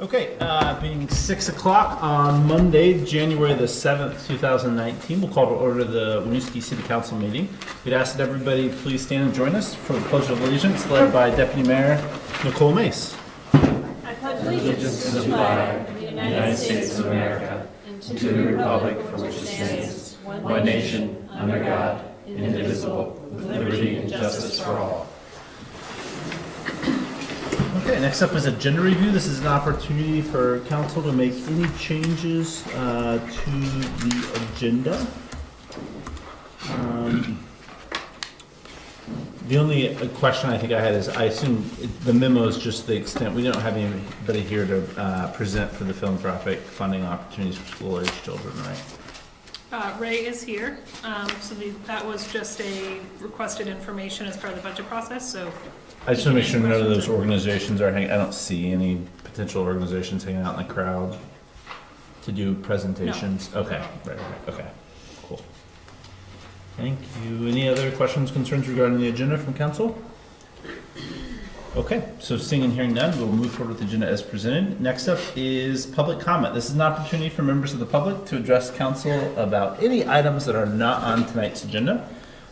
Okay, being 6 o'clock on Monday, January the 7th, 2019, we'll call to order the Winooski City Council meeting. We'd ask that everybody please stand and join us for the Pledge of Allegiance, led by Deputy Mayor Nicole Mace. I pledge allegiance to the flag of the United States of America and to the republic for which it stands, one nation, under God, indivisible, with liberty and justice for all. Okay, next up is agenda review. This is an opportunity for council to make any changes to the agenda. The only question I think I had is, I assume the memo is just the extent, we don't have anybody here to present for the philanthropic funding opportunities for school-aged children, right? Ray is here, so that was just a requested information as part of the budget process, so. I just want to make sure none of those organizations are hanging, I don't see any potential organizations hanging out in the crowd to do presentations. No. Okay, right, okay, cool. Thank you. Any other questions, concerns regarding the agenda from council? Okay, so seeing and hearing none, we'll move forward with the agenda as presented. Next up is public comment. This is an opportunity for members of the public to address council about any items that are not on tonight's agenda.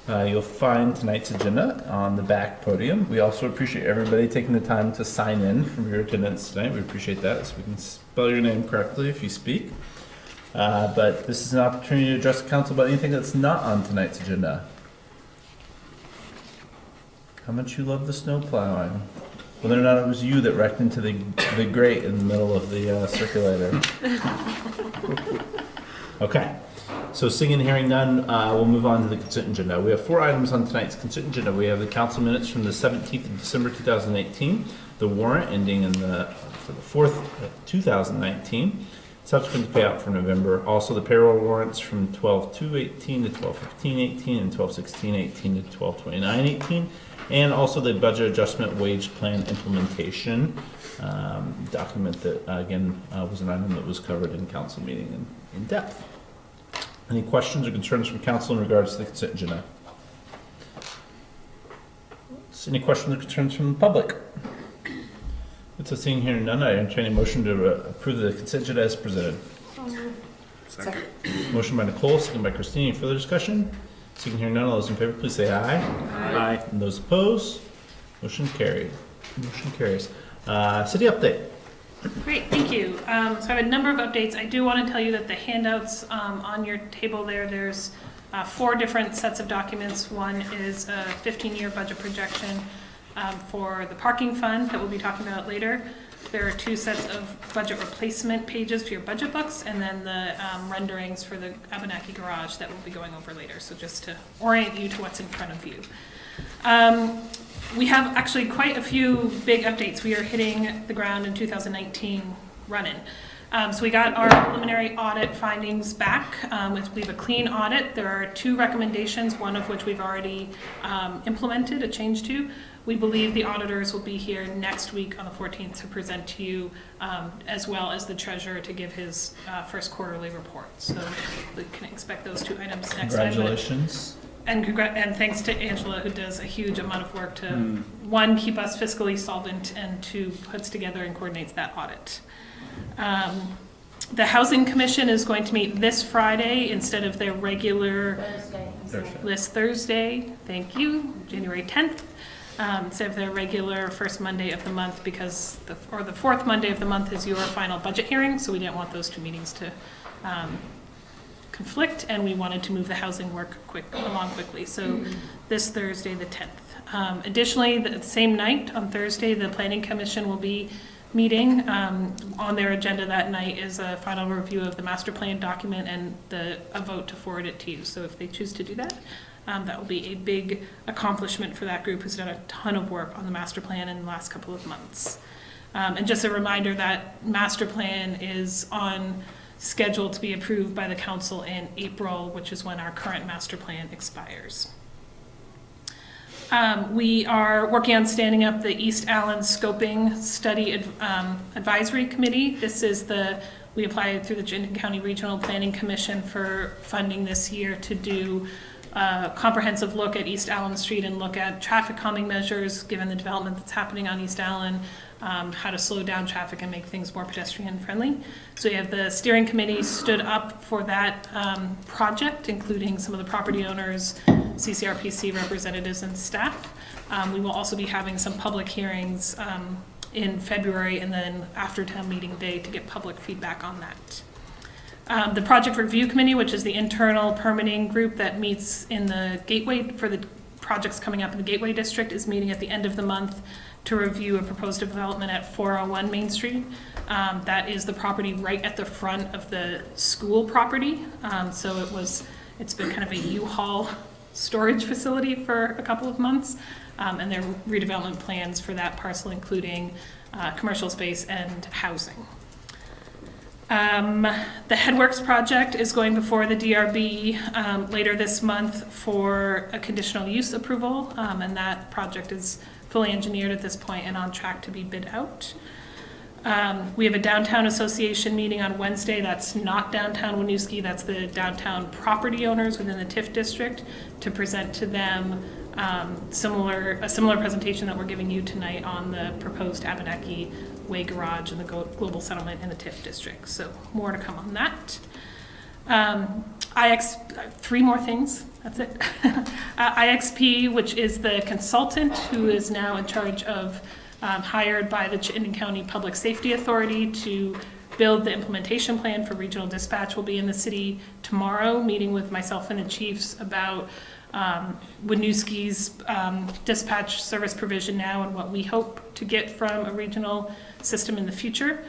You'll find tonight's agenda on the back podium. We also appreciate everybody taking the time to sign in from your attendance tonight. We appreciate that, so we can spell your name correctly if you speak. But this is an opportunity to address the council about anything that's not on tonight's agenda. How much you love the snow plowing. Whether or not it was you that wrecked into the grate in the middle of the circulator. Okay. So seeing and hearing none, we'll move on to the consent agenda. We have 4 items on tonight's consent agenda. We have the council minutes from the 17th of December 2018, the warrant ending for the 4th of 2019, subsequent to payout for November. Also the payroll warrants from 12/2/18 to 12/15/18 and 12/16/18 to 12/29/18, and also the budget adjustment wage plan implementation document that again was an item that was covered in council meeting in depth. Any questions or concerns from council in regards to the consent agenda? Any questions or concerns from the public? It's a seeing here none. I entertain a motion to approve the consent agenda as presented. Second. Motion by Nicole, second by Christine. Any further discussion? Seeing here none, all those in favor, please say aye. Aye. And those opposed? Motion carried. Motion carries. City update. Great, thank you. So I have a number of updates. I do want to tell you that the handouts on your table there's 4 different sets of documents. One is a 15-year budget projection for the parking fund that we'll be talking about later. There are 2 sets of budget replacement pages for your budget books, and then the renderings for the Abenaki garage that we'll be going over later. So just to orient you to what's in front of you. We have actually quite a few big updates. We are hitting the ground in 2019 running. So we got our preliminary audit findings back. We have a clean audit. There are 2 recommendations, one of which we've already implemented a change to. We believe the auditors will be here next week on the 14th to present to you, as well as the treasurer to give his first quarterly report. So we can expect those 2 items next time. Congratulations. And thanks to Angela, who does a huge amount of work to, 1, keep us fiscally solvent, and 2, puts together and coordinates that audit. The Housing Commission is going to meet this Friday instead of their regular Thursday. Thank you, January 10th. Instead of their regular first Monday of the month, because the 4th Monday of the month is your final budget hearing, so we didn't want those 2 meetings to conflict, and we wanted to move the housing work along quickly. So this Thursday, the 10th. Additionally, the same night on Thursday, the Planning Commission will be meeting. On their agenda that night is a final review of the master plan document and a vote to forward it to you. So if they choose to do that, that will be a big accomplishment for that group who's done a ton of work on the master plan in the last couple of months. And just a reminder that master plan is on scheduled to be approved by the council in April, which is when our current master plan expires. We are working on standing up the East Allen Scoping Study Advisory Committee. This is we applied through the Chittenden County Regional Planning Commission for funding this year to do a comprehensive look at East Allen Street and look at traffic calming measures given the development that's happening on East Allen, how to slow down traffic and make things more pedestrian friendly. So we have the steering committee stood up for that project, including some of the property owners, CCRPC representatives and staff. We will also be having some public hearings in February and then after town meeting day to get public feedback on that. The project review committee, which is the internal permitting group that meets in the Gateway for the projects coming up in the Gateway District, is meeting at the end of the month to review a proposed development at 401 Main Street. That is the property right at the front of the school property. So it's been kind of a U-Haul storage facility for a couple of months. And there are redevelopment plans for that parcel, including commercial space and housing. The Headworks project is going before the DRB later this month for a conditional use approval, and that project is fully engineered at this point and on track to be bid out. We have a downtown association meeting on Wednesday. That's not downtown Winooski, that's the downtown property owners within the TIF district, to present to them a similar presentation that we're giving you tonight on the proposed Abenaki Way Garage and the global settlement in the TIF district. So more to come on that. Three more things, that's it. IXP, which is the consultant who is now in charge of, hired by the Chittenden County Public Safety Authority to build the implementation plan for regional dispatch, will be in the city tomorrow, meeting with myself and the chiefs about Winooski's dispatch service provision now and what we hope to get from a regional system in the future.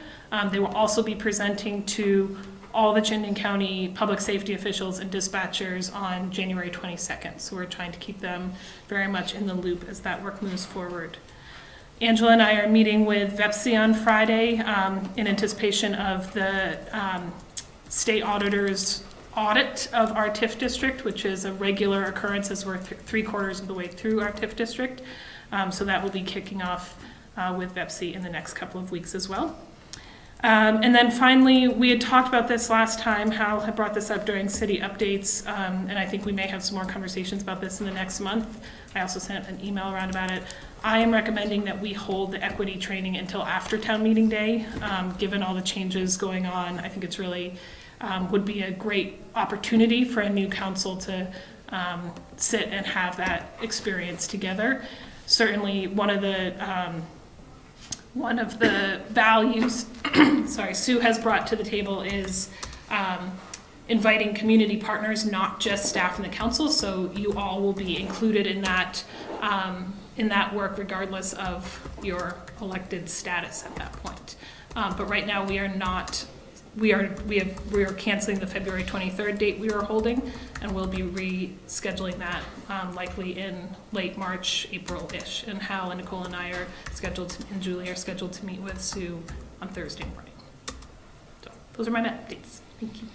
They will also be presenting to all the Chittenden County public safety officials and dispatchers on January 22nd. So we're trying to keep them very much in the loop as that work moves forward. Angela and I are meeting with VEPSI on Friday in anticipation of the state auditor's audit of our TIF district, which is a regular occurrence as we're 3/4 of the way through our TIF district. So that will be kicking off with VEPSI in the next couple of weeks as well. And then finally, we had talked about this last time. Hal had brought this up during city updates, and I think we may have some more conversations about this in the next month. I also sent an email around about it. I am recommending that we hold the equity training until after town meeting day, given all the changes going on. I think it's really would be a great opportunity for a new council to sit and have that experience together. Certainly, one of the values sorry, Sue has brought to the table is inviting community partners, not just staff and the council. So you all will be included in that work, regardless of your elected status at that point. But right now, we are not. We are canceling the February 23rd date we were holding, and we'll be rescheduling that likely in late March, April-ish. And Hal and Nicole and I are scheduled and Julie are scheduled to meet with Sue on Thursday morning. So those are my updates. Thank you.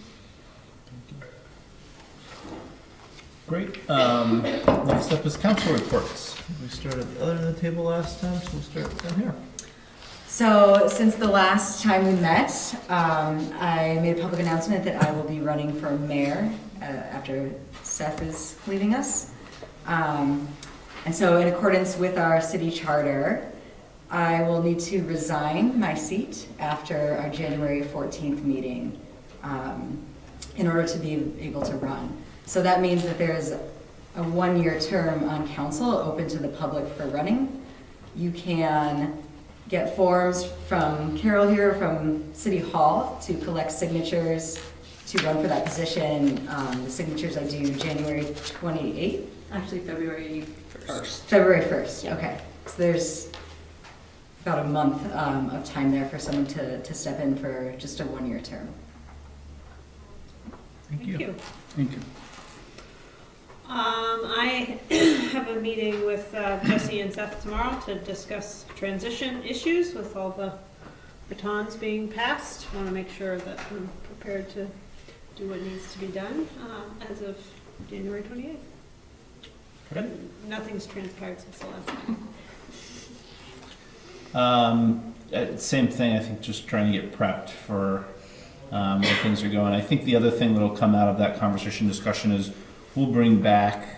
Great. Next up is council reports. We started at the other end of the table last time, so we'll start down here. So since the last time we met, I made a public announcement that I will be running for mayor after Seth is leaving us. And so in accordance with our city charter, I will need to resign my seat after our January 14th meeting in order to be able to run. So that means that there is a 1-year term on council open to the public for running. You can get forms from Carol here from City Hall to collect signatures to run for that position. The signatures I do January 28th. Actually, February 1st. February 1st, okay. So there's about a month of time there for someone to step in for just a 1-year term. Thank you. Thank you. I have a meeting with Jesse and Seth tomorrow to discuss transition issues with all the batons being passed. I want to make sure that I'm prepared to do what needs to be done as of January 28th. Okay. Nothing's transpired since the last time. Same thing, I think, just trying to get prepped for where things are going. I think the other thing that will come out of that conversation discussion is we'll bring back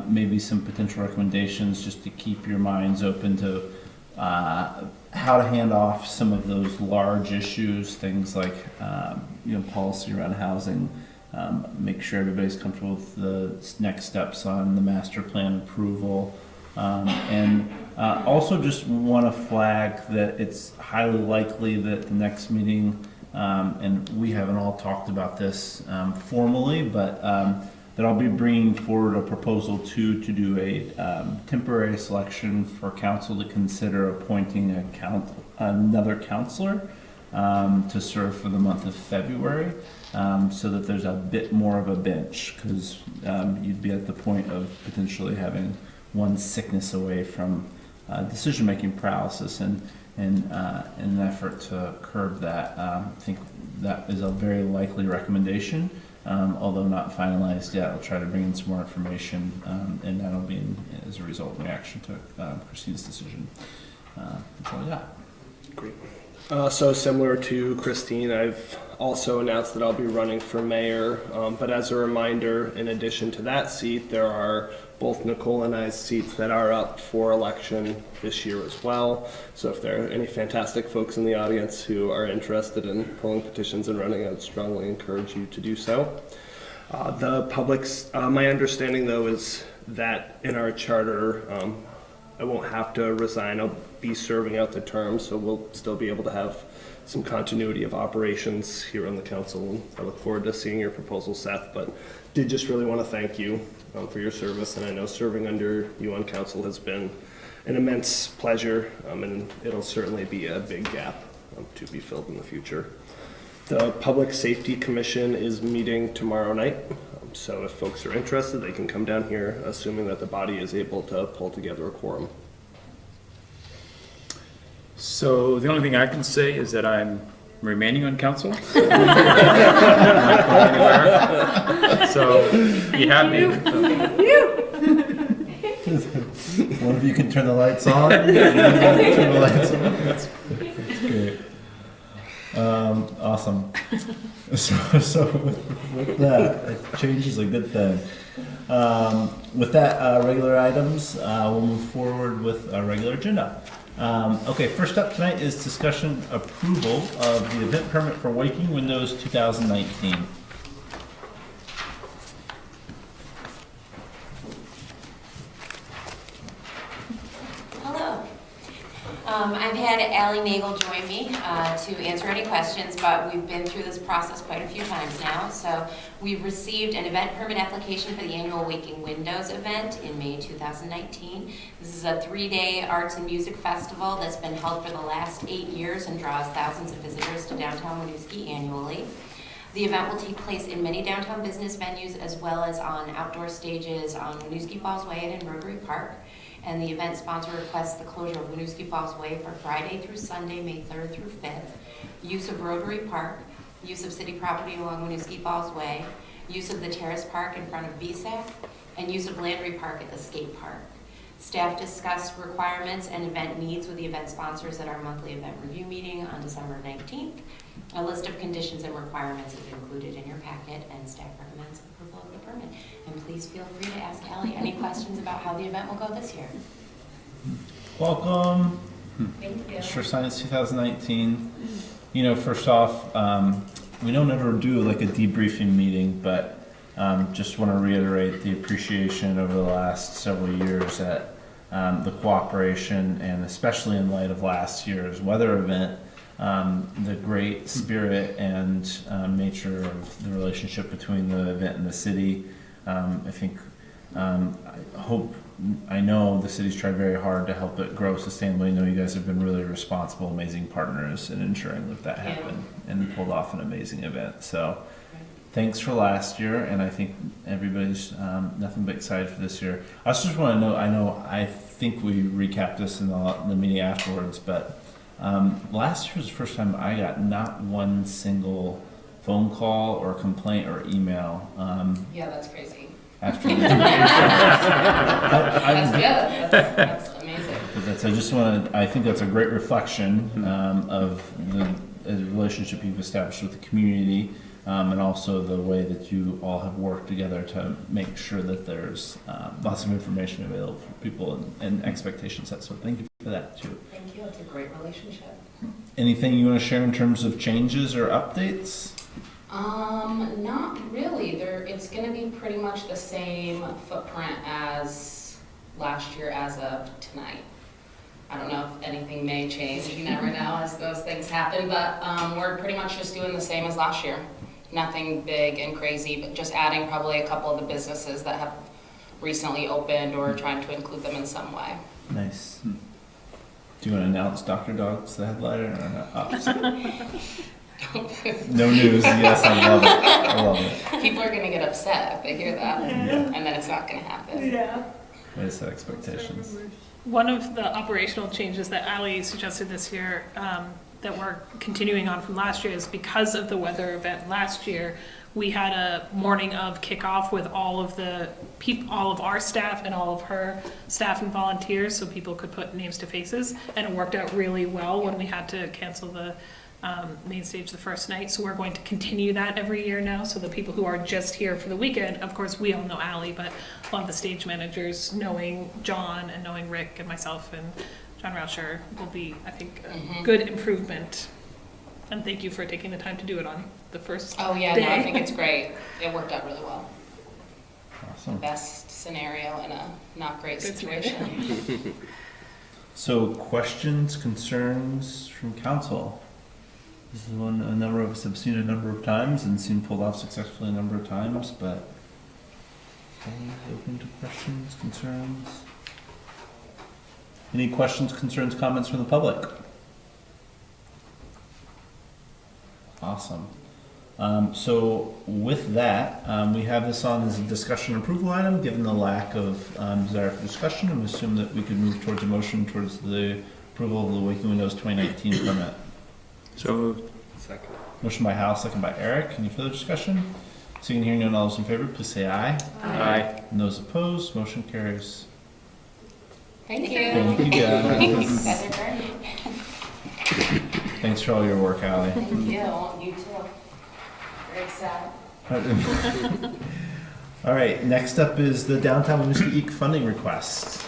maybe some potential recommendations just to keep your minds open to how to hand off some of those large issues, things like policy around housing. Make sure everybody's comfortable with the next steps on the master plan approval, and also just want to flag that it's highly likely that the next meeting, and we haven't all talked about this formally, but that I'll be bringing forward a proposal to do a temporary selection for council to consider appointing another counselor to serve for the month of February, so that there's a bit more of a bench, because you'd be at the point of potentially having one sickness away from decision-making paralysis, and in an effort to curb that, I think that is a very likely recommendation, although not finalized yet. I'll try to bring in some more information, and that'll be as a result in reaction to Christine's decision. That's all I got. Great. So similar to Christine, I've also announced that I'll be running for mayor, but as a reminder, in addition to that seat, there are both Nicole and I's seats that are up for election this year as well. So if there are any fantastic folks in the audience who are interested in pulling petitions and running, I'd strongly encourage you to do so. The public's, my understanding though is that in our charter, I won't have to resign. I'll be serving out the term, so we'll still be able to have some continuity of operations here on the council. And I look forward to seeing your proposal, Seth, but did just really want to thank you for your service. And I know serving under you on council has been an immense pleasure, and it'll certainly be a big gap to be filled in the future. The Public Safety Commission is meeting tomorrow night. So if folks are interested, they can come down here, assuming that the body is able to pull together a quorum. So the only thing I can say is that I'm remaining on council. So be happy. One of you can turn the lights on. Turn the lights on. That's great. Awesome. So with that, change is a good thing. With that, regular items, we'll move forward with our regular agenda. Okay, first up tonight is discussion approval of the event permit for Waking Windows 2019. Hello. I've had Allie Nagel join me to answer any questions, but we've been through this process quite a few times now. So we've received an event permit application for the annual Waking Windows event in May 2019. This is a 3-day arts and music festival that's been held for the last 8 years and draws thousands of visitors to downtown Winooski annually. The event will take place in many downtown business venues as well as on outdoor stages on Winooski Falls Way and in Rotary Park. And the event sponsor requests the closure of Winooski Falls Way for Friday through Sunday, May 3rd through 5th, use of Rotary Park, use of city property along Winooski Falls Way, use of the Terrace Park in front of BSAC, and use of Landry Park at the skate park. Staff discussed requirements and event needs with the event sponsors at our monthly event review meeting on December 19th. A list of conditions and requirements is included in your packet, and staff recommends approval of the permit. And please feel free to ask Allie any questions about how the event will go this year. Welcome. Thank you. Sure Science 2019. You know, first off, we don't ever do like a debriefing meeting, but just want to reiterate the appreciation over the last several years at the cooperation, and especially in light of last year's weather event, the great spirit and nature of the relationship between the event and the city. I think, I know the city's tried very hard to help it grow sustainably. I know you guys have been really responsible, amazing partners in ensuring that happened and pulled off an amazing event. So thanks for last year, and I think everybody's nothing but excited for this year. I also just want to note, I think we recapped this in the meeting afterwards, but last year was the first time I got not one single phone call or complaint or email. Yeah, that's crazy. After the That's amazing. I think that's a great reflection of the relationship you've established with the community, and also the way that you all have worked together to make sure that there's lots of information available for people and expectations set. So thank you for for that too. Thank you, it's a great relationship. Anything you want to share in terms of changes or updates? Not really. It's gonna be pretty much the same footprint as last year as of tonight. I don't know if anything may change, you never know as those things happen, but, we're pretty much just doing the same as last year. Nothing big and crazy, but just adding probably a couple of the businesses that have recently opened or trying to include them in some way. Nice. Do you want to announce Dr. Dog's the headliner or not? Oh, no news. Yes, I love it. I love it. People are gonna get upset if they hear that, Yeah. and then it's not gonna happen. Yeah. Way to set expectations. One of the operational changes that Ally suggested this year, that we're continuing on from last year, is because of the weather event last year, we had a morning of kickoff with all of our staff and all of her staff and volunteers, so people could put names to faces, and it worked out really well when we had to cancel the main stage the first night. So we're going to continue that every year now, so the people who are just here for the weekend, of course, we all know Ally, but a lot of the stage managers, knowing John and knowing Rick and myself and John Rauscher, will be, I think, a good improvement. And thank you for taking the time to do it on the first Oh yeah, day. no, I think it's great. It worked out really well. Awesome. Best scenario in a not great Good situation. So, questions, concerns from council? This is one a number of us have seen a number of times and seen pulled off successfully a number of times, but always open to questions, concerns. Any questions, concerns, comments from the public? Awesome. So with that, we have this on as a discussion approval item. Given the lack of desire for discussion, I'm assuming that we could move towards a motion towards the approval of the Waking Windows 2019 permit. So moved. Second. Motion by Hal, second by Eric. Any further discussion? Seeing and hearing none, all those in favor, please say aye. Aye. And those opposed, motion carries. Thank you. Thank you guys. You guys are great. Thanks for all your work, Allie. Thank you. You too. Very sad. All right, next up is the Downtown Winooski Eek funding request.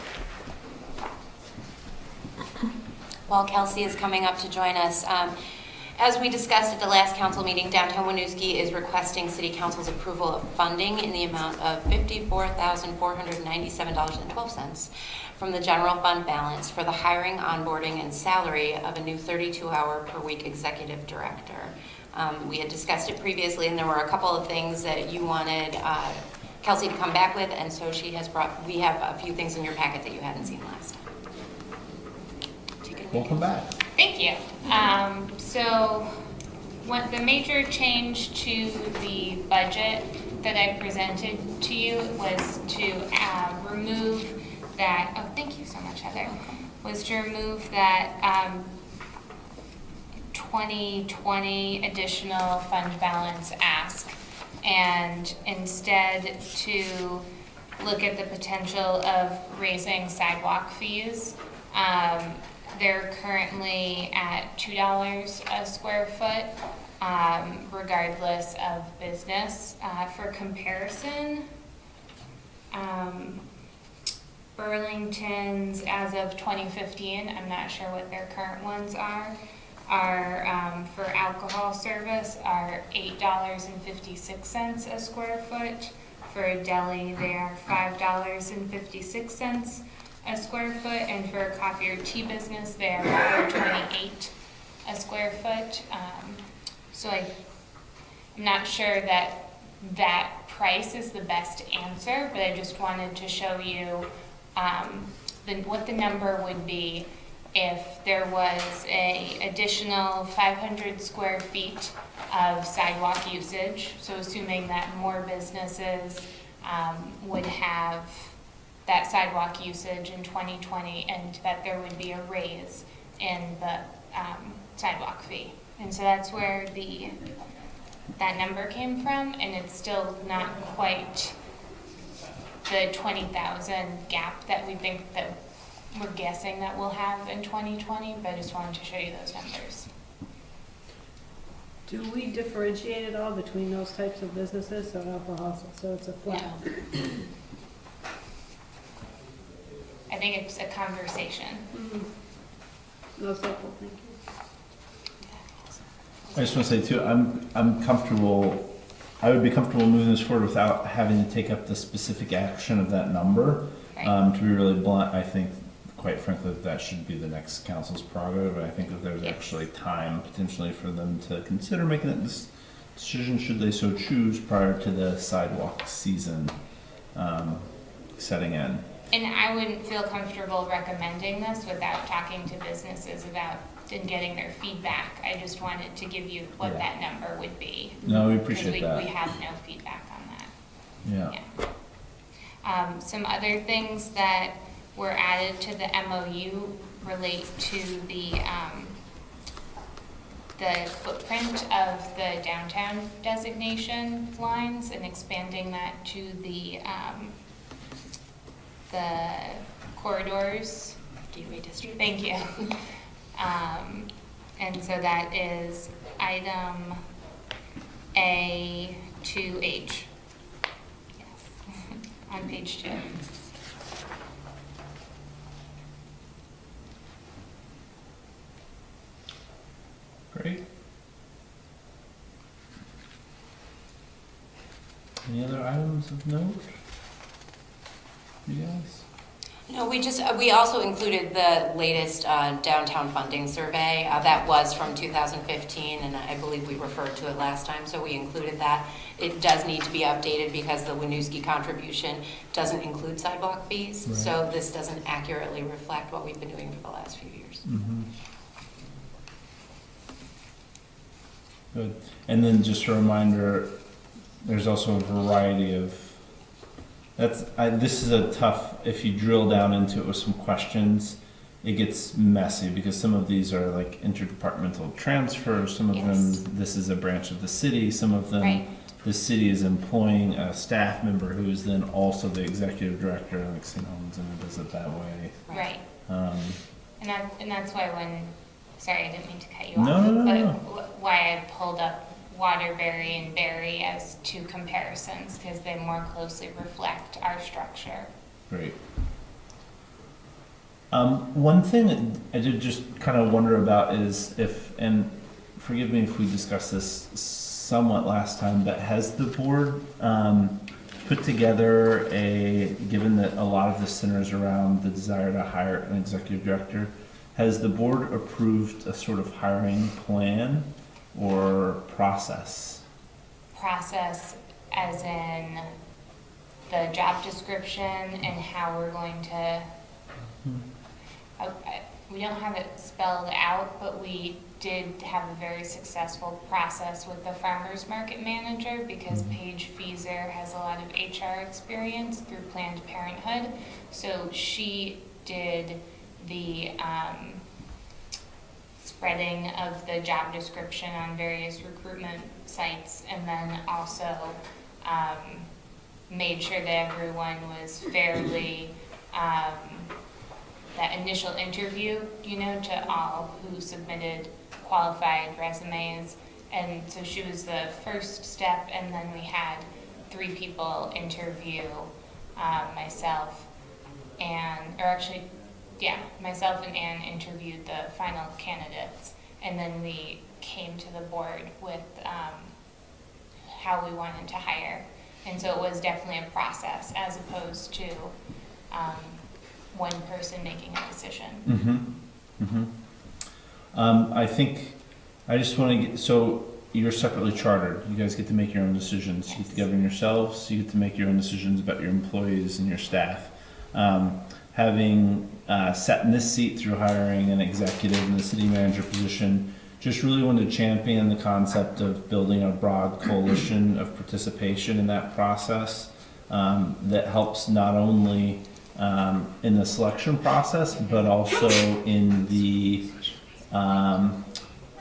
While Kelsey is coming up to join us, as we discussed at the last council meeting, Downtown Winooski is requesting City Council's approval of funding in the amount of $54,497.12 from the general fund balance for the hiring, onboarding, and salary of a new 32-hour per week executive director. We had discussed it previously, and there were a couple of things that you wanted Kelsey to come back with, and so she has we have a few things in your packet that you hadn't seen last time. Welcome back. Thank you. So the major change to the budget that I presented to you was to remove that, oh, thank you so much, Heather, was to remove that 2020 additional fund balance ask, and instead to look at the potential of raising sidewalk fees. They're currently at $2 a square foot, regardless of business. For comparison, Burlington's, as of 2015, I'm not sure what their current ones are for alcohol service are $8.56 a square foot. For a deli, they are $5.56 a square foot, and for a coffee or tea business, they are $4.28 a square foot. So I'm not sure that that price is the best answer, but I just wanted to show you what the number would be if there was a additional 500 square feet of sidewalk usage. So assuming that more businesses would have that sidewalk usage in 2020, and that there would be a raise in the sidewalk fee. And so that's where that number came from, and it's still not quite the 20,000 gap that we think that we're guessing that we'll have in 2020, but I just wanted to show you those numbers. Do we differentiate at all between those types of businesses? So alcohol, so it's a flat. No. I think it's a conversation. That's helpful, thank you. I just want to say too, I'm comfortable, I would be comfortable moving this forward without having to take up the specific action of that number. Right. To be really blunt, I think, quite frankly, that should be the next council's prerogative. I think that there's actually time potentially for them to consider making that decision, should they so choose, prior to the sidewalk season setting in. And I wouldn't feel comfortable recommending this without talking to businesses about and getting their feedback. I just wanted to give you what that number would be. No, we Because appreciate that. we have no feedback on that. Yeah. Some other things that were added to the MOU relate to the footprint of the downtown designation lines and expanding that to the corridors. Gateway district. Thank you. And so that is item A to H. Yes, on page 2. Great. Any other items of note? You guys? No, we also included the latest downtown funding survey. That was from 2015, and I believe we referred to it last time, so we included that. It does need to be updated because the Winooski contribution doesn't include sidewalk fees, Right. so this doesn't accurately reflect what we've been doing for the last few years. Mm-hmm. Good. And then just a reminder, there's also a variety of, this is a tough, if you drill down into it with some questions, it gets messy because some of these are like interdepartmental transfers, some of them, this is a branch of the city, some of them, Right. the city is employing a staff member who is then also the executive director, like St. Helens, and it does it that way. Right. Um, And that's why sorry, I didn't mean to cut you No, off. no, no, but no. Why I pulled up Waterbury and Berry as two comparisons, because they more closely reflect our structure. Great. One thing that I did just kind of wonder about is and forgive me if we discussed this somewhat last time, but has the board put together given that a lot of this centers around the desire to hire an executive director, has the board approved a sort of hiring plan or process? Process as in the job description and how we're going to, we don't have it spelled out, but we did have a very successful process with the farmer's market manager because Paige Fieser has a lot of HR experience through Planned Parenthood. So she did the spreading of the job description on various recruitment sites, and then also made sure that everyone was fairly, that initial interview, to all who submitted qualified resumes. And so she was the first step, and then we had 3 people interview myself and Ann interviewed the final candidates, and then we came to the board with how we wanted to hire. And so it was definitely a process as opposed to one person making a decision. I think I just want to get, so you're separately chartered. You guys get to make your own decisions. You get to govern yourselves. You get to make your own decisions about your employees and your staff. Having sat in this seat through hiring an executive in the city manager position, just really wanted to champion the concept of building a broad coalition of participation in that process that helps not only in the selection process, but also in the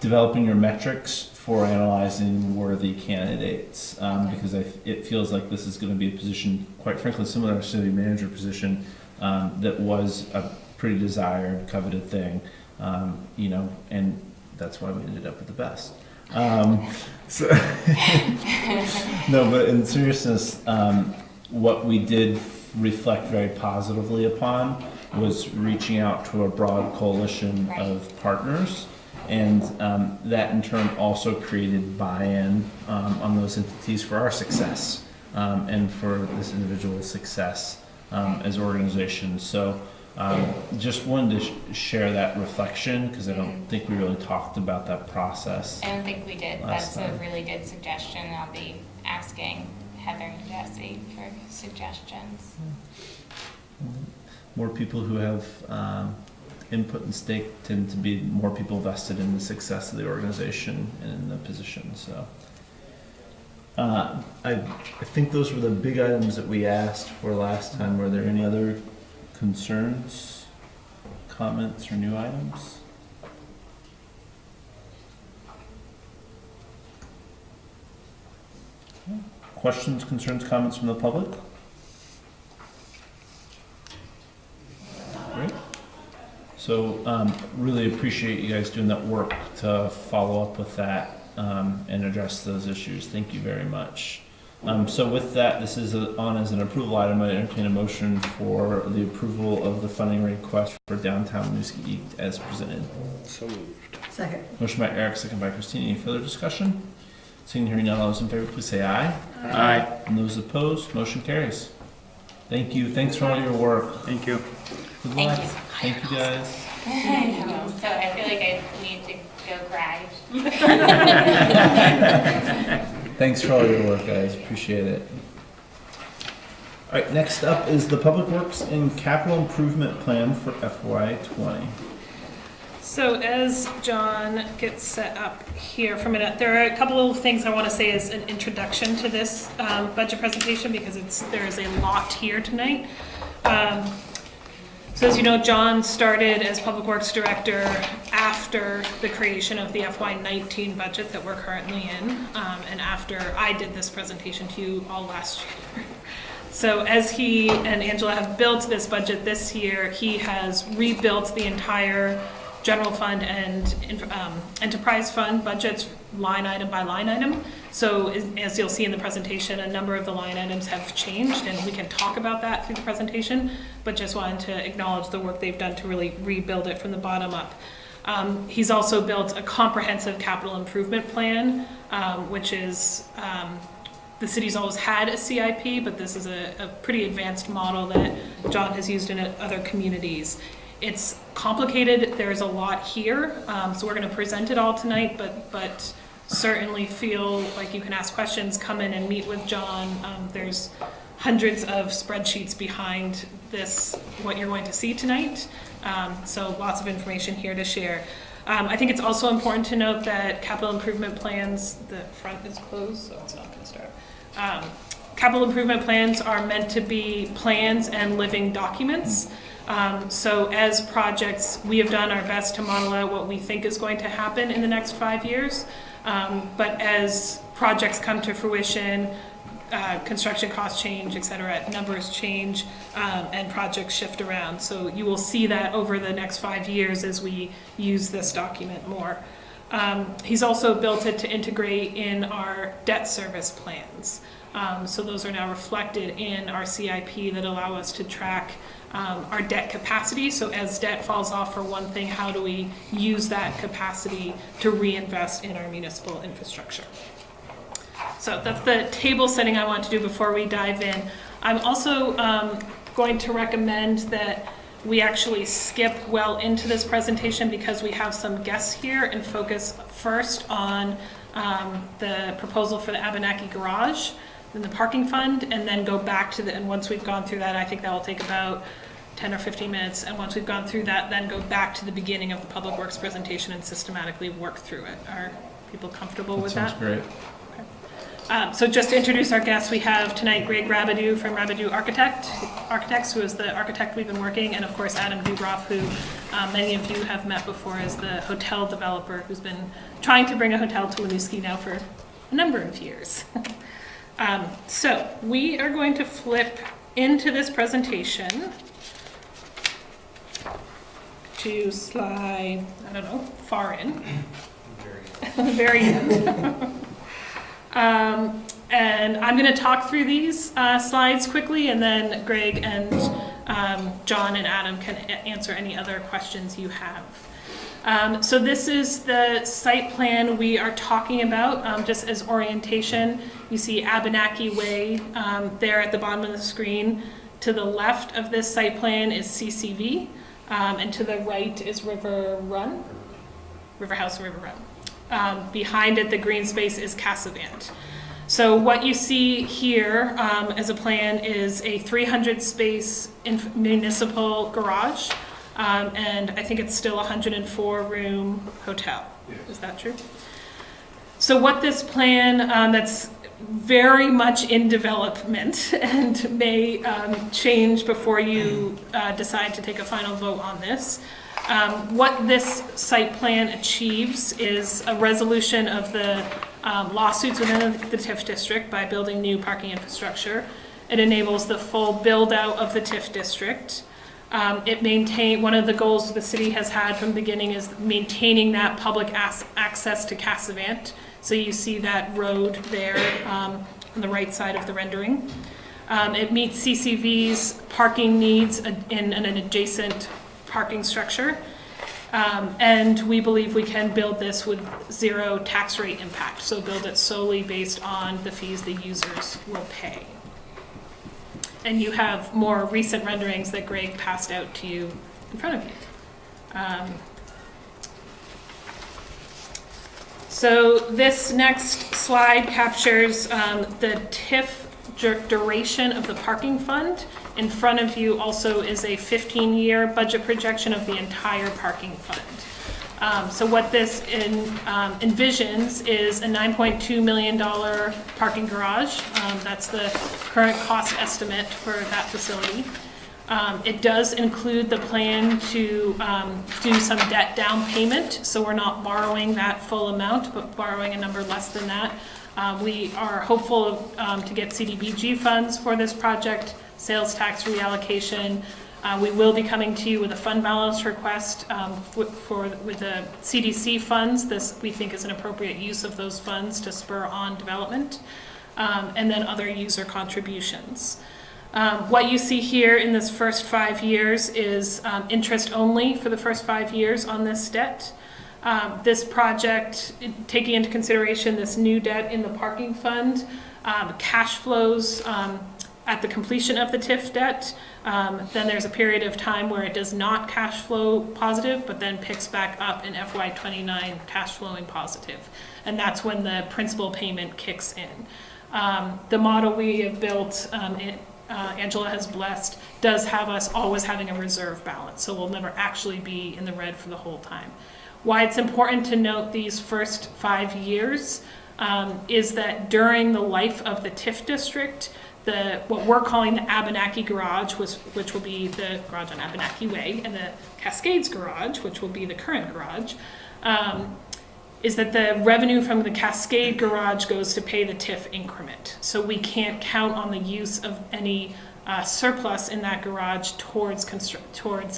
developing your metrics for analyzing worthy candidates, because it feels like this is going to be a position, quite frankly, similar to our city manager position, that was a pretty desired, coveted thing, and that's why we ended up with the best. No, but in seriousness, what we did reflect very positively upon was reaching out to a broad coalition of partners. And that in turn also created buy-in on those entities for our success and for this individual's success as organizations. So just wanted to share that reflection because I don't think we really talked about that process. I don't think we did. Last That's time. a really good suggestion. I'll be asking Heather and Jesse for suggestions. More people who have input and stake tend to be more people vested in the success of the organization and in the position. So I think those were the big items that we asked for last time. Were there any other concerns, comments, or new items? Questions, concerns, comments from the public? Great. So really appreciate you guys doing that work to follow up with that and address those issues. Thank you very much. So with that, this is on as an approval item. I entertain a motion for the approval of the funding request for downtown Winooski as presented. So moved. Second. Motion by Eric, second by Christine. Any further discussion? Seeing and hearing none, all those in favor, please say aye. Aye. And those opposed, motion carries. Thank you. Thanks for all your work. Thank you. Good Thank luck. you. Thank you, guys. I know, so I feel like I need to go cry. Thanks for all your work, guys. Appreciate it. All right, next up is the Public Works and Capital Improvement Plan for FY20. So as John gets set up here for a minute, there are a couple of things I want to say as an introduction to this budget presentation because there is a lot here tonight. So as you know, John started as Public Works Director after the creation of the FY19 budget that we're currently in, and after I did this presentation to you all last year. So as he and Angela have built this budget this year, he has rebuilt the entire general fund and enterprise fund budgets line item by line item. So as you'll see in the presentation, a number of the line items have changed, and we can talk about that through the presentation, but just wanted to acknowledge the work they've done to really rebuild it from the bottom up. He's also built a comprehensive capital improvement plan, which is, the city's always had a CIP, but this is a pretty advanced model that John has used in other communities. It's complicated, there's a lot here, so we're gonna present it all tonight, but certainly feel like you can ask questions, come in and meet with John. There's hundreds of spreadsheets behind this, what you're going to see tonight, so lots of information here to share. I think it's also important to note that capital improvement plans, the front is closed, so it's not gonna start. Capital improvement plans are meant to be plans and living documents. So as projects, we have done our best to model out what we think is going to happen in the next 5 years. But as projects come to fruition, construction costs change, et cetera, numbers change, and projects shift around. So you will see that over the next 5 years as we use this document more. He's also built it to integrate in our debt service plans. So those are now reflected in our CIP that allow us to track our debt capacity. So as debt falls off for one thing, how do we use that capacity to reinvest in our municipal infrastructure? So that's the table setting I want to do before we dive in. I'm also going to recommend that we actually skip well into this presentation because we have some guests here and focus first on the proposal for the Abenaki Garage and the parking fund, and then go back to and once we've gone through that, I think that will take about 10 or 15 minutes, and once we've gone through that, then go back to the beginning of the Public Works presentation and systematically work through it. Are people comfortable with that? Sounds great. So just to introduce our guests, we have tonight Greg Rabideau from Rabideau Architects, who is the architect we've been working, and of course Adam Dubroff, who many of you have met before as the hotel developer who's been trying to bring a hotel to Winooski now for a number of years. So we are going to flip into this presentation to slide, I don't know, far in. Very end. And I'm going to talk through these slides quickly, and then Greg and John and Adam can answer any other questions you have. So this is the site plan we are talking about, just as orientation. You see Abenaki Way there at the bottom of the screen. To the left of this site plan is CCV, and to the right is River House and River Run. Behind it, the green space is Cassavant. So what you see here as a plan is a 300 space municipal garage, and I think it's still a 104 room hotel. Is that true? So what this plan that's very much in development and may change before you decide to take a final vote on this. What this site plan achieves is a resolution of the lawsuits within the TIF district by building new parking infrastructure. It enables the full build out of the TIF district. One of the goals the city has had from the beginning is maintaining that public access to Cassavant. So you see that road there on the right side of the rendering. It meets CCV's parking needs in an adjacent parking structure. And we believe we can build this with zero tax rate impact. So build it solely based on the fees the users will pay. And you have more recent renderings that Greg passed out to you in front of you. So this next slide captures the TIF duration of the parking fund. In front of you also is a 15-year budget projection of the entire parking fund. So what this envisions is a $9.2 million parking garage. That's the current cost estimate for that facility. It does include the plan to do some debt down payment, so we're not borrowing that full amount, but borrowing a number less than that. We are hopeful to get CDBG funds for this project, sales tax reallocation. We will be coming to you with a fund balance request with the CDC funds. This, we think, is an appropriate use of those funds to spur on development, and then other user contributions. What you see here in this first 5 years is interest only for the first 5 years on this debt. This project, taking into consideration this new debt in the parking fund, cash flows at the completion of the TIF debt, then there's a period of time where it does not cash flow positive, but then picks back up in FY29 cash flowing positive. And that's when the principal payment kicks in. The model we have built, Angela has blessed, does have us always having a reserve balance, so we'll never actually be in the red for the whole time. Why it's important to note these first 5 years is that during the life of the TIF district, what we're calling the Abenaki garage, which will be the garage on Abenaki Way, and the Cascades garage, which will be the current garage, is that the revenue from the Cascade garage goes to pay the TIF increment. So we can't count on the use of any surplus in that garage towards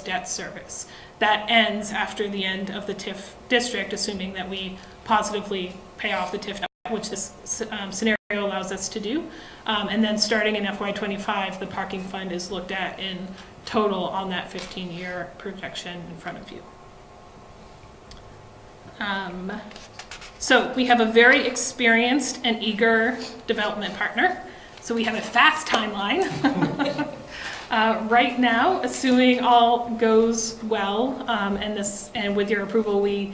debt service. That ends after the end of the TIF district, assuming that we positively pay off the TIF debt, which this scenario allows us to do. And then starting in FY25, the parking fund is looked at in total on that 15-year projection in front of you. So we have a very experienced and eager development partner. So we have a fast timeline. Right now, assuming all goes well, and with your approval, we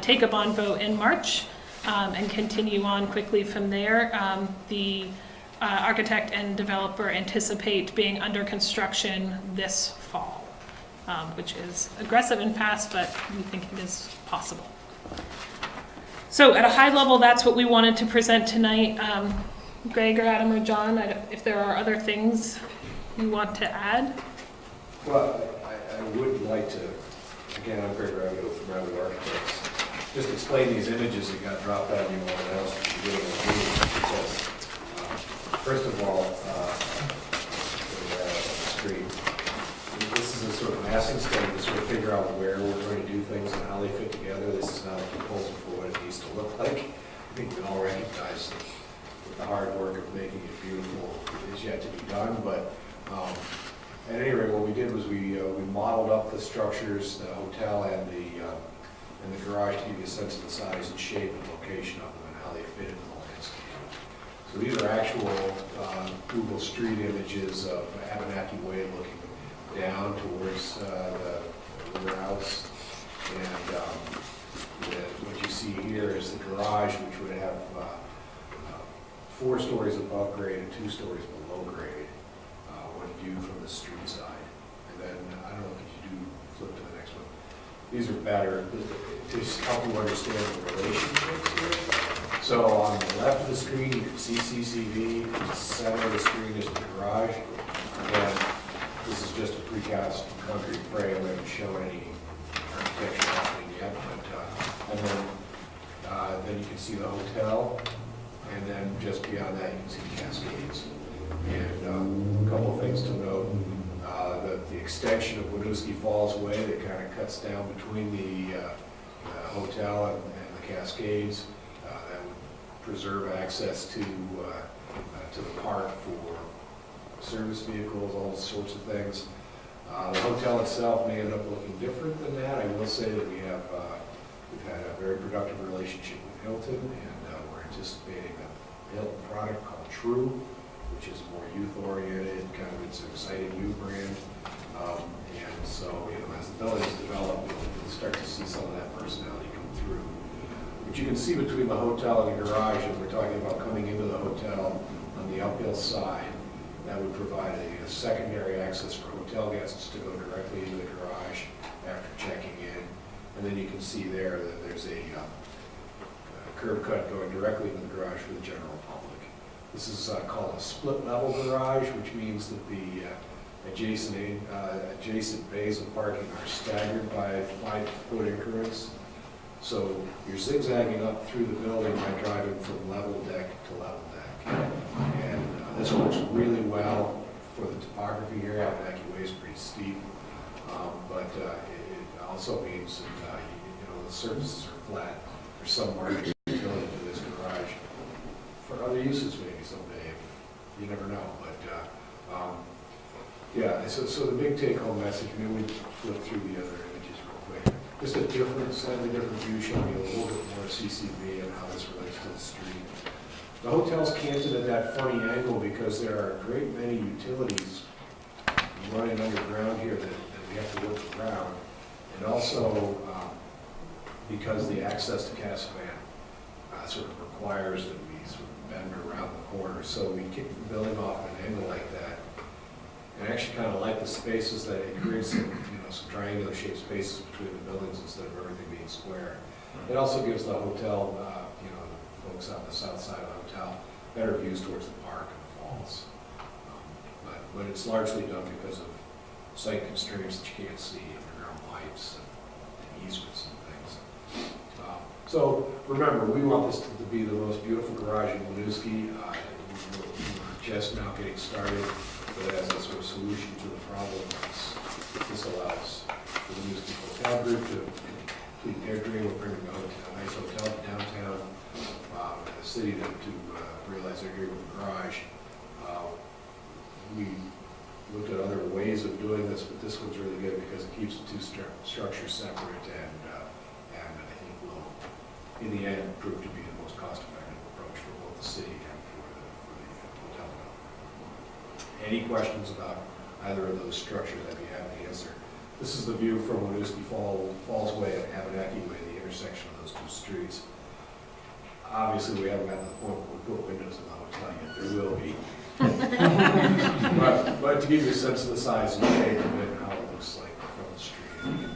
take a bond vote in March and continue on quickly from there. The architect and developer anticipate being under construction this fall, which is aggressive and fast, but we think it is possible. So at a high level, that's what we wanted to present tonight. Greg or Adam or John, if there are other things you want to add? Well, I would like to, again, I'm Greg Ravigo from Ravigo Architects, just explain these images that got dropped on you all else at the beginning of the meeting. Because, first of all, the screen, this is a sort of massing study to sort of figure out where we're going to do things and how they fit together. This is not a proposal for what it needs to look like. I think we all recognize that the hard work of making it beautiful is yet to be done, but at any rate, what we did was we modeled up the structures, the hotel and the garage to give you a sense of the size and shape and location of them and how they fit into the landscape. So these are actual Google Street images of Abenaki Way looking down towards the river house. And what you see here is the garage, which would have 4 stories above grade and 2 stories below grade when viewed from the street side. And then, I don't know if you do flip to the next one. These are better to help you understand the relationships here. So on the left of the screen, you can see CCV. The center of the screen is the garage. And this is just a precast concrete frame. We haven't shown any architecture happening yet. But, and then you can see the hotel. And then just beyond that, you can see Cascades. And a couple of things to note. The extension of Winooski Falls Way that kind of cuts down between the hotel and the Cascades. That would preserve access to the park for service vehicles, all sorts of things. The hotel itself may end up looking different than that. I will say that we've had a very productive relationship with Hilton, and we're anticipating a Hilton product called True, which is more youth-oriented, kind of it's an exciting new brand. And so, as the buildings develop, we'll start to see some of that personality come through. But you can see between the hotel and the garage, if we're talking about coming into the hotel on the uphill side, that would provide a secondary access for hotel guests to go directly into the garage after checking in. And then you can see there that there's a curb cut going directly into the garage for the general public. This is called a split level garage, which means that the adjacent bays of parking are staggered by 5-foot increments. So you're zigzagging up through the building by driving from level deck to level deck. And this works really well for the topography here. Abenaki Way is pretty steep, but it also means that the surfaces are flat. There's some margin of utility to this garage for other uses maybe someday. You never know, but yeah. So the big take-home message. Maybe we flip through the other images real quick. Just a slightly different view, showing you a little bit more CCV and how this relates to the street. The hotel's canted at that funny angle because there are a great many utilities running underground here that we have to work around, and also because the access to Casavan sort of requires that we sort of bend around the corner. So we kick the building off at an angle like that, and actually kind of like the spaces that it creates some triangular shaped spaces between the buildings instead of everything being square. It also gives the hotel, the folks on the south side of the hotel, better views towards the park and the falls. But it's largely done because of site constraints that you can't see, underground pipes and easements and things. So remember, we want this to be the most beautiful garage in Winooski. We're just now getting started, but as a sort of solution to the problem, this allows the Winooski Hotel Group to complete their dream of bringing a nice hotel to downtown, and the city to realize their dream of a garage. We looked at other ways of doing this, but this one's really good because it keeps the two structures separate, and I think will, in the end, prove to be the most cost-effective approach for both the city and for the hotel development. Any questions about either of those structures? I'd be happy to answer. This is the view from Winooski Falls Way and Abenaki Way, the intersection of those two streets. Obviously, we haven't gotten to the point where we put windows in the hotel yet. There will be. but to give you a sense of the size and shape of it and how it looks like from the street,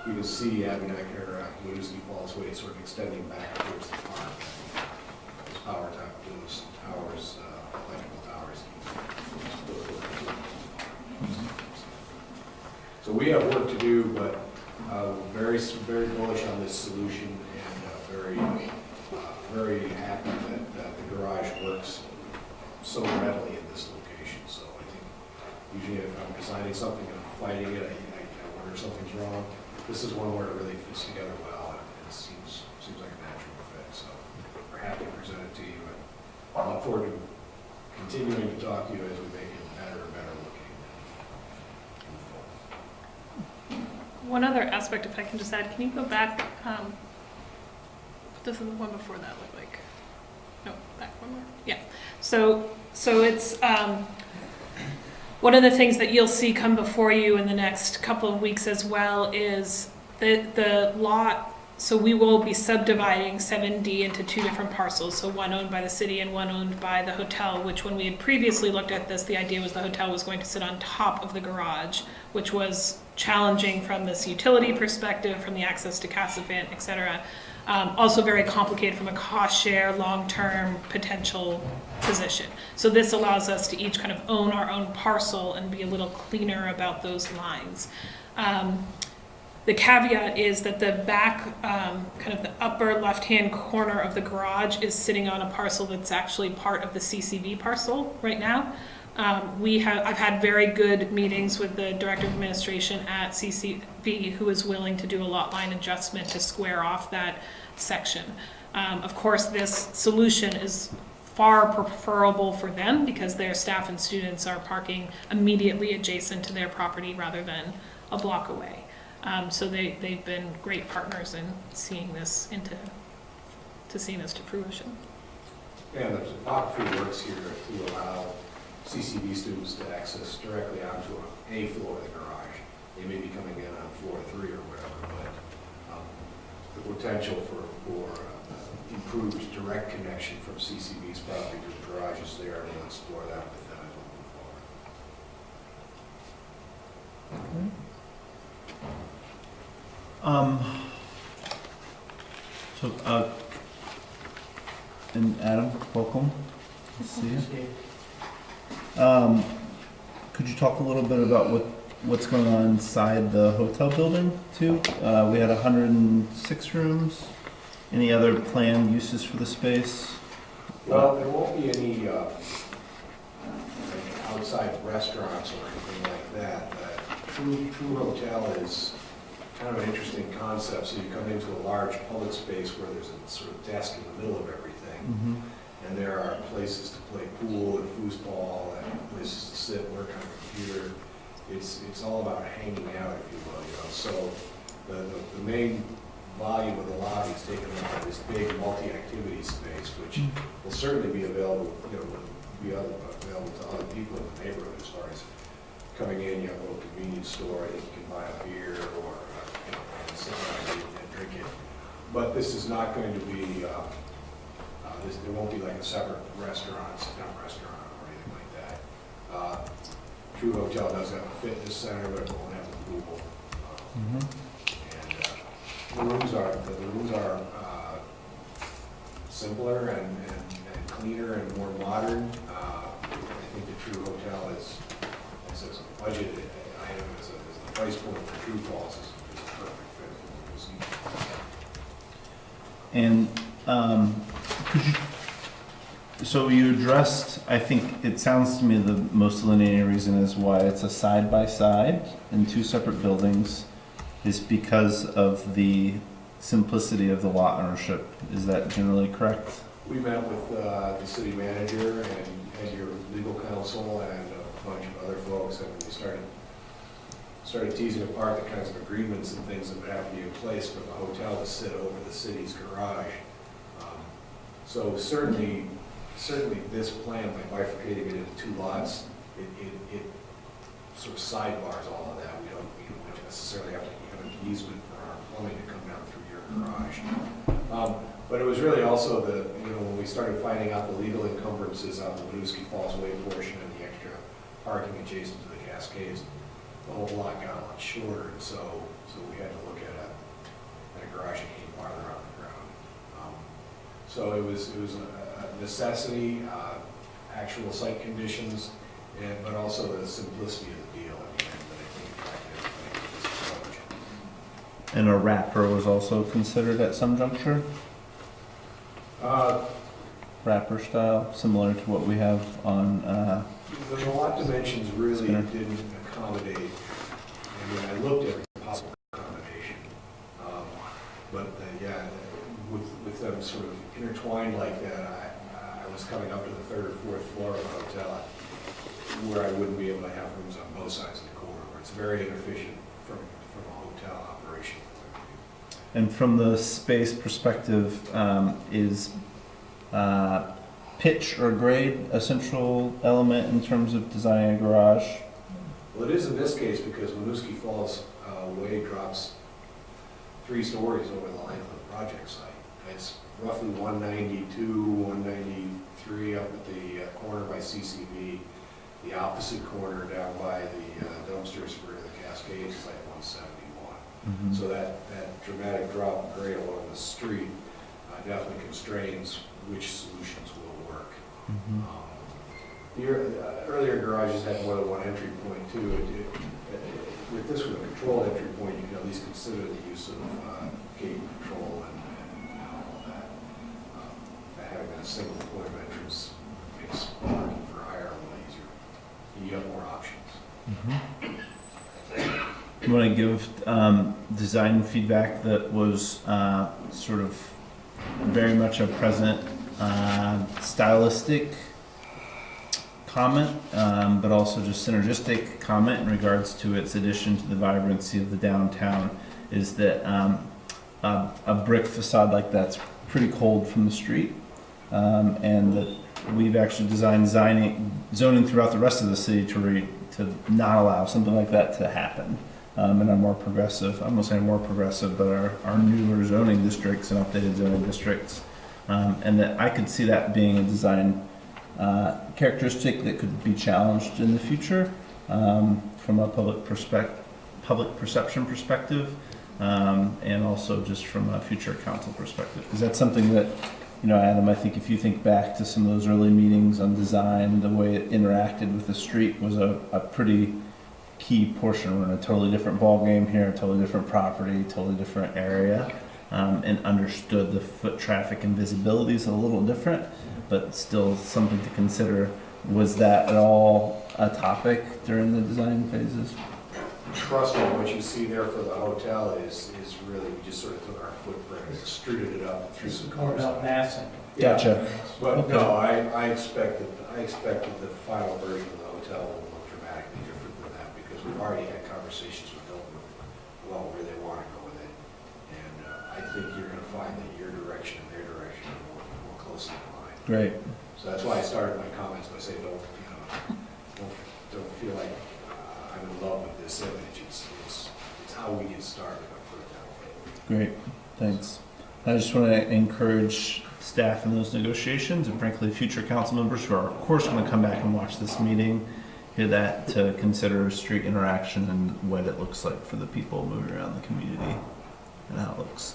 you can see Abenaki or Winooski Falls Way sort of extending back towards the park. Those power those towers, electrical towers. So we have work to do, but very bullish on this solution, and very happy that the garage works so readily in this location. So I think usually if I'm designing something and I'm fighting it, I wonder if something's wrong. This is one where it really fits together well, and it seems like a natural fit. So we're happy to present it to you. And I look forward to continuing to talk to you as we make it better and better looking. One other aspect, if I can just add, can you go back? This is the one before that look like? No, back one more. Yeah. So it's one of the things that you'll see come before you in the next couple of weeks as well is the lot. So we will be subdividing 7D into two different parcels. So one owned by the city and one owned by the hotel, which when we had previously looked at this, the idea was the hotel was going to sit on top of the garage, which was challenging from this utility perspective, from the access to Cassavant, et cetera. Also very complicated from a cost share, long-term potential position. So this allows us to each kind of own our own parcel and be a little cleaner about those lines. The caveat is that the back, kind of the upper left-hand corner of the garage is sitting on a parcel that's actually part of the CCV parcel right now. I've had very good meetings with the Director of Administration at CCV who is willing to do a lot line adjustment to square off that section. Of course, this solution is far preferable for them because their staff and students are parking immediately adjacent to their property rather than a block away. So they've been great partners in seeing this to fruition. And the topography works here to allow CCV students to access directly onto a floor of the garage. They may be coming in on floor 3 or whatever, but the potential for improved direct connection from CCV's property to the garage is there, and we'll explore that with them as we move forward. And Adam, welcome. Good to see you. Could you talk a little bit about what's going on inside the hotel building too? We had 106 rooms. Any other planned uses for the space? Well, there won't be any outside restaurants or anything like that. True Hotel is kind of an interesting concept. So you come into a large public space where there's a sort of desk in the middle of everything. Mm-hmm. And there are places to play pool and foosball and places to sit, work on a computer. It's all about hanging out, if you will, you know. So the main volume of the lobby is taken up by this big multi-activity space, which will certainly be available, you know, available to other people in the neighborhood as far as coming in. You have a little convenience store. I think you can buy a beer or you know, and sit down and drink it. But this is not going to be. There won't be like a separate restaurant, sit-down restaurant or anything like that. True Hotel does have a fitness center, but it won't have a pool. And the rooms are simpler and cleaner and more modern. I think the True Hotel is as a budget item, as a price point for True Falls is a perfect fit for the museum. And could you, so you addressed, I think it sounds to me the most delineating reason is why it's a side-by-side in two separate buildings is because of the simplicity of the lot ownership. Is that generally correct? We met with the city manager and your legal counsel and a bunch of other folks, and we started teasing apart the kinds of agreements and things that would have to be in place for the hotel to sit over the city's garage. So certainly this plan, by bifurcating it into two lots, it sort of sidebars all of that. We don't necessarily have to have an easement for our plumbing to come down through your garage. But it was really also when we started finding out the legal encumbrances on the Winooski Falls Way portion and the extra parking adjacent to the Cascades, the whole lot got a lot shorter, and so we had to look at a garage that came farther on the ground. So it was a necessity, actual site conditions, but also the simplicity of the deal at the end that I think attracted everybody to this approach. And a wrapper was also considered at some juncture? Wrapper style, similar to what we have on the lot dimensions really didn't accommodate. I mean, I looked at every possible accommodation, but with them sort of intertwined like that, I was coming up very inefficient from a hotel operation point of view. And from the space perspective, is pitch or grade a central element in terms of designing a garage? Well, it is in this case because Winooski Falls Way drops 3 stories over the length of the project site. It's roughly 192, 193 up at the corner by CCV. The opposite corner down by the dumpsters for the Cascades is like 171. Mm-hmm. So that dramatic drop in grade along the street definitely constrains which solutions will work. Mm-hmm. The earlier garages had more than one entry point too. With this one, a controlled entry point, you can at least consider the use of gate control and all that. Having a single point of entrance makes parking for hire a little easier. You have more options. Mm-hmm. You want to give design feedback that was sort of very much a present stylistic comment, but also just synergistic comment in regards to its addition to the vibrancy of the downtown, is that a brick facade like that's pretty cold from the street, and that we've actually designed zoning throughout the rest of the city to not allow something like that to happen. And our more progressive, I'm not saying more progressive, but our newer zoning districts and updated zoning districts, and that I could see that being a design characteristic that could be challenged in the future from a public perception perspective, and also just from a future council perspective. Because that's something that, Adam, I think if you think back to some of those early meetings on design, the way it interacted with the street was a pretty key portion. We're in a totally different ballgame here, a totally different property, totally different area, and understood the foot traffic and visibility is a little different, but still something to consider. Was that at all a topic during the design phases? Trust me, what you see there for the hotel is really, we just sort of took our footprint and extruded it up through some More cars. about massing. Gotcha. But Okay. no, I expected the final version of the hotel will look dramatically different than that because we've already had conversations with Hilton about where they want to go with it. And I think you're going to find that your direction and their direction are more closely aligned. Great. So that's why I started my comments by saying, don't feel like I'm in love with this image. It's how we get started. I'll put it that way. Great, thanks. I just want to encourage staff in those negotiations, and frankly, future council members who are, of course, going to come back and watch this meeting, hear that, to consider street interaction and what it looks like for the people moving around the community and how it looks.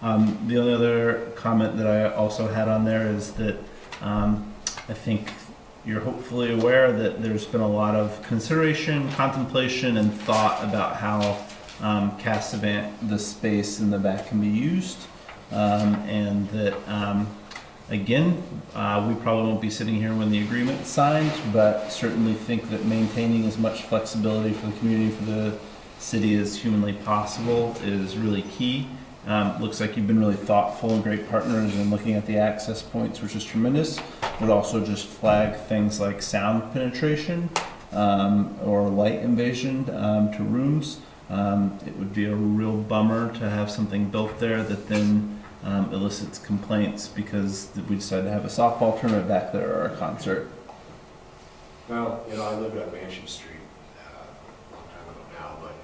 The only other comment that I also had on there is that I think you're hopefully aware that there's been a lot of consideration, contemplation, and thought about how Cassavant, the space in the back, can be used, and that again, we probably won't be sitting here when the agreement's signed, but certainly think that maintaining as much flexibility for the community, for the city as humanly possible is really key. Looks like you've been really thoughtful and great partners in looking at the access points, which is tremendous, but also just flag things like sound penetration or light invasion to rooms. It would be a real bummer to have something built there that then elicits complaints because we decided to have a softball tournament back there or a concert. Well, I lived on Mansion Street a long time ago now, but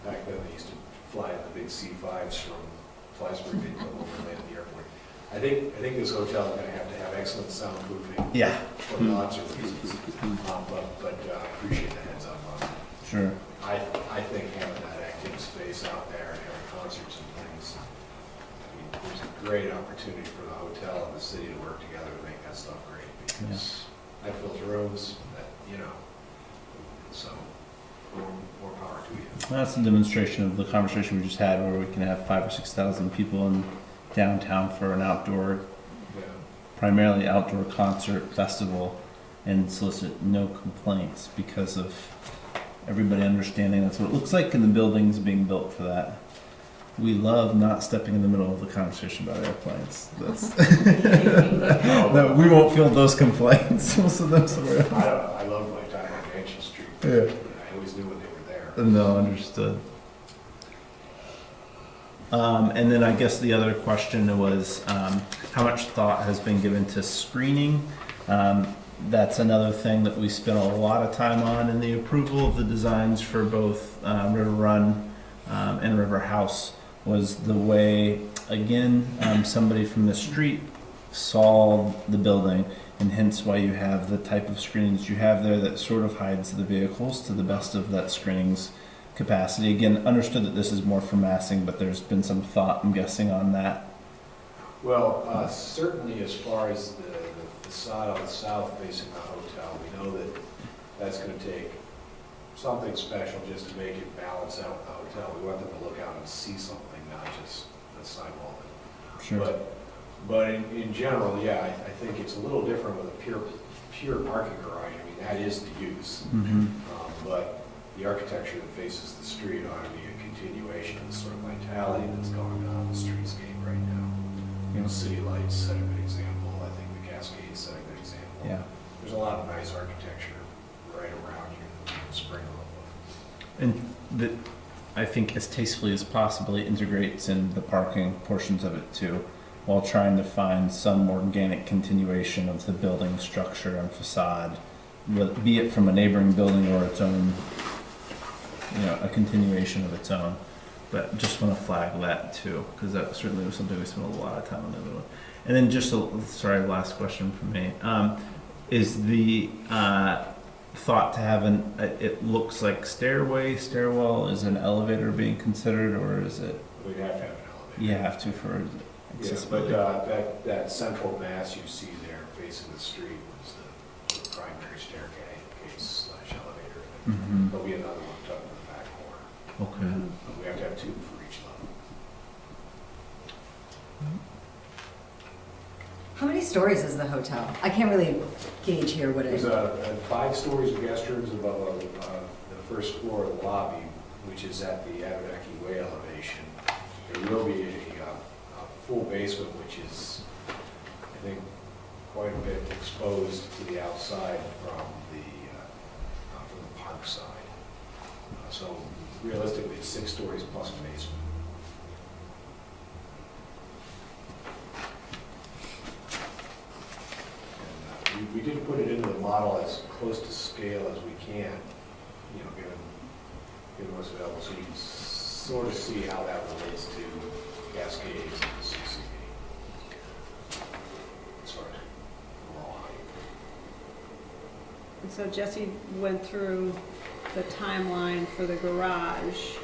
back then they used to fly in the big C5s from Flysburg to land at the airport. I think this hotel is going to have excellent soundproofing. Yeah. For lots of reasons. But I appreciate the heads up on that. Sure. I think having that active space out there and having concerts and things, there's a great opportunity for the hotel and the city to work together to make that stuff great because that fills rooms, so more power to you. That's a demonstration of the conversation we just had, where we can have 5,000 or 6,000 people in downtown for an outdoor, primarily outdoor concert festival, and solicit no complaints because of everybody understanding that's what it looks like, and the buildings being built for that. We love not stepping in the middle of the conversation about airplanes. No, we won't field those complaints. We'll send them somewhere else. I love my time on Mansion Street. Yeah. I I always knew when they were there. No, understood. And then I guess the other question was, how much thought has been given to screening? That's another thing that we spent a lot of time on in the approval of the designs for both River Run and River House, was the way, again, somebody from the street saw the building, and hence why you have the type of screenings you have there that sort of hides the vehicles to the best of that screening's capacity. Again, understood that this is more for massing, but there's been some thought, I'm guessing, on that. Well, certainly as far as the facade on the south facing the hotel, we know that that's going to take something special just to make it balance out the hotel. We want them to look out and see something, not just the sidewall. Sure. But in general, yeah, I think it's a little different with a pure parking garage. I mean, that is the use. Mm-hmm. But the architecture that faces the street ought to be a continuation of the sort of vitality that's going on in the streetscape right now. You know, city lights set a good example. I think the Cascades set a good example. Yeah. There's a lot of nice architecture right around here that we can spring off of. And that, I think, as tastefully as possibly integrates in the parking portions of it too, while trying to find some organic continuation of the building structure and facade, be it from a neighboring building or its own, a continuation of its own. But just want to flag that too, because that certainly was something we spent a lot of time on the other one. And then just last question from me. Is the thought to have it looks like stairwell, is an elevator being considered, or is it? We'd have to have an elevator. You have to for Yeah, accessibility. but that central mass you see there facing the street was the primary staircase / elevator. Mhm. There'll be another one tucked in the back corner. Okay. We have to have two for each level. How many stories is the hotel? I can't really gauge here what it There's is. 5 stories of guest rooms above the first floor of the lobby, which is at the Abenaki Way elevation. There will be a full basement, which is, I think, quite a bit exposed to the outside from the park side. So realistically, it's 6 stories plus a basement. And we did put it into the model as close to scale as we can, given what's available, so you can sort of see how that relates to Cascades and the CCD. As far as overall height. And so Jesse went through the timeline for the garage.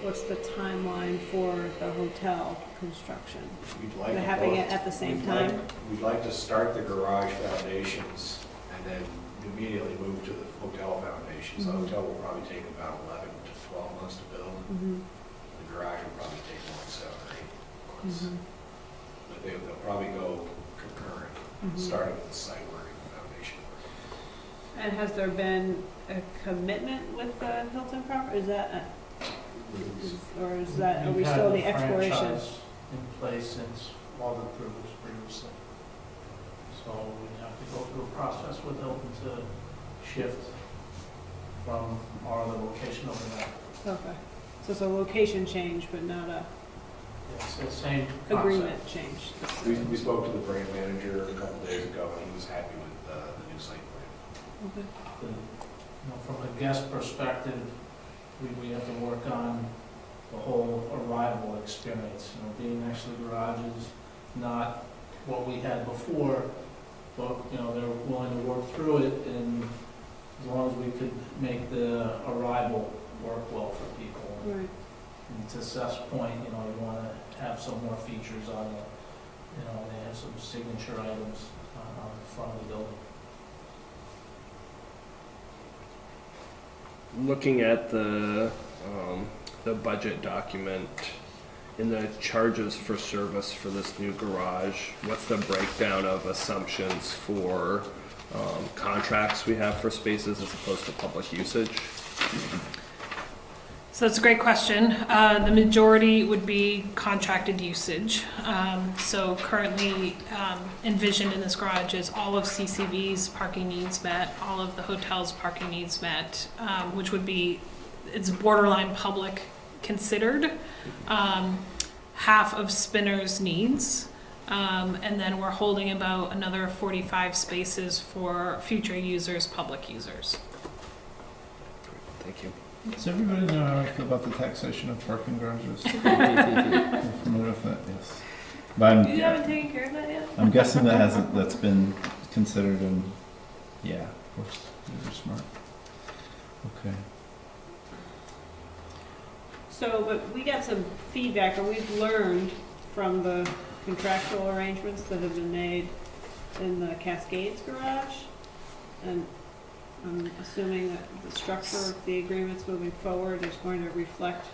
What's the timeline for the hotel construction? We'd like They're to having both- it at the same we'd like- time? We'd like to start the garage foundations and then immediately move to the hotel foundations. The Mhm. hotel will probably take about 11 to 12 months to build. Mm-hmm. The garage will probably take more like 7 or 8 months. Mm-hmm. But they'll probably go concurrent, Mhm. starting with the site work and the foundation work. And has there been a commitment with the Hilton property? Is that, or is that, are we still in the exploration? We've had the franchise in place since all the approvals previously. So we have to go through a process with Hilton to shift from our other location over there. Okay. So it's a location change, but not a It's the same concept. agreement change? We spoke to the brand manager a couple days ago, and he was happy with the new site plan. Okay. From a guest perspective, we have to work on the whole arrival experience, being next to the garages, not what we had before, but, they're willing to work through it, and as long as we could make the arrival work well for people. Right. And to Seth's point, you want to have some more features on it, they have some signature items on the front of the building. Looking at the budget document, in the charges for service for this new garage, what's the breakdown of assumptions for contracts we have for spaces as opposed to public usage? So that's a great question. The majority would be contracted usage. So currently envisioned in this garage is all of CCV's parking needs met, all of the hotel's parking needs met, which would be, it's borderline public considered, half of Spinner's needs. And then we're holding about another 45 spaces for future users, public users. Thank you. Does everybody know how I feel about the taxation of parking garages? Familiar with that? Yes. But You haven't taken care of that yet? I'm guessing that's been considered, and yeah, of course, you're smart. Okay. So, but we got some feedback, or we've learned from the contractual arrangements that have been made in the Cascades garage. And I'm assuming that the structure of the agreements moving forward is going to reflect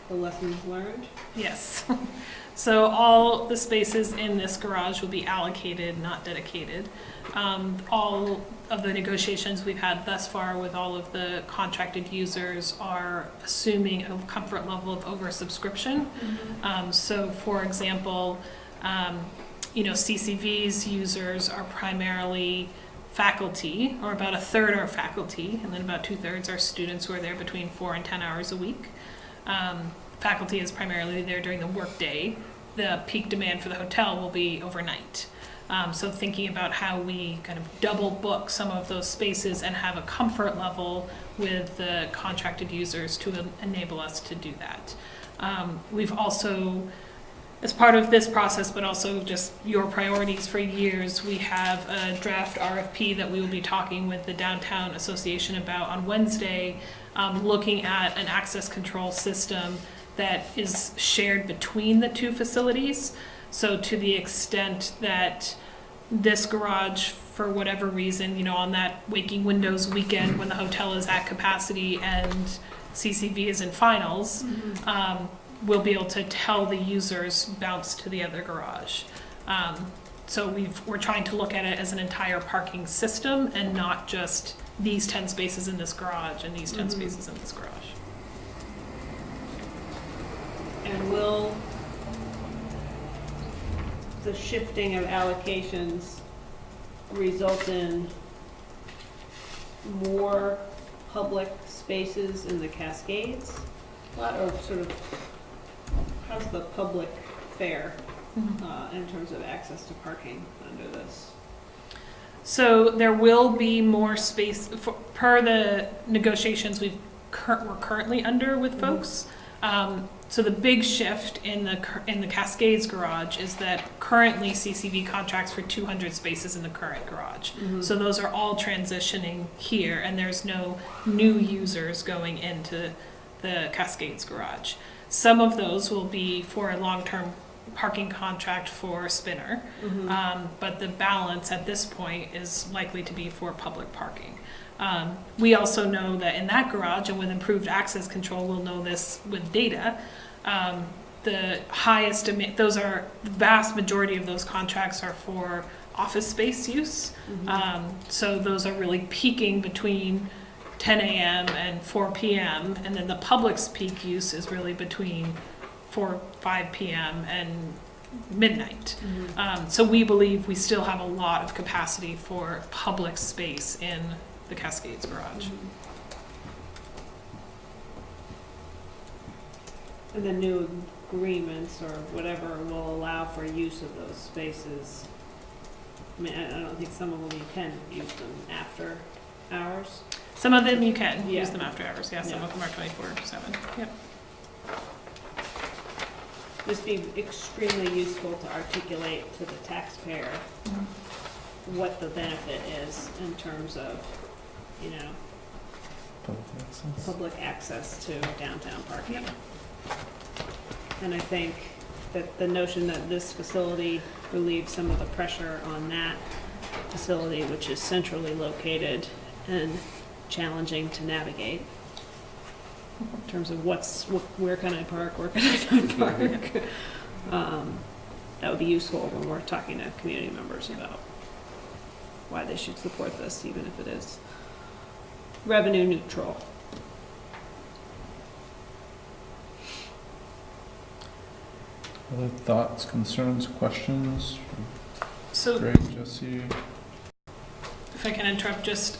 the lessons learned. Yes. So all the spaces in this garage will be allocated, not dedicated. All of the negotiations we've had thus far with all of the contracted users are assuming a comfort level of oversubscription. So for example, CCV's users are primarily faculty, or about a third are faculty, and then about 2/3 are students who are there between 4 and 10 hours a week. Faculty is primarily there during the workday. The peak demand for the hotel will be overnight. So thinking about how we kind of double book some of those spaces and have a comfort level with the contracted users to enable us to do that. We've also, as part of this process, but also just your priorities for years, we have a draft RFP that we will be talking with the Downtown Association about on Wednesday, looking at an access control system that is shared between the two facilities. So to the extent that this garage, for whatever reason, on that Waking Windows weekend when the hotel is at capacity and CCV is in finals, we'll be able to tell the users bounce to the other garage. So we're trying to look at it as an entire parking system and not just these 10 spaces in this garage and these 10 spaces in this garage. And will the shifting of allocations result in more public spaces in the Cascades? Or sort of, how's the public fare in terms of access to parking under this? So there will be more space per the negotiations we're currently under with folks. So the big shift in the Cascades garage is that currently CCV contracts for 200 spaces in the current garage. So those are all transitioning here, and there's no new users going into the Cascades garage. Some of those will be for a long-term parking contract for Spinner, but the balance at this point is likely to be for public parking. We also know that in that garage, and with improved access control, we'll know this with data, the highest demand, the vast majority of those contracts are for office space use. So those are really peaking between 10 a.m. and 4 p.m. and then the public's peak use is really between 5 p.m. and midnight. So we believe we still have a lot of capacity for public space in the Cascades garage. And the new agreements or whatever will allow for use of those spaces. I mean, I don't think some of them you can use them after hours. Some of them you can Yeah. use them after hours, yeah, some Yeah. of them are 24/7, yep. Just be extremely useful to articulate to the taxpayer what the benefit is in terms of, public access to downtown parking. And I think that the notion that this facility relieves some of the pressure on that facility, which is centrally located and challenging to navigate in terms of where can I park, where can I not park. That would be useful when we're talking to community members about why they should support this, even if it is revenue neutral. Other thoughts, concerns, questions? So Greg, Jesse? if I can interrupt, just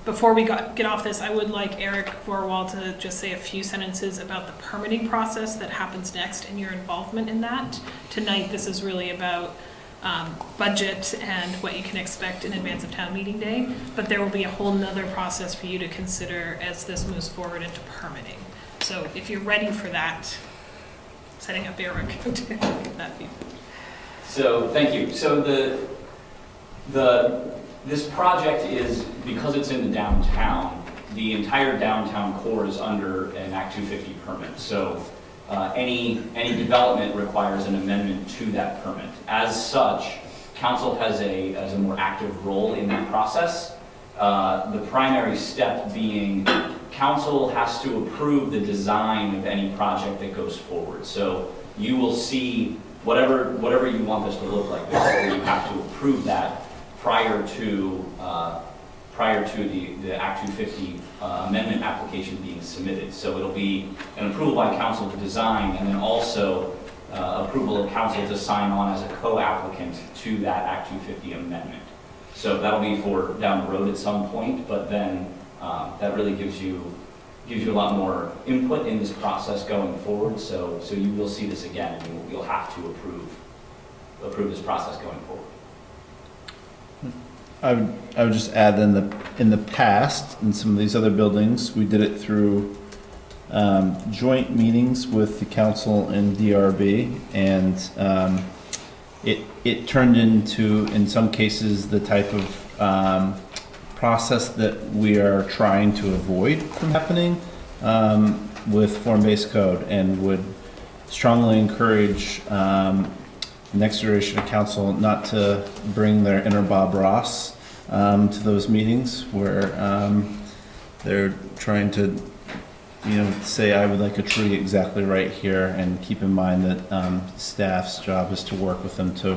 before we get off this, I would like Eric Vorwall to just say a few sentences about the permitting process that happens next and your involvement in that. Tonight, this is really about budget and what you can expect in advance of town meeting day, but there will be a whole nother process for you to consider as this moves forward into permitting. So if you're ready for that, setting up Eric to give that feedback. So, thank you. So this project is, because it's in the downtown, the entire downtown core is under an Act 250 permit. So any development requires an amendment to that permit. As such, council has a more active role in that process. The primary step being council has to approve the design of any project that goes forward. So you will see whatever you want this to look like. Basically, you have to approve that prior to the Act 250 amendment application being submitted. So it'll be an approval by council to design, and then also approval of council to sign on as a co-applicant to that Act 250 amendment. So that'll be for down the road at some point, but then that really gives you a lot more input in this process going forward. So you will see this again, and you'll have to approve this process going forward. I would just add in the past, in some of these other buildings, we did it through joint meetings with the council and DRB, and it turned into, in some cases, the type of process that we are trying to avoid from happening with form-based code, and would strongly encourage the next iteration of council not to bring their inner Bob Ross to those meetings where they're trying to, say, I would like a tree exactly right here, and keep in mind that staff's job is to work with them to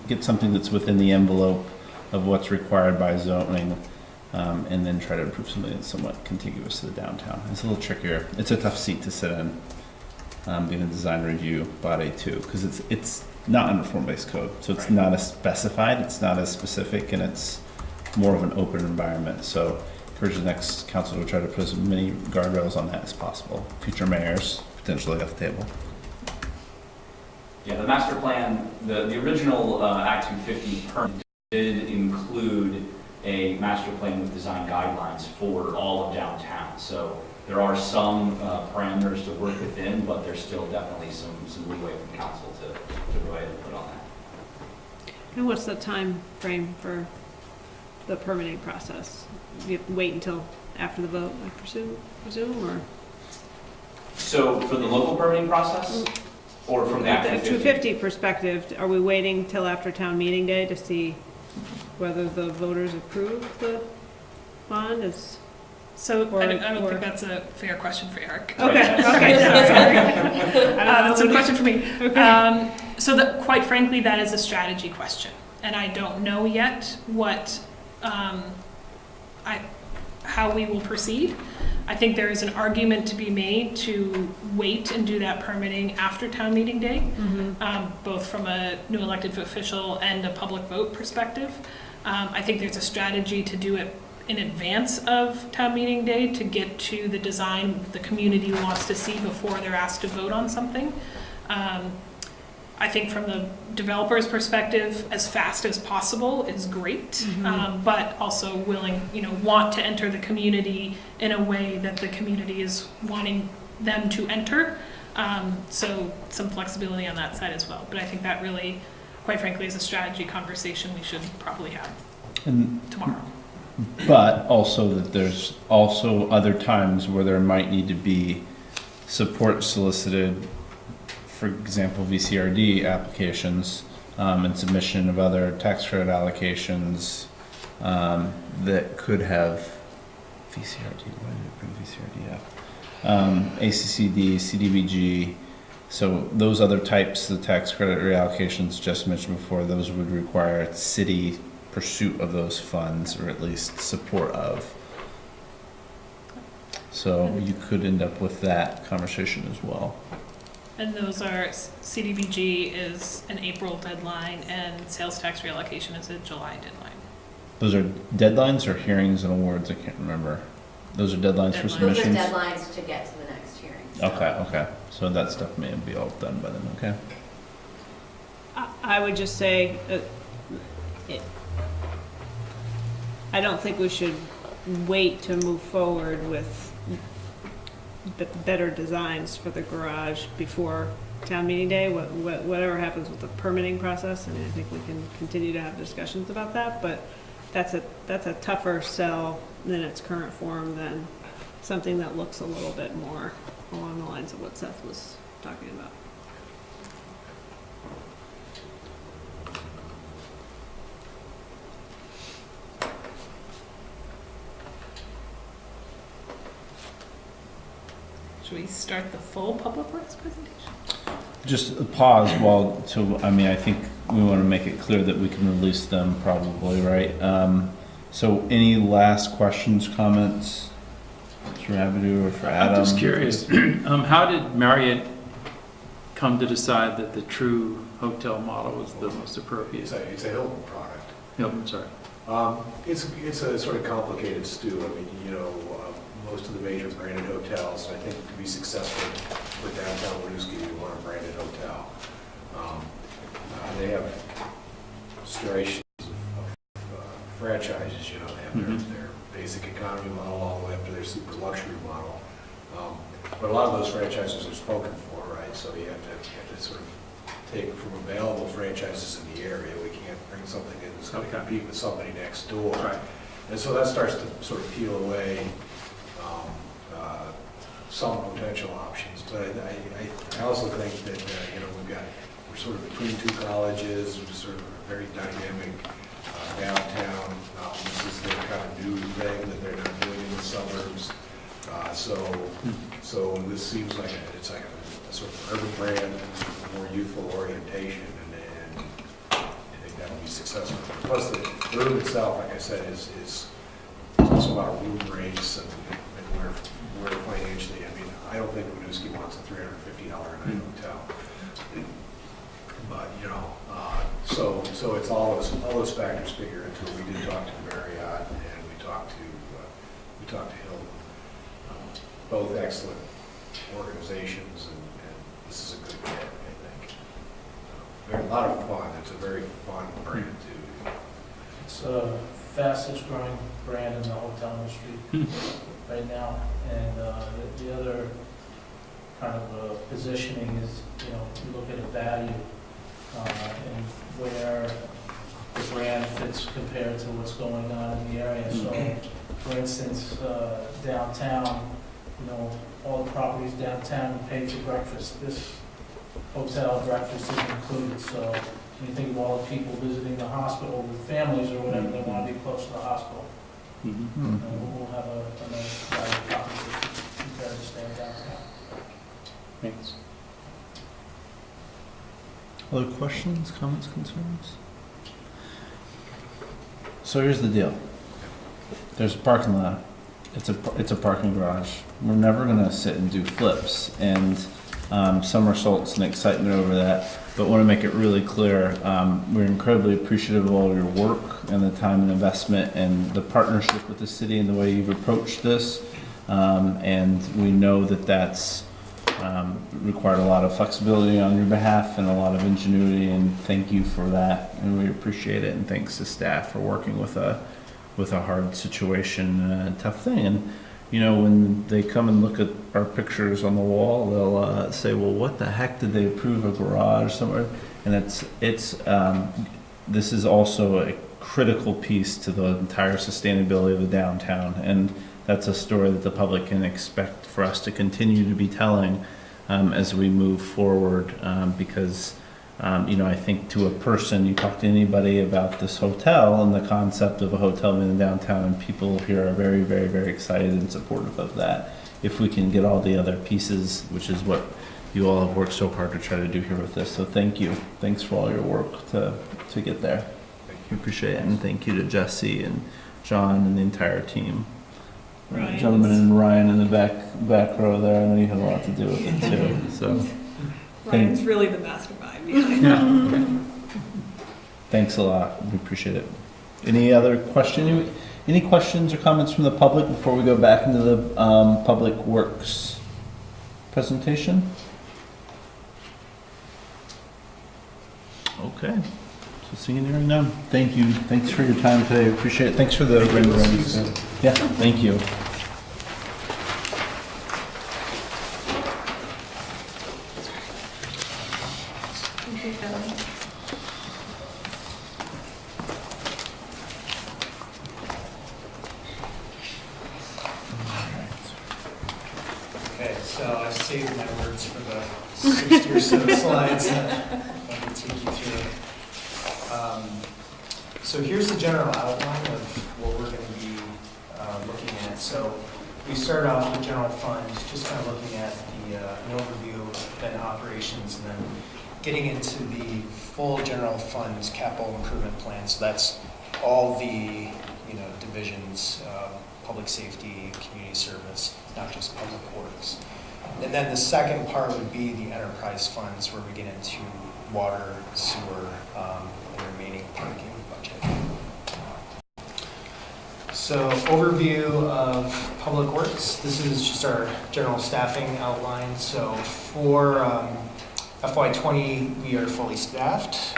get something that's within the envelope of what's required by zoning, and then try to improve something that's somewhat contiguous to the downtown. It's a little trickier. It's a tough seat to sit in, being a design review body too, because it's not under form-based code, so it's not as specified, it's not as specific, and it's more of an open environment. So encourage the next council to try to put as many guardrails on that as possible. Future mayors potentially off the table. Yeah, the master plan, the original Act 250 permit did include a master plan with design guidelines for all of downtown. So there are some parameters to work within, but there's still definitely some leeway from council to go ahead and put on that. And what's the time frame for the permitting process? You have to wait until after the vote, I presume, or? So for the local permitting process, or from the Act 250 perspective, are we waiting till after town meeting day to see whether the voters approve the bond? So I don't think that's a fair question for Eric. Okay, sorry. That's a question for me. Okay. Quite frankly, that is a strategy question, and I don't know yet what, how we will proceed. I think there is an argument to be made to wait and do that permitting after town meeting day, both from a new elected official and a public vote perspective. I think there's a strategy to do it in advance of town meeting day to get to the design the community wants to see before they're asked to vote on something. I think from the developer's perspective, as fast as possible is great, but also want to enter the community in a way that the community is wanting them to enter. So some flexibility on that side as well. But I think that really, quite frankly, is a strategy conversation we should probably have tomorrow. But also that there's also other times where there might need to be support solicited, for example, VCRD applications, and submission of other tax credit allocations that could have VCRD. Why did it bring VCRD up? ACCD, CDBG. So those other types of tax credit reallocations just mentioned before, those would require city pursuit of those funds, or at least support of. So you could end up with that conversation as well. And those are, CDBG is an April deadline, and sales tax reallocation is a July deadline. Those are deadlines or hearings and awards? I can't remember. Those are deadlines for Deadlines. submissions? Those are deadlines to get to the next hearing. so. Okay. So that stuff may be all done by then, okay? I would just say, I don't think we should wait to move forward with better designs for the garage before town meeting day. Whatever happens with the permitting process, I mean, I think we can continue to have discussions about that, but that's a tougher sell in its current form than something that looks a little bit more along the lines of what Seth was talking about. Should we start the full Public Works presentation? Just a pause I mean, I think we want to make it clear that we can release them probably, right? So any last questions, comments for Abdu or for Adam? I'm just curious, how did Marriott come to decide that the true hotel model was the most appropriate? It's a Hilton product. Hilton, sorry. It's a sort of complicated stew. I mean, most of the major branded hotels, I think to be successful for downtown Winooski, you want a branded hotel. They have generations of franchises, they have their basic economy model all the way up to their super luxury model. But a lot of those franchises are spoken for, right? So you have to sort of take from available franchises in the area. We can't bring something in that's going to compete with somebody next door. Right. And so that starts to sort of peel away some potential options. But I also think that, we're sort of between two colleges, we're sort of a very dynamic downtown. This is their kind of new thing that they're not doing in the suburbs. So this seems like it's like a sort of urban brand, and more youthful orientation, and I think that will be successful. Plus, the room itself, like I said, is also about room rates and where financially. I mean, I don't think Winooski wants a $350 a night hotel, but so it's all those factors figure into it. We did talk to Marriott, and we talked to Hilton. Both excellent organizations, and this is a good fit, I think. A lot of fun. It's a very fun brand too. It's the fastest growing brand in the hotel industry right now. And the other kind of positioning is, you look at a value and where the brand fits compared to what's going on in the area. So, for instance, downtown, all the properties downtown pay for breakfast. This hotel breakfast is included. So when you think of all the people visiting the hospital with families or whatever, they want to be close to the hospital. We'll have a nice value proposition compared to staying downtown. Thanks. Other questions, comments, concerns? So here's the deal. There's a parking lot. It's a parking garage. We're never gonna sit and do flips and somersaults and excitement over that. But want to make it really clear, we're incredibly appreciative of all your work and the time and investment and the partnership with the city and the way you've approached this. And we know that that's required a lot of flexibility on your behalf and a lot of ingenuity, and thank you for that. And we appreciate it, and thanks to staff for working with a hard situation, tough thing. And when they come and look at our pictures on the wall, they'll say, well, what the heck did they approve a garage somewhere? And this is also a critical piece to the entire sustainability of the downtown. And that's a story that the public can expect for us to continue to be telling as we move forward. Because, I think to a person, you talk to anybody about this hotel and the concept of a hotel in the downtown, and people here are very, very, very excited and supportive of that. If we can get all the other pieces, which is what you all have worked so hard to try to do here with this. So thank you. Thanks for all your work to get there. We appreciate it. And thank you to Jesse and John and the entire team. Gentleman and Ryan in the back row there. I know you had a lot to do with it too. So Ryan's really the mastermind behind it. Thanks a lot. We appreciate it. Any other question? Any questions or comments from the public before we go back into the Public Works presentation? Okay. So seeing and hearing none. Thank you. Thanks for your time today. Appreciate it. Thanks for the renderings. Yeah, thank you. Okay, so I've saved my words for the 60 or so slides that I can take you through. So here's the general outline of what we're going to be looking at. So we started off with general fund, just kind of looking at an overview of then operations, and then getting into the full general fund capital improvement plan. So that's all the divisions, public safety, community service, not just public works. And then the second part would be the enterprise funds, where we get into water, sewer, and the remaining parking budget. So overview of public works. This is just our general staffing outline. So for FY20, we are fully staffed.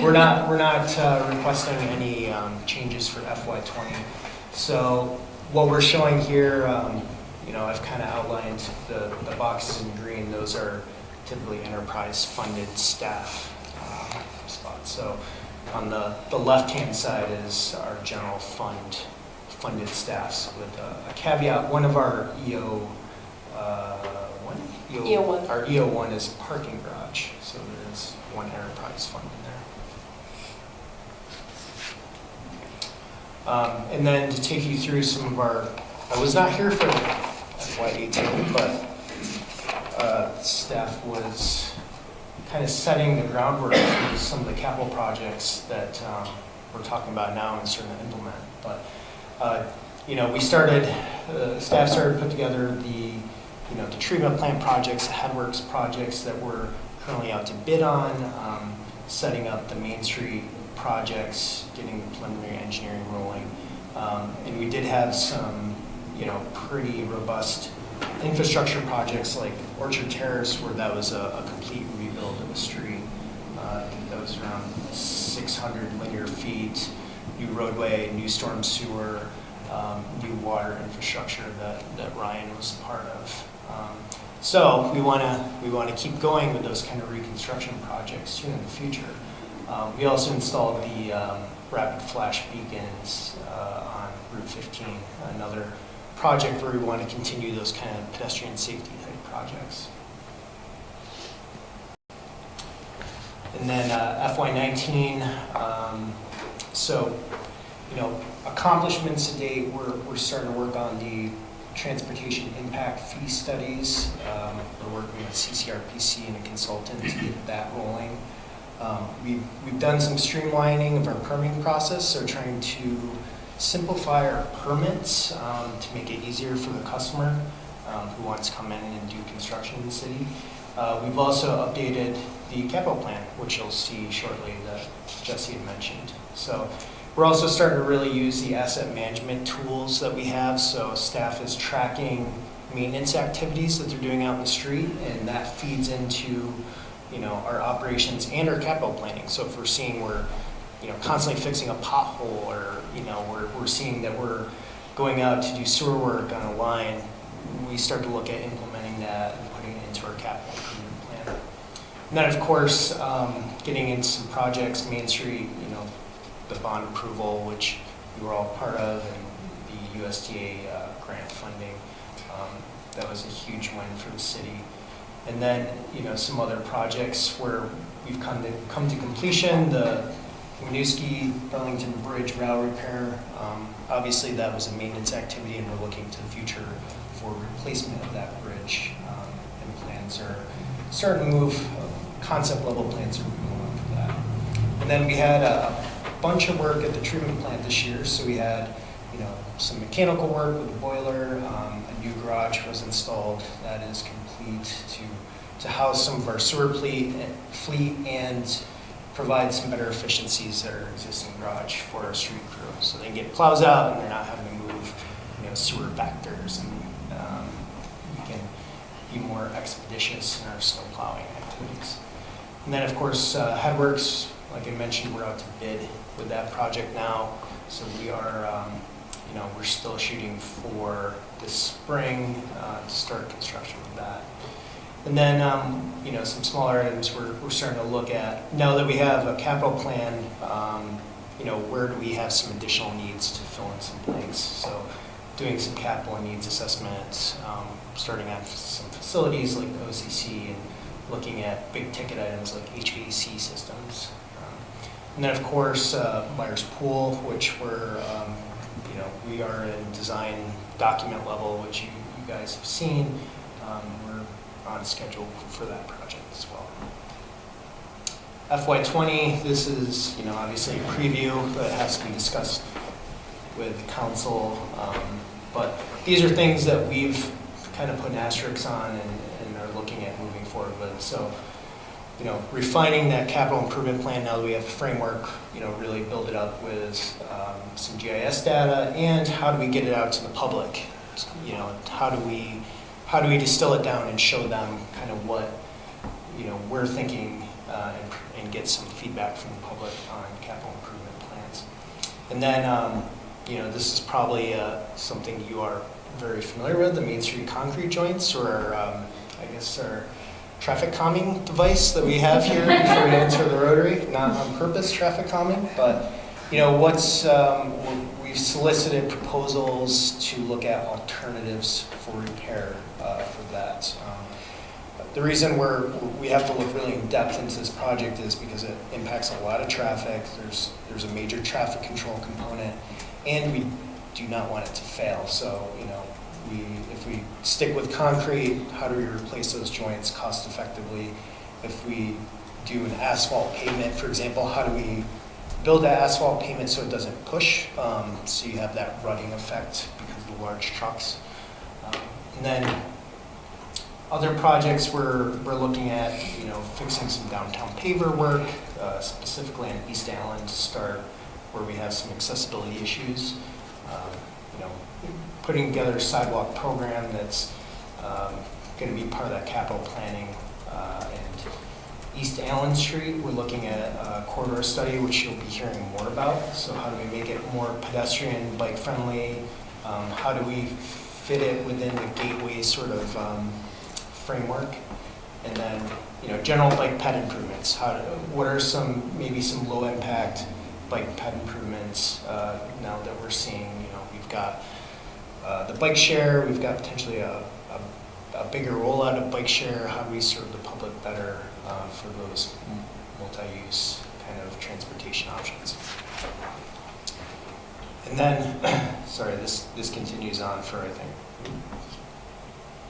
We're not requesting any changes for FY20. So what we're showing here, I've kind of outlined the boxes in green. Those are typically enterprise funded staff spots. So on the left-hand side is our general funded staffs with a caveat. One of our EO1. Our EO1 is parking garage, so there's one enterprise fund in there. And then to take you through some of our, I was not here for FY18, but staff was kind of setting the groundwork for some of the capital projects that we're talking about now and starting to implement. But we started, staff started to put together the treatment plant projects, the headworks projects that we're currently out to bid on, setting up the Main Street projects, getting the preliminary engineering rolling. And we did have some, pretty robust infrastructure projects like Orchard Terrace, where that was a complete rebuild of the street. That was around 600 linear feet, new roadway, new storm sewer, new water infrastructure that Ryan was part of. So we want to keep going with those kind of reconstruction projects too in the future. We also installed the rapid flash beacons on Route 15, another project where we want to continue those kind of pedestrian safety type projects. And then FY19, accomplishments to date, we're starting to work on the transportation impact fee studies. We're working with CCRPC and a consultant to get that rolling. We've done some streamlining of our permitting process, so trying to simplify our permits to make it easier for the customer who wants to come in and do construction in the city. We've also updated the capital plan, which you'll see shortly that Jesse had mentioned. So we're also starting to really use the asset management tools that we have. So staff is tracking maintenance activities that they're doing out in the street, and that feeds into our operations and our capital planning. So if we're seeing we're constantly fixing a pothole, or we're seeing that we're going out to do sewer work on a line, we start to look at implementing that and putting it into our capital improvement plan. And then of course, getting into some projects, Main Street, the bond approval, which we were all part of, and the USDA grant funding. That was a huge win for the city. And then, some other projects where we've come to completion, the Winooski Burlington Bridge rail repair. Obviously that was a maintenance activity, and we're looking to the future for replacement of that bridge. And plans are starting to move, concept level plans are moving on for that. And then we had a bunch of work at the treatment plant this year. So we had, some mechanical work with the boiler, a new garage was installed. That is complete to house some of our sewer fleet and provide some better efficiencies at our existing garage for our street crew. So they can get plows out and they're not having to move, sewer vectors, and we can be more expeditious in our snow plowing activities. And then of course, Headworks, like I mentioned, we're out to bid with that project now. So we are, we're still shooting for this spring to start construction with that. And then, some smaller items we're starting to look at. Now that we have a capital plan, where do we have some additional needs to fill in some blanks? So doing some capital needs assessments, starting on some facilities like the OCC, and looking at big ticket items like HVAC systems. And then of course, Myers Pool, which we are in design document level, which you guys have seen. We're on schedule for that project as well. FY20, this is obviously a preview that has to be discussed with council, but these are things that we've kind of put an asterisk on and are looking at moving forward with. So, refining that capital improvement plan now that we have a framework, really build it up with some GIS data, and how do we get it out to the public? How do we distill it down and show them kind of what we're thinking and get some feedback from the public on capital improvement plans. And then this is probably something you are very familiar with, the Main Street concrete joints, or our traffic calming device that we have here before we enter the rotary. Not on purpose traffic calming, but we've solicited proposals to look at alternatives for repair for that. The reason we have to look really in depth into this project is because it impacts a lot of traffic. There's a major traffic control component, and we do not want it to fail. So if we stick with concrete, how do we replace those joints cost effectively? If we do an asphalt pavement, for example, how do we build that asphalt pavement so it doesn't push, so you have that rutting effect because of the large trucks. And then other projects we're looking at, fixing some downtown paver work, specifically on East Allen to start, where we have some accessibility issues. Putting together a sidewalk program that's going to be part of that capital planning. And East Allen Street, we're looking at a corridor study, which you'll be hearing more about. So how do we make it more pedestrian, bike friendly? How do we fit it within the gateway sort of framework? And then, general bike ped improvements. What are maybe some low impact bike ped improvements now that we're seeing? We've got the bike share. We've got potentially a bigger rollout of bike share. How do we serve the public better for those multi-use kind of transportation options? And then, sorry, this continues on for I think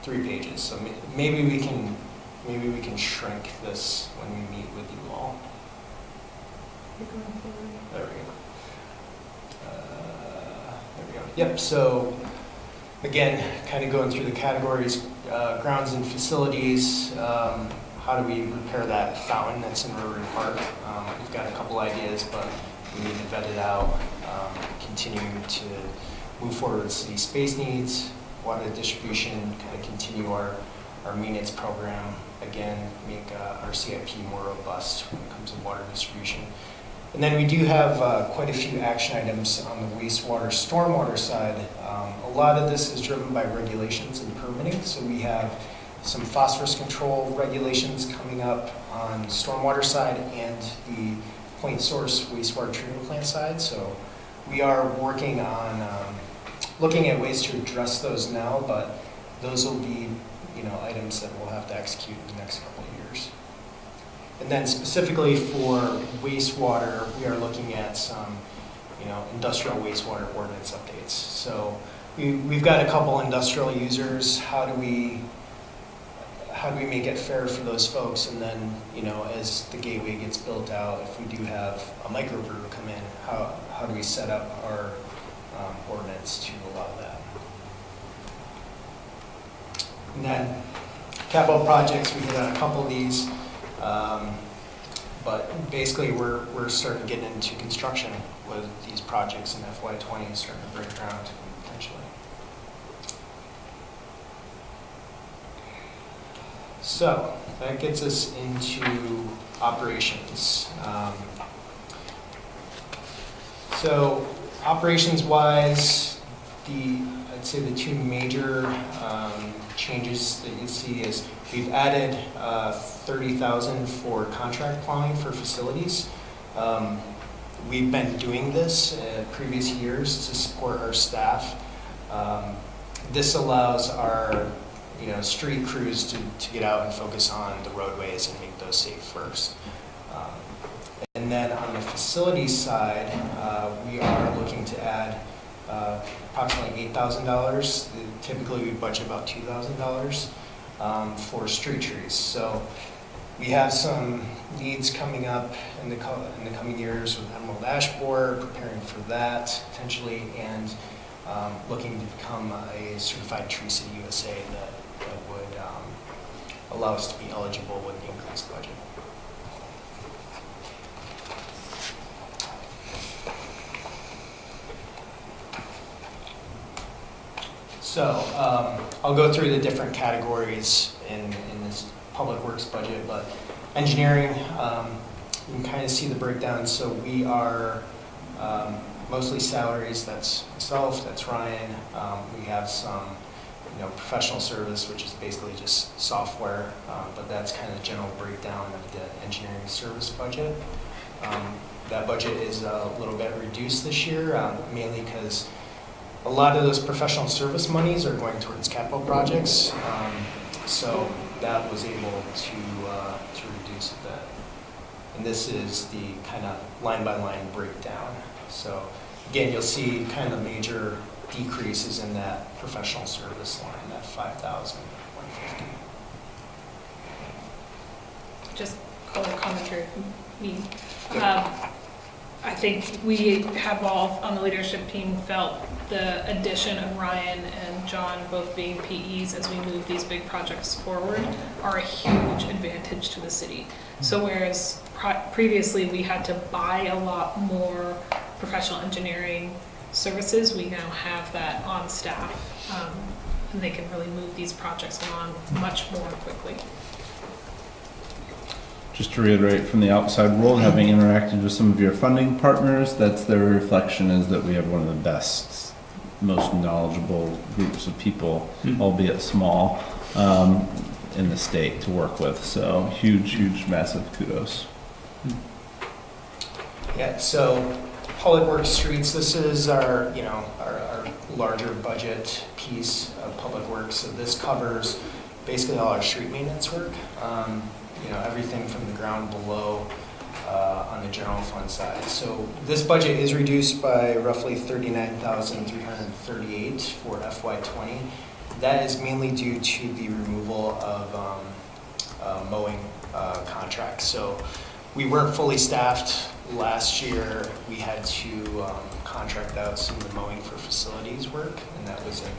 3 pages. So maybe we can shrink this when we meet with you all. There we go. There we go. Yep. So again, kind of going through the categories: grounds and facilities. How do we repair that fountain that's in Rotary Park? We've got a couple ideas, but we need to vet it out. Continuing to move forward with city space needs, water distribution, kind of continue our maintenance program. Again, make our CIP more robust when it comes to water distribution. And then we do have quite a few action items on the wastewater, stormwater side. A lot of this is driven by regulations and permitting. So we have some phosphorus control regulations coming up on the stormwater side and the point source wastewater treatment plant side. So we are working on looking at ways to address those now, but those will be items that we'll have to execute in the next couple of years. And then specifically for wastewater, we are looking at some industrial wastewater ordinance updates. So we've got a couple industrial users. How do we make it fair for those folks? And then, as the gateway gets built out, if we do have a microbrew come in, how do we set up our ordinance to allow that? And then capital projects, we hit on a couple of these, but basically we're starting to get into construction with these projects in FY20, starting to break ground potentially. So that gets us into operations. So operations-wise, I'd say the two major changes that you see is we've added $30,000 for contract plumbing for facilities. We've been doing this previous years to support our staff. This allows our street crews to get out and focus on the roadways and make those safe first. And then on the facilities side, we are looking to add approximately $8,000. Typically, we budget about $2,000 for street trees. So we have some needs coming up in the coming years with Emerald Ash Borer, preparing for that potentially, and looking to become a certified Tree City USA that would allow us to be eligible with the increased budget. So I'll go through the different categories in this public works budget, but engineering, you can kind of see the breakdown. So we are mostly salaries. That's myself, that's Ryan. We have some professional service, which is basically just software, but that's kind of the general breakdown of the engineering service budget. That budget is a little bit reduced this year, mainly because a lot of those professional service monies are going towards capital projects, so that was able to reduce a bit. And this is the kind of line-by-line breakdown. So again, you'll see kind of the major decreases in that professional service line, that $5,150. Just color commentary from me. I think we have all on the leadership team felt the addition of Ryan and John both being PEs as we move these big projects forward are a huge advantage to the city. So whereas previously we had to buy a lot more professional engineering services, we now have that on staff, and they can really move these projects along much more quickly. Just to reiterate, from the outside world, having interacted with some of your funding partners, that's their reflection, is that we have one of the best, most knowledgeable groups of people, albeit small, in the state to work with. So huge, massive kudos. Yeah, so Public Works Streets, this is our larger budget piece of Public Works. So this covers basically all our street maintenance work. Everything from the ground below on the general fund side. So this budget is reduced by roughly $39,338 for FY20. That is mainly due to the removal of mowing contracts. So we weren't fully staffed last year. We had to contract out some of the mowing for facilities work, and that was in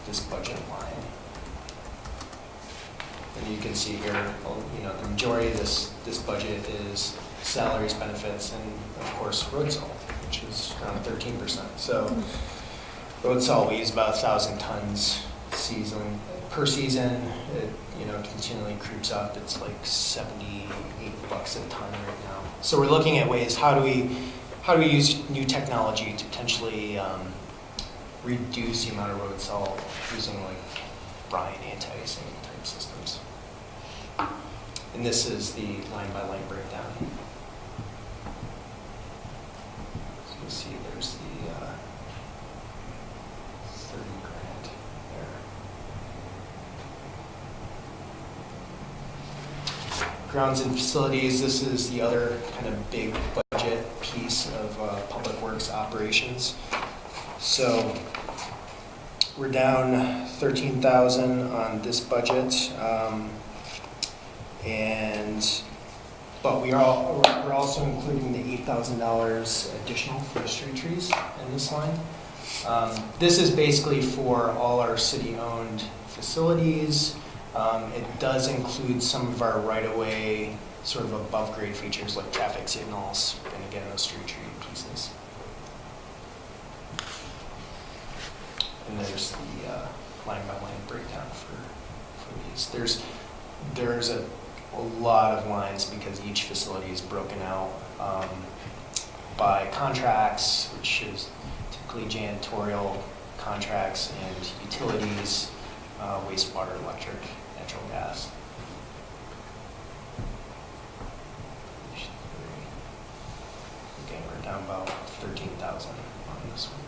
this budget line. And you can see here, the majority of this budget is salaries, benefits, and of course road salt, which is around 13%. So road salt, we use about 1,000 tons per season. It continually creeps up. It's like $78 a ton right now. So we're looking at ways, how do we use new technology to potentially reduce the amount of road salt using like brine anti-icing type systems. And this is the line-by-line breakdown. So you see there's the 30 grand there. Grounds and facilities, this is the other kind of big budget piece of Public Works operations. So we're down 13,000 on this budget. But we're also including the $8,000 additional for street trees in this line. This is basically for all our city-owned facilities. It does include some of our right-of-way sort of above-grade features like traffic signals and again those street tree pieces. And there's the line-by-line breakdown for these. There's a lot of lines because each facility is broken out by contracts, which is typically janitorial contracts and utilities, wastewater, electric, natural gas. Again, we're down about 13,000 on this one.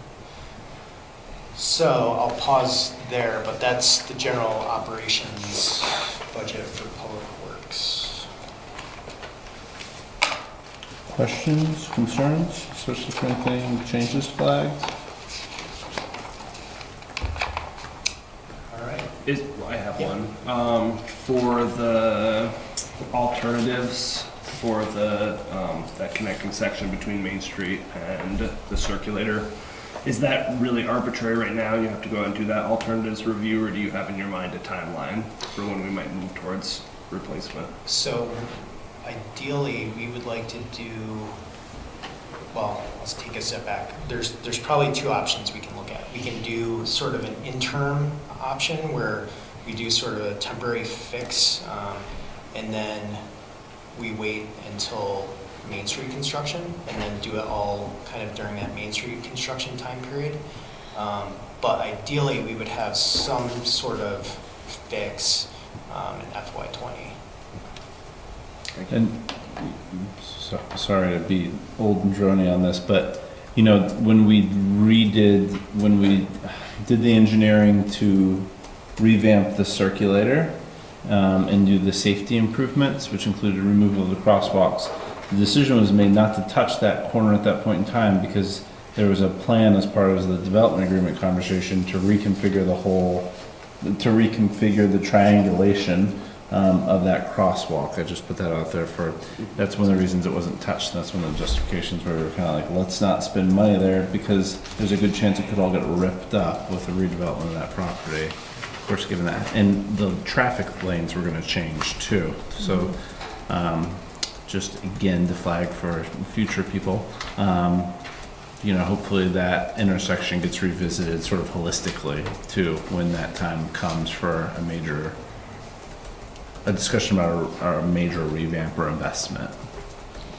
So I'll pause there, but that's the general operations budget for Public Works. Questions, concerns, especially if anything changes flagged? All right. I have one. For the alternatives for the that connecting section between Main Street and the circulator, is that really arbitrary right now? You have to go out and do that alternatives review, or do you have in your mind a timeline for when we might move towards replacement? So ideally, we would like to do, well, let's take a step back. There's probably two options we can look at. We can do sort of an interim option where we do sort of a temporary fix, and then we wait until Main Street construction and then do it all kind of during that Main Street construction time period. But ideally, we would have some sort of fix in FY20. And sorry to be old and drony on this, but you know, when we did the engineering to revamp the circulator and do the safety improvements, which included removal of the crosswalks, the decision was made not to touch that corner at that point in time because there was a plan as part of the development agreement conversation to reconfigure the triangulation of that crosswalk. I just put that out there that's one of the reasons it wasn't touched. That's one of the justifications where we were kind of like, let's not spend money there because there's a good chance it could all get ripped up with the redevelopment of that property. Of course, given that, and the traffic lanes were going to change too. So, just again to flag for future people, you know, hopefully that intersection gets revisited sort of holistically too when that time comes for a discussion about a major revamp or investment,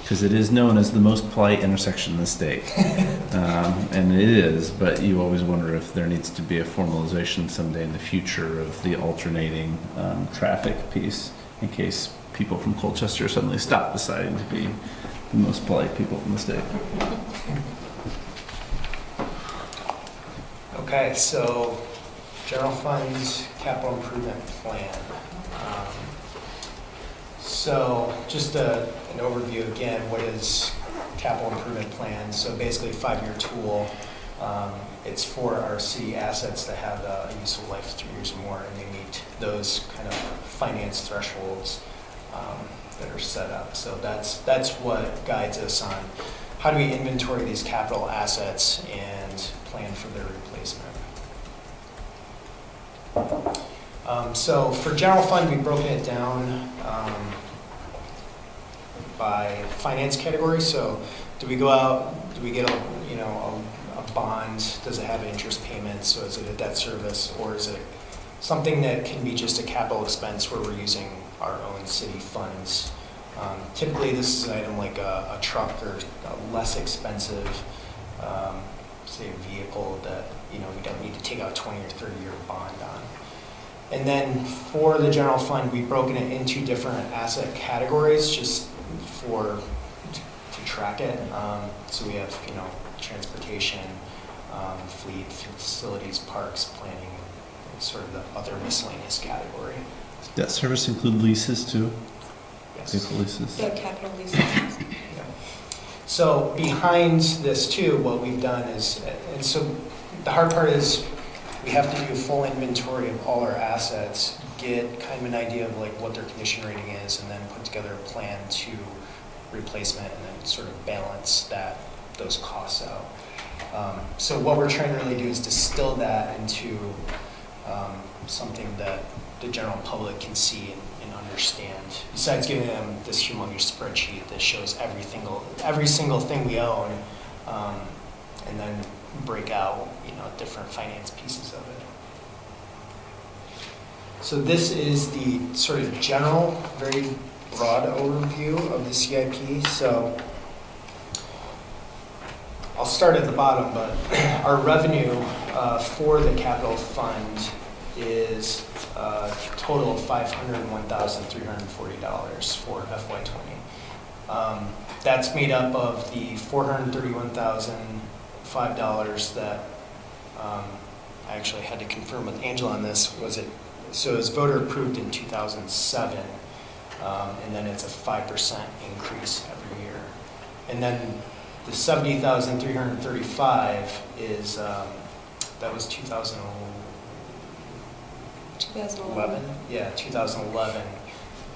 because it is known as the most polite intersection in the state, and it is. But you always wonder if there needs to be a formalization someday in the future of the alternating traffic piece, in case people from Colchester suddenly stop deciding to be the most polite people in the state. Okay, so general fund capital improvement plan. So just an overview again, what is capital improvement plan? So basically a 5-year tool. It's for our city assets that have a useful life of 3 years or more, and they meet those kind of finance thresholds that are set up. So that's what guides us on how do we inventory these capital assets and plan for their replacement. So for general fund, we've broken it down by finance category. So do we go out, do we get a bond? Does it have interest payments? So is it a debt service, or is it something that can be just a capital expense where we're using our own city funds? Typically this is an item like a truck or a less expensive, say a vehicle that we don't need to take out a 20 or 30 year bond on. And then for the general fund, we've broken it into different asset categories just to track it. So we have, transportation, fleet, facilities, parks, planning, and sort of the other miscellaneous category. Does debt service include leases too? Yes. Vehicle leases? The capital leases. Yeah. So behind this too, what we've done is, and so the hard part is we have to do a full inventory of all our assets, get kind of an idea of like what their condition rating is, and then put together a plan to replacement, and then sort of balance those costs out. So what we're trying to really do is distill that into something that the general public can see and understand. Besides giving them this humongous spreadsheet that shows every single thing we own, and then break out, different finance pieces of it. So this is the sort of general, very broad overview of the CIP. So I'll start at the bottom, but our revenue for the capital fund is a total of $501,340 for FY20. That's made up of the $431,005 that I actually had to confirm with Angela on this. So it was voter approved in 2007, and then it's a 5% increase every year. And then the $70,335 is, that was 2011? Yeah, 2011,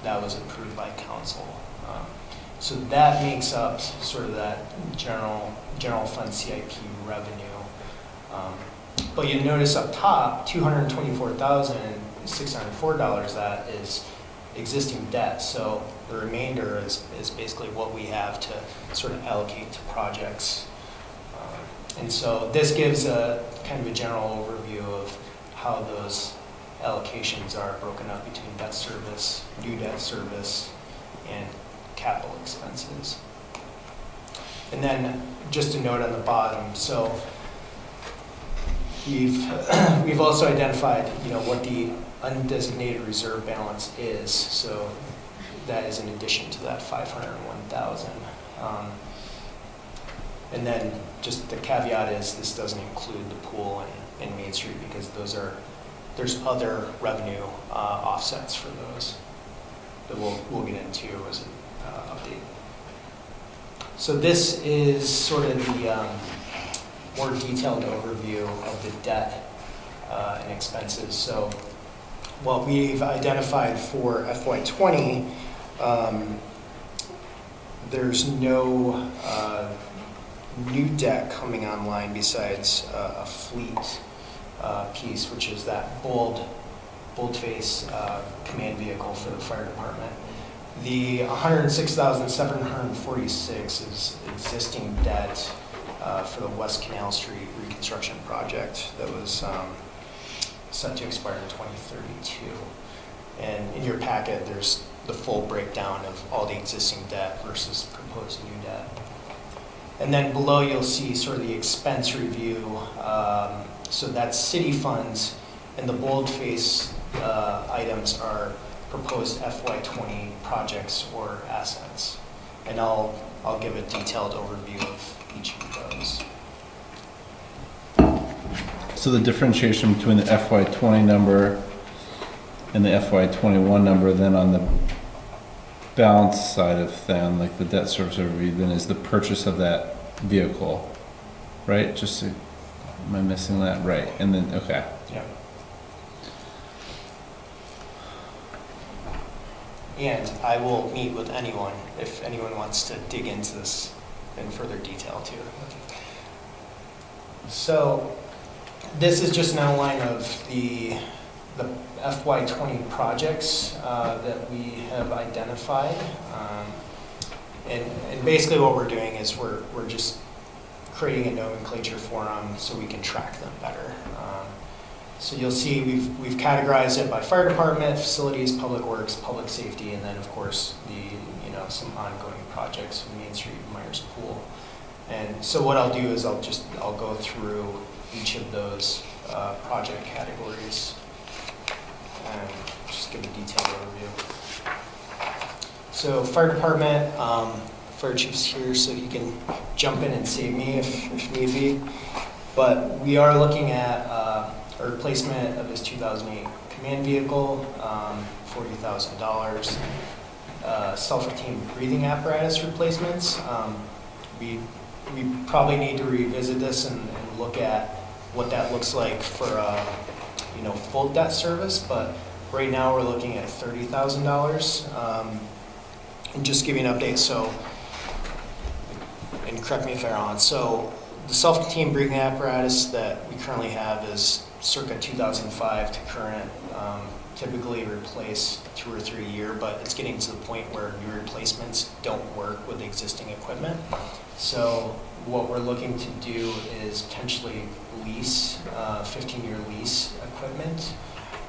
that was approved by council. So that makes up sort of that general fund CIP revenue. But you notice up top, $224,604, that is existing debt. So the remainder is basically what we have to sort of allocate to projects. And so this gives a kind of a general overview of how those allocations are broken up between debt service, new debt service, and capital expenses. And then just a note on the bottom. So we've also identified, what the undesignated reserve balance is. So that is in addition to that 501,000. And then just the caveat is this doesn't include the pool and Main Street, because there's other revenue offsets for those that we'll get into as an update. So this is sort of the more detailed overview of the debt and expenses. So what we've identified for FY20, there's no new debt coming online besides a fleet piece, which is that bold-face command vehicle for the fire department. The $106,746 is existing debt for the West Canal Street reconstruction project that was set to expire in 2032. And in your packet, there's the full breakdown of all the existing debt versus proposed new debt. And then below you'll see sort of the expense review. So that's city funds, and the boldface items are proposed FY20 projects or assets. And I'll give a detailed overview of each of those. So the differentiation between the FY20 number and the FY21 number, then on the balance side of thing, like the debt service overview, then is the purchase of that vehicle, right? Am I missing that? Right. And then, okay. Yeah. And I will meet with anyone if anyone wants to dig into this in further detail too. So this is just an outline of the FY20 projects that we have identified. And basically what we're doing is we're just creating a nomenclature for them so we can track them better. So you'll see we've categorized it by fire department, facilities, public works, public safety, and then of course some ongoing projects, Main Street, Myers Pool. And so what I'll do is I'll go through each of those project categories and just give a detailed overview. So fire department, fire chief's here so he can jump in and save me if need be. But we are looking at a replacement of his 2008 command vehicle, $40,000. Self-contained breathing apparatus replacements. We probably need to revisit this and look at what that looks like for full debt service, but right now we're looking at $30,000. And just give you an update, and correct me if I'm wrong, so the self-contained breathing apparatus that we currently have is circa 2005 to current, typically replace 2 or 3 a year, but it's getting to the point where new replacements don't work with existing equipment. So what we're looking to do is potentially lease, 15-year lease equipment,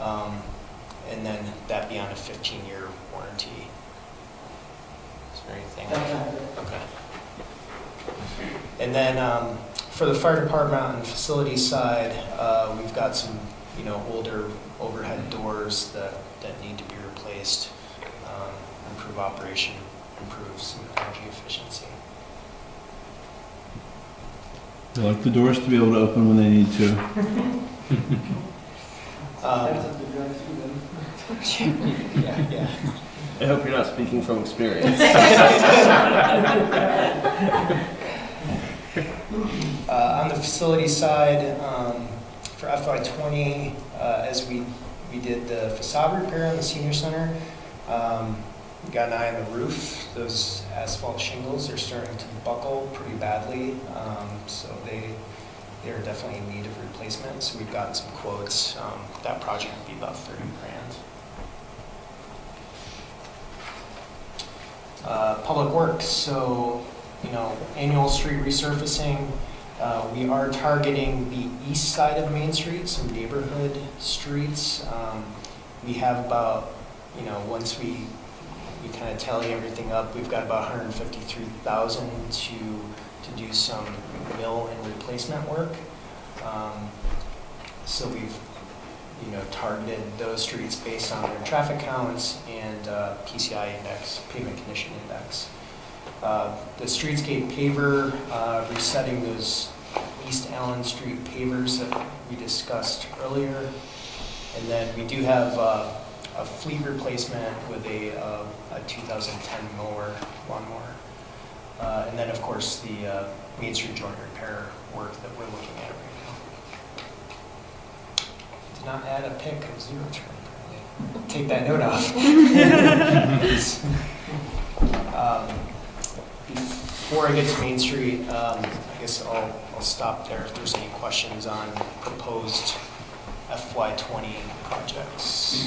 and then that be on a 15-year warranty. Is there anything? Okay. And then for the fire department on the facility side, we've got some, older overhead doors that need to be replaced, improve operation, improve some energy efficiency. They like the doors to be able to open when they need to. Yeah. I hope you're not speaking from experience. On the facility side, for FY20, as we did the facade repair on the senior center, we got an eye on the roof. Those asphalt shingles are starting to buckle pretty badly, so they are definitely in need of replacement. So we've gotten some quotes. That project would be about $30,000. Public Works, so, annual street resurfacing. We are targeting the east side of Main Street, some neighborhood streets. We have about, once we kind of tally everything up, we've got about $153,000 to do some mill and replacement work. So we've, targeted those streets based on their traffic counts and PCI index, pavement condition index. The streetscape paver, resetting those East Allen Street pavers that we discussed earlier. And then we do have a fleet replacement with a 2010 lawnmower. And then, of course, the Main Street joint repair work that we're looking at right now. Did not add a pick of zero turn, apparently. Take that note off. Before I get to Main Street, I guess I'll stop there if there's any questions on proposed FY20 projects.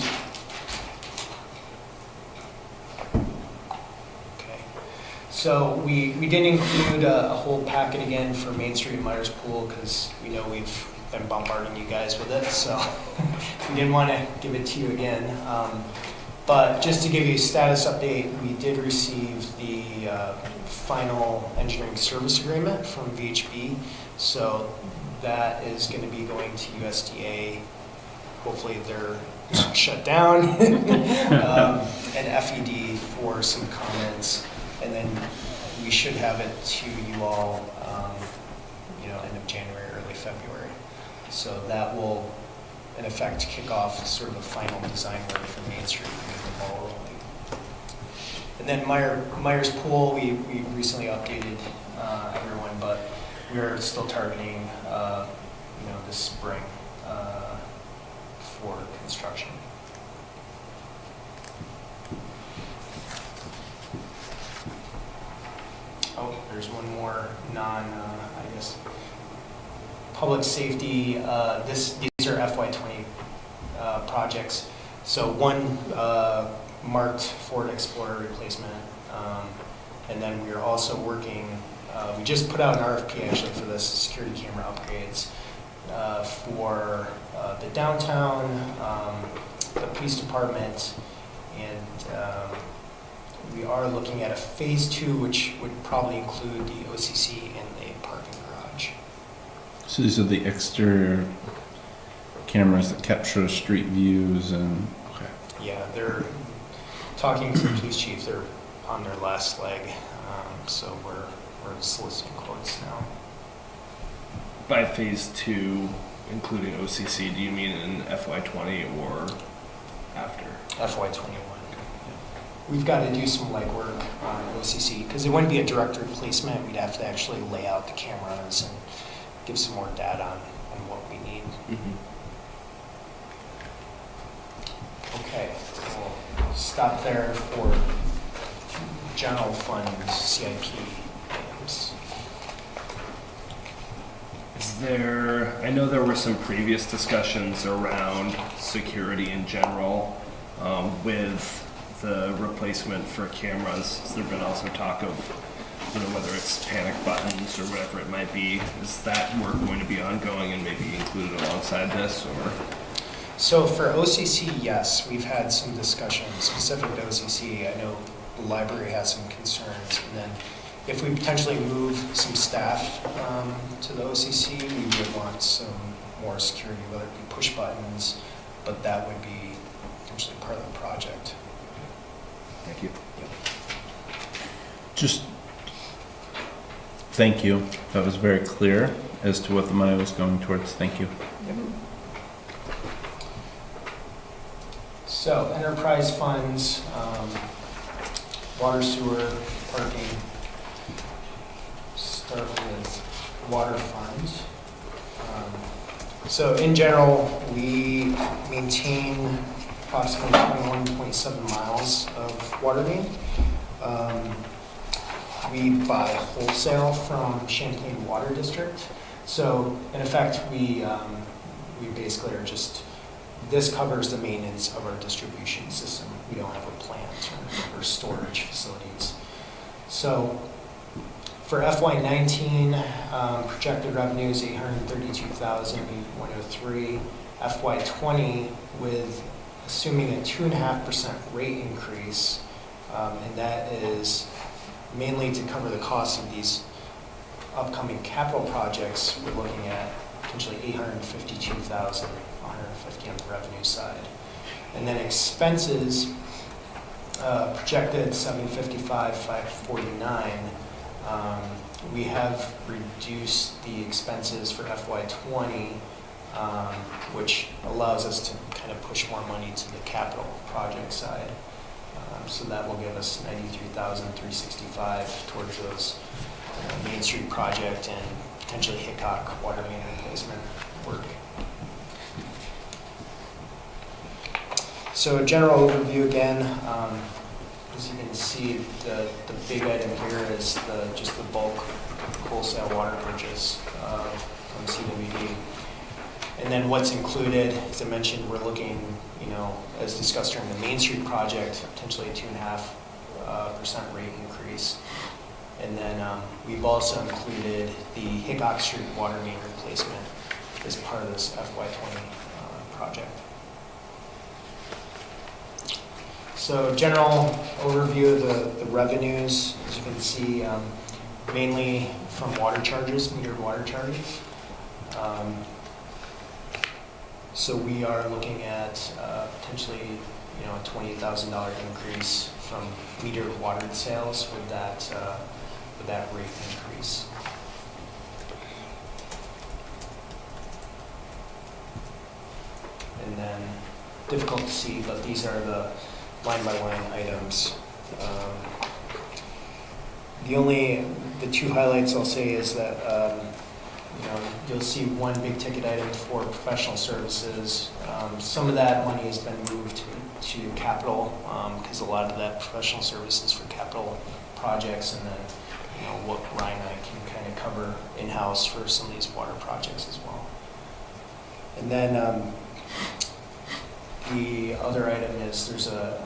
Okay, so we did include a whole packet again for Main Street and Myers Pool because we know we've been bombarding you guys with it, so we didn't want to give it to you again. But just to give you a status update, we did receive the final engineering service agreement from VHB. So that is going to be going to USDA. Hopefully they're not shut down. And FED for some comments. And then we should have it to you all, end of January, early February. So that will, in effect, kick off sort of a final design work for Main Street and get the ball rolling. And then Myers Pool, we recently updated everyone, but we're still targeting, this spring for construction. Oh, there's one more public safety. These are FY20 projects. So one marked Ford Explorer replacement, and then we are also working. We just put out an RFP actually for this security camera upgrades for the downtown, the police department, and we are looking at a phase 2, which would probably include the OCC and the parking garage. So these are the exterior cameras that capture street views and. Okay. Yeah, they're talking to the police chief. They're on their last leg, so we're soliciting quotes now. By phase 2, including OCC, do you mean in FY20 or after? FY21. We've got to do some legwork on OCC because it wouldn't be a direct replacement. We'd have to actually lay out the cameras and give some more data on what we need. Mm-hmm. Okay, we'll stop there for general fund CIP items. I know there were some previous discussions around security in general with the replacement for cameras. There's been also talk of whether it's panic buttons or whatever it might be. Is that work going to be ongoing and maybe included alongside this, or? So for OCC, yes, we've had some discussions specific to OCC. I know the library has some concerns, and then if we potentially move some staff to the OCC, we would want some more security, whether it be push buttons, but that would be potentially part of the project. Thank you. Just, thank you. That was very clear as to what the money was going towards. Thank you. So enterprise funds, water, sewer, parking. Start with water funds. So in general, we maintain approximately 21.7 miles of water main. We buy wholesale from Champlain Water District. So in effect, we basically are just, this covers the maintenance of our distribution system. We don't have a plant or storage facilities. So for FY19, projected revenue is $832,103. FY20, with assuming a 2.5% rate increase, and that is mainly to cover the cost of these upcoming capital projects, we're looking at potentially $852,150 on the revenue side. And then expenses, projected $755,549. We have reduced the expenses for FY20, which allows us to kind of push more money to the capital project side. So that will give us $93,365 towards those Main Street project and potentially Hickok water main replacement work. So a general overview again. As you can see, the big item here is just the bulk wholesale water purchase from CWD. And then what's included, as I mentioned, we're looking, as discussed during the Main Street project, potentially a 2.5% rate increase. And then we've also included the Hickok Street water main replacement as part of this FY20 project. So general overview of the revenues, as you can see, mainly from water charges, metered water charges. So we are looking at potentially, a $20,000 increase from metered water sales with that rate increase. And then difficult to see, but these are the line-by-line items. The two highlights I'll say is that you'll see one big ticket item for professional services. Some of that money has been moved to capital because a lot of that professional services for capital projects, and then what Ryan and I can kind of cover in-house for some of these water projects as well. And then the other item is there's a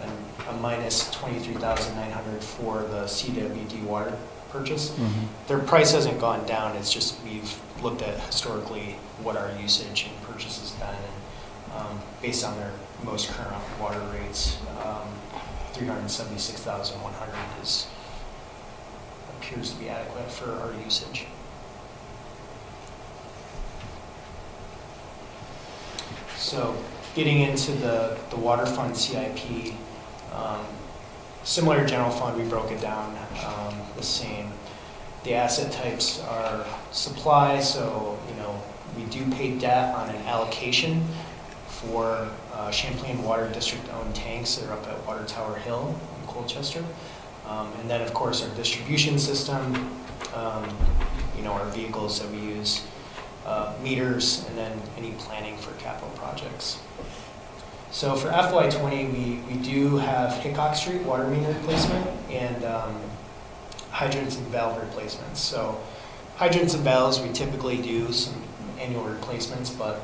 minus $23,900 for the CWD water purchase. Mm-hmm. Their price hasn't gone down. It's just we've looked at historically what our usage and purchase has been, and based on their most current water rates, $376,100 appears to be adequate for our usage. So getting into the water fund CIP, similar to general fund, we broke it down the same. The asset types are supply, so we do pay debt on an allocation for Champlain Water District owned tanks that are up at Water Tower Hill in Colchester. And then of course our distribution system, our vehicles that we use, meters, and then any planning for capital projects. So for FY20, we do have Hickok Street water main replacement and hydrants and valve replacements. So hydrants and valves, we typically do some annual replacements, but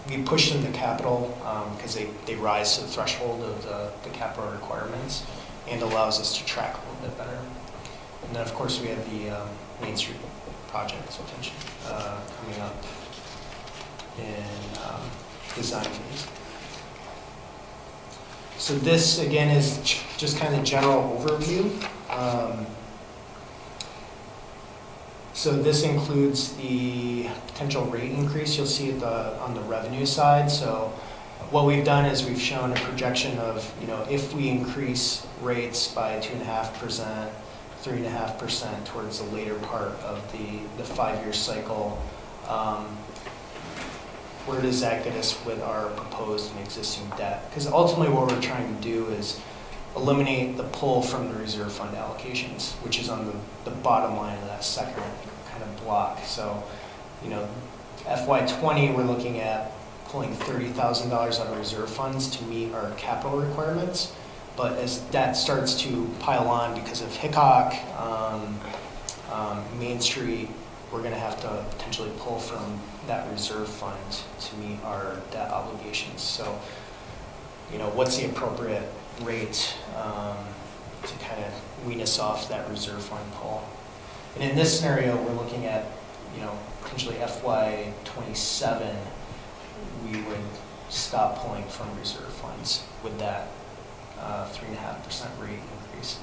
we push them to capital because they rise to the threshold of the capital requirements and allows us to track a little bit better. And then, of course, we have the Main Street project potentially coming up in design phase. So this, again, is just kind of general overview. So this includes the potential rate increase you'll see on the revenue side. So what we've done is we've shown a projection of, if we increase rates by 2.5%, 3.5% towards the later part of the 5-year cycle, where does that get us with our proposed and existing debt? Because ultimately what we're trying to do is eliminate the pull from the reserve fund allocations, which is on the bottom line of that second kind of block. So, FY20, we're looking at pulling $30,000 out of reserve funds to meet our capital requirements. But as debt starts to pile on because of Hickok, Main Street, we're going to have to potentially pull from that reserve fund to meet our debt obligations. So, what's the appropriate rate to kind of wean us off that reserve fund pull? And in this scenario, we're looking at, potentially FY27, we would stop pulling from reserve funds with that 3.5% rate increase.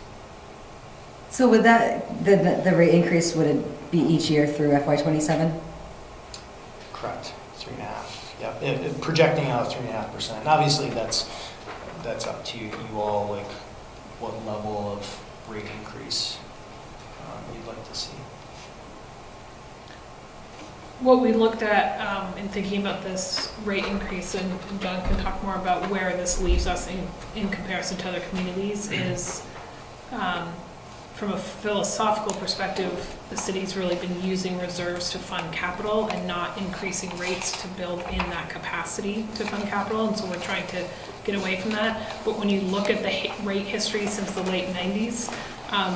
So would that, the rate increase, would it be each year through FY27? Correct, 3.5. Yep, projecting out 3.5%. And obviously that's up to you all, like what level of rate increase you'd like to see. What we looked at in thinking about this rate increase, and John can talk more about where this leaves us in comparison to other communities, is from a philosophical perspective, the city's really been using reserves to fund capital and not increasing rates to build in that capacity to fund capital, and so we're trying to get away from that. But when you look at the rate history since the late 90s,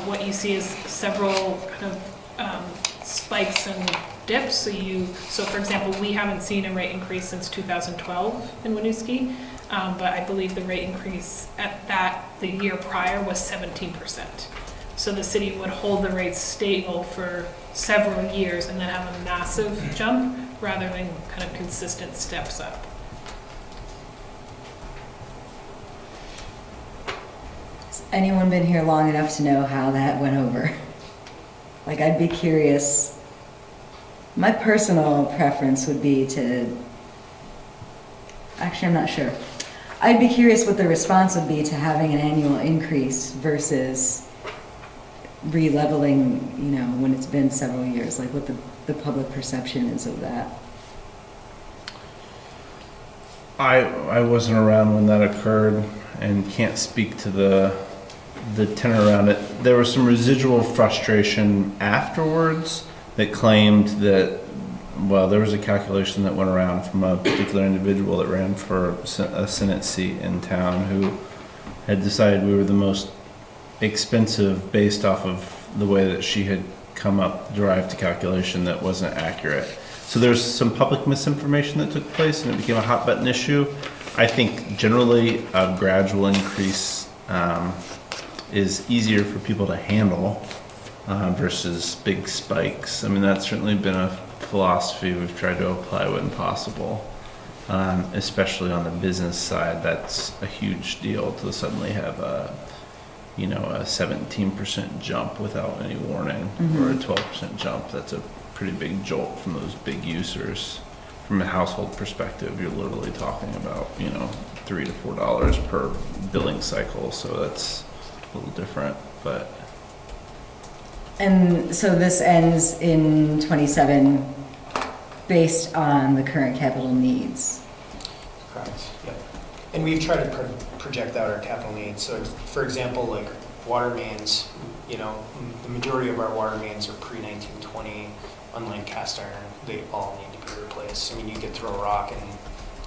what you see is several kind of spikes and dips. So for example, we haven't seen a rate increase since 2012 in Winooski, but I believe the rate increase the year prior was 17%. So the city would hold the rates stable for several years and then have a massive jump rather than kind of consistent steps up. Has anyone been here long enough to know how that went over? Like, I'd be curious. My personal preference would be to, actually I'm not sure. I'd be curious what the response would be to having an annual increase versus re-leveling, when it's been several years, like what the public perception is of that. I wasn't around when that occurred and can't speak to the tenor around it. There was some residual frustration afterwards that claimed that, well, there was a calculation that went around from a particular individual that ran for a Senate seat in town who had decided we were the most expensive based off of the way that she had derived a calculation that wasn't accurate. So there's some public misinformation that took place and it became a hot button issue. I think generally a gradual increase is easier for people to handle versus big spikes. I mean, that's certainly been a philosophy we've tried to apply when possible, especially on the business side. That's a huge deal to suddenly have a 17% jump without any warning, or a 12% jump. That's a pretty big jolt from those big users. From a household perspective, you're literally talking about, $3 to $4 per billing cycle. So that's a little different, but. And so this ends in 27 based on the current capital needs. Correct, yep. And we've tried to project out our capital needs. So for example, like water mains, the majority of our water mains are pre-1920, unlike cast iron, they all need to be replaced. I mean, you could throw a rock and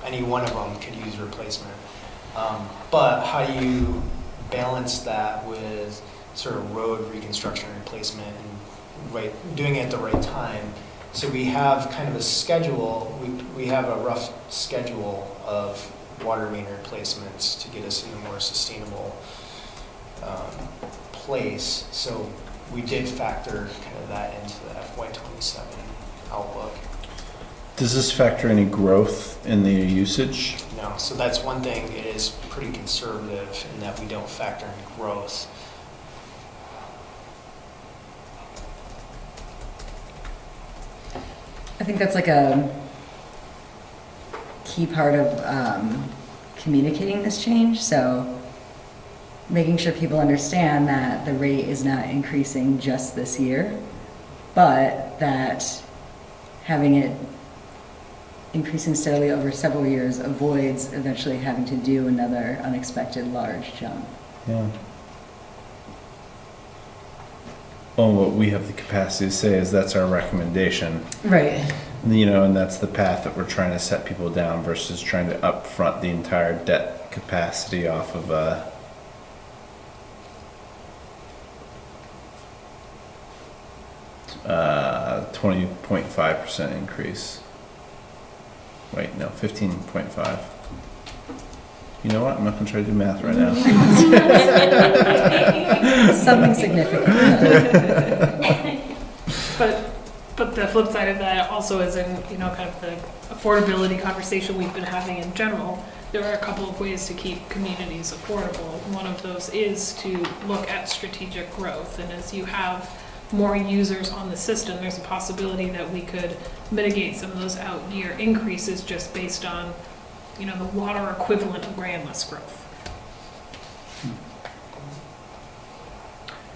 any one of them could use replacement. But how do you balance that with sort of road reconstruction and replacement and doing it at the right time So we have kind of a schedule, we have a rough schedule of water main replacements to get us in a more sustainable place. So we did factor kind of that into the FY27 outlook. Does this factor any growth in the usage? No, so that's one thing, it is pretty conservative in that we don't factor in growth. I think that's like a key part of communicating this change. So making sure people understand that the rate is not increasing just this year, but that having it increasing steadily over several years avoids eventually having to do another unexpected large jump. Yeah. Well, what we have the capacity to say is that's our recommendation. Right. You know, and that's the path that we're trying to set people down versus trying to upfront the entire debt capacity off of a 20.5% increase. Wait, no, 15.5. You know what? I'm not going to try to do math right now. Something significant. But the flip side of that also is in, you know, kind of the affordability conversation we've been having in general. There are a couple of ways to keep communities affordable. One of those is to look at strategic growth. And as you have more users on the system, there's a possibility that we could mitigate some of those out-year increases just based on, you know, the water equivalent of grand list growth.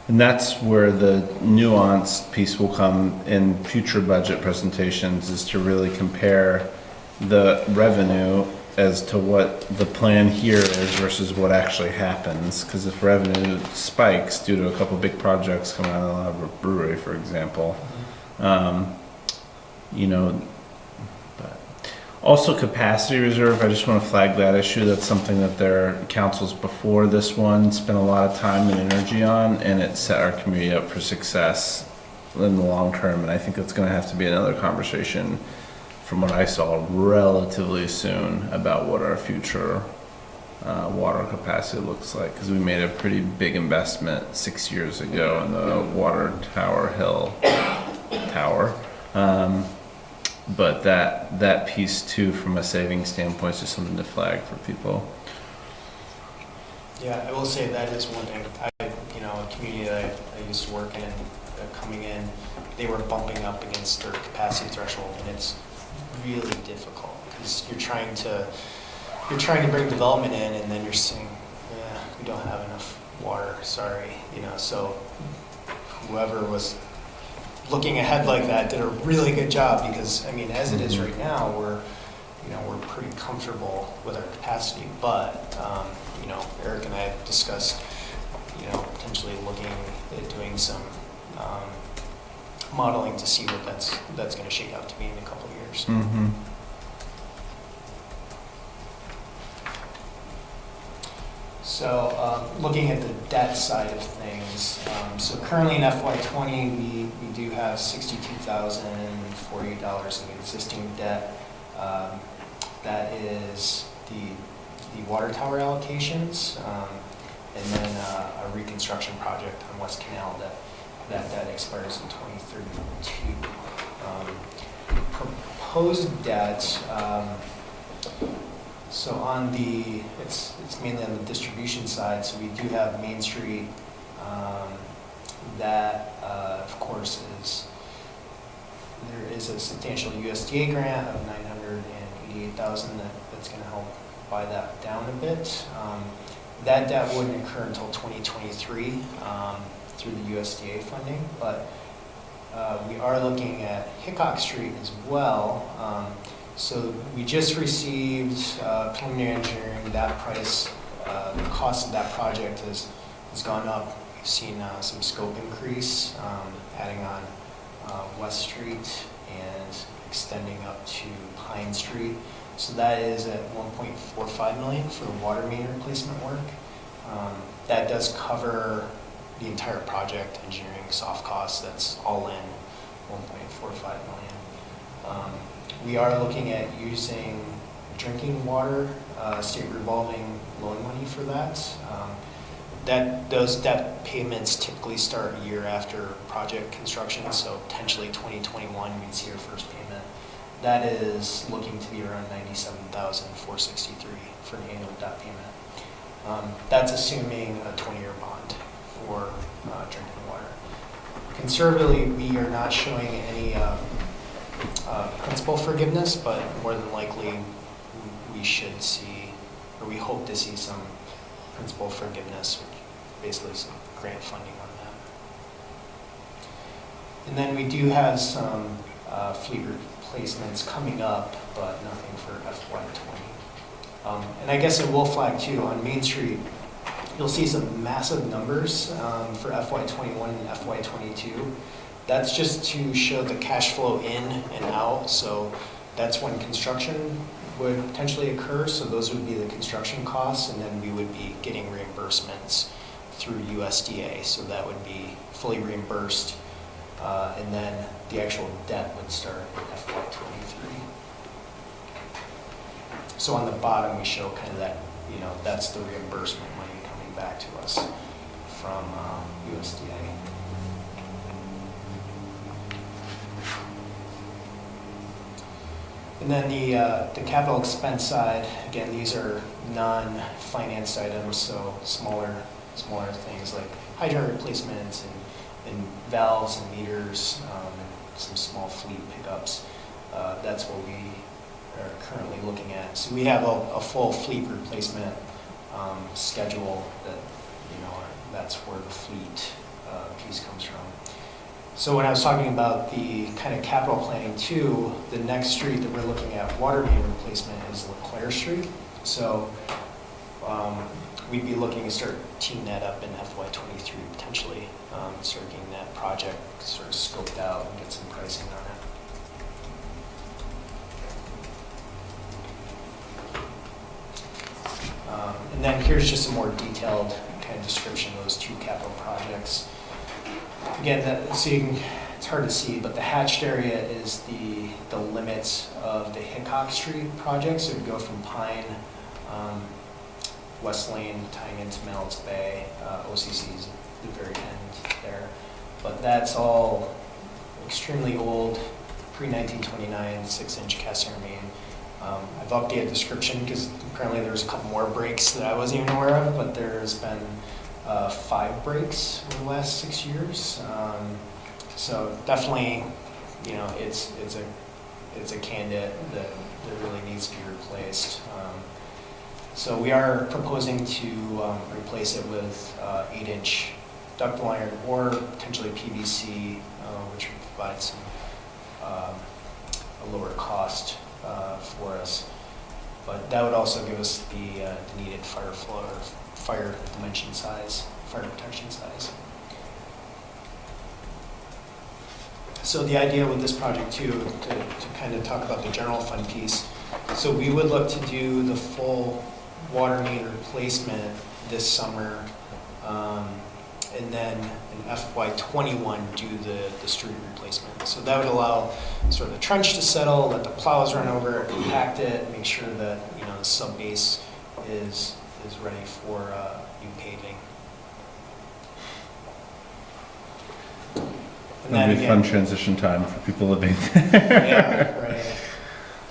And that's where the nuanced piece will come in future budget presentations, is to really compare the revenue as to what the plan here is versus what actually happens. Because if revenue spikes due to a couple big projects coming out of a brewery, for example, you know, but also capacity reserve, I just want to flag that issue. That's something that their councils before this one spent a lot of time and energy on, and it set our community up for success in the long term. And I think that's going to have to be another conversation, from what I saw, relatively soon about what our future water capacity looks like, because we made a pretty big investment 6 years ago in the water hill tower. But that piece too, from a saving standpoint, is just something to flag for people. Yeah, I will say that is one thing. You know, a community that I used to work in, coming in, they were bumping up against their capacity threshold, and it's really difficult because you're trying to bring development in, and then you're saying, yeah, we don't have enough water, sorry, you know. So whoever was looking ahead like that did a really good job, because I mean, as it is right now, we're pretty comfortable with our capacity, but you know, Eric and I have discussed, you know, potentially looking at doing some modeling to see what that's going to shake out to be in a couple of years. Mm-hmm. So looking at the debt side of things, so currently in FY20 we do have $62,048 in existing debt. That is the water tower allocations, and then a reconstruction project on West Canal that expires in 2032. Proposed debt. So on it's mainly on the distribution side. So we do have Main Street. That of course there is a substantial USDA grant of $988,000 that's going to help buy that down a bit. That debt wouldn't incur until 2023 through the USDA funding, but we are looking at Hickok Street as well. So we just received preliminary engineering. That price, the cost of that project has gone up. We've seen some scope increase, adding on West Street and extending up to Pine Street. So that is at $1.45 million for the water main replacement work. That does cover the entire project, engineering, soft costs. That's all in $1.45 million. We are looking at using drinking water, state revolving loan money for that. Those debt payments typically start a year after project construction, so potentially 2021 we'd see our first payment. That is looking to be around $97,463 for an annual debt payment. That's assuming a 20-year bond for drinking water. Conservatively, we are not showing any principal forgiveness, but more than likely we should see, or we hope to see some principal forgiveness, basically some grant funding on that. And then we do have some fleet replacements coming up, but nothing for FY20. And I guess I will flag too, on Main Street, you'll see some massive numbers for FY21 and FY22. That's just to show the cash flow in and out. So that's when construction would potentially occur. So those would be the construction costs, and then we would be getting reimbursements through USDA. So that would be fully reimbursed. And then the actual debt would start in FY23. So on the bottom, we show kind of that, that's the reimbursement money coming back to us from USDA. And then the capital expense side, again, these are non-financed items, so smaller things like hydrant replacements and valves and meters, and some small fleet pickups. That's what we are currently looking at. So we have a full fleet replacement schedule that, that's where the fleet piece comes from. So when I was talking about the kind of capital planning too, the next street that we're looking at water main replacement is LeClaire Street. So we'd be looking to start teeing that up in FY23 potentially, start getting that project sort of scoped out and get some pricing on it. And then here's just a more detailed kind of description of those two capital projects. Again, it's hard to see, but the hatched area is the limits of the Hickok Street project. So we go from Pine, West Lane, tying into Mel's Bay, OCC's at the very end there. But that's all extremely old, pre-1929, 6-inch cast iron main. I've updated the description because apparently there's a couple more breaks that I wasn't even aware of, but there's been 5 breaks in the last 6 years. So definitely, it's a candidate that really needs to be replaced. So we are proposing to replace it with 8-inch ductile iron or potentially PVC, which would provide some a lower cost for us. But that would also give us the needed fire flow or fire dimension size, fire protection size. So the idea with this project too, to kind of talk about the general fund piece, so we would look to do the full water main replacement this summer, and then in FY21 do the street replacement. So that would allow sort of the trench to settle, let the plows run over it, compact it, make sure that the sub base is ready for new paving. And That'd be a fun again, transition time for people living there. yeah, right.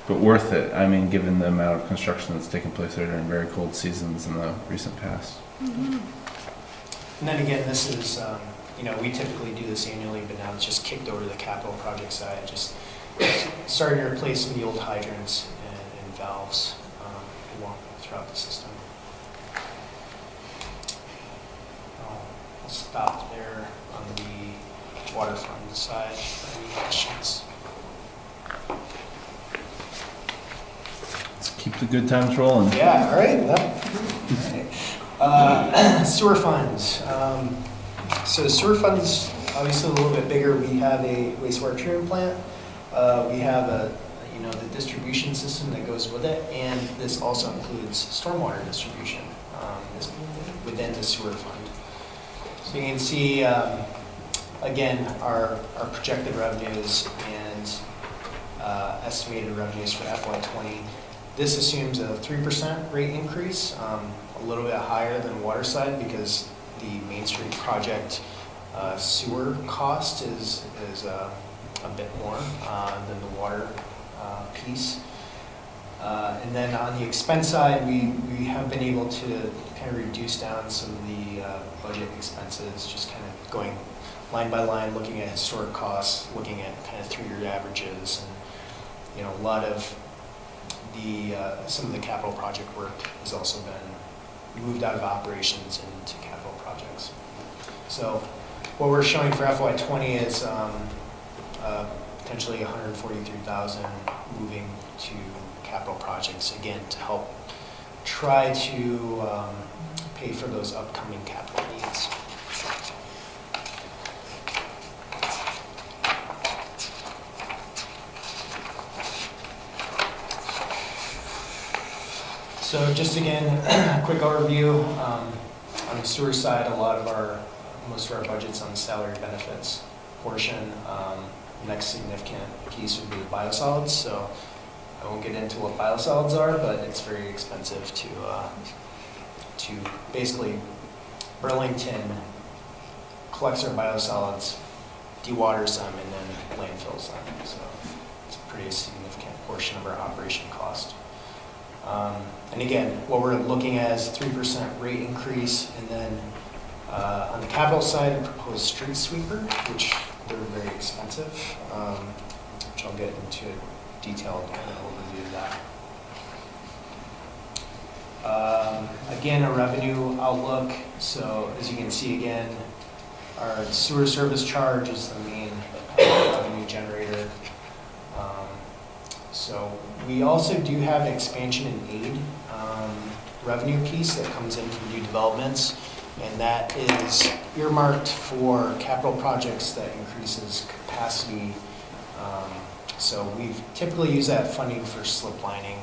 But worth it. I mean, given the amount of construction that's taken place there during very cold seasons in the recent past. Mm-hmm. And then again, this is, we typically do this annually, but now it's just kicked over to the capital project side, just starting to replace some of the old hydrants and valves throughout the system. I'll stop there on the waterfront side. Any questions? Let's keep the good times rolling. Yeah, all right. Sewer funds. So the sewer funds, obviously a little bit bigger. We have a wastewater treatment plant. We have the distribution system that goes with it, and this also includes stormwater distribution within the sewer fund. So you can see, again, our projected revenues and estimated revenues for FY20. This assumes a 3% rate increase, a little bit higher than Waterside because the Main Street project sewer cost is a bit more than the water piece. And then on the expense side, we have been able to kind of reduce down some of the budget expenses, just kind of going line by line, looking at historic costs, looking at kind of 3-year averages, and a lot of the some of the capital project work has also been moved out of operations into capital projects. So what we're showing for FY20 is potentially 143,000 moving to capital projects, again, to help try to pay for those upcoming capital needs. So just again, a quick overview. On the sewer side, most of our budget's on the salary benefits portion. Next significant piece would be the biosolids. So I won't get into what biosolids are, but it's very expensive to basically Burlington collects our biosolids, dewaters them, and then landfills them. So it's a pretty significant portion of our operation cost. And again, what we're looking at is 3% rate increase, and then on the capital side, a proposed street sweeper, which they're very expensive, which I'll get into a detailed kind of overview of that. Again, a revenue outlook. So as you can see again, our sewer service charge is the main revenue generator. So we also do have an expansion in aid revenue piece that comes in from new developments, and that is earmarked for capital projects that increases capacity. So we've typically used that funding for slip lining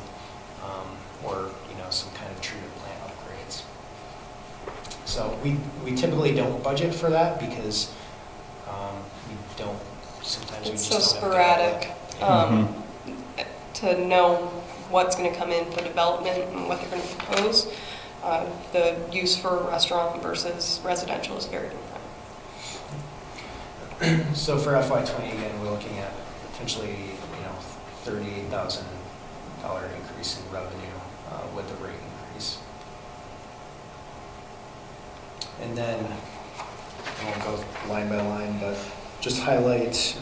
or some kind of treatment plant upgrades. So we typically don't budget for that because we don't. Sometimes It's we just so don't have the sporadic to know what's going to come in for development and what they're going to propose. The use for restaurant versus residential is very different. So for FY20, again, we're looking at potentially $38,000 increase in revenue with the rate increase. And then I won't go line by line, but just highlight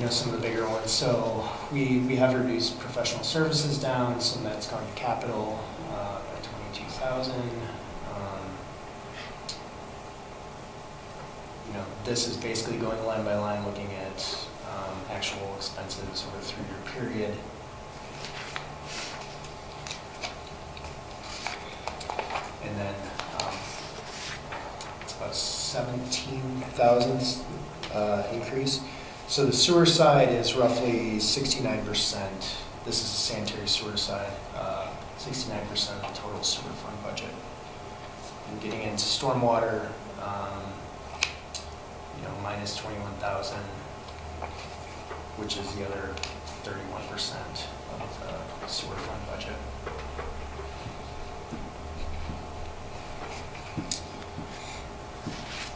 some of the bigger ones. So we have reduced professional services down, so that's going to capital by 22,000. This is basically going line by line, looking at actual expenses over a 3-year period. And then it's about 17,000 increase. So the sewer side is roughly 69%. This is the sanitary sewer side, 69% of the total sewer fund budget. And getting into stormwater, minus 21,000, which is the other 31% of the sewer fund budget.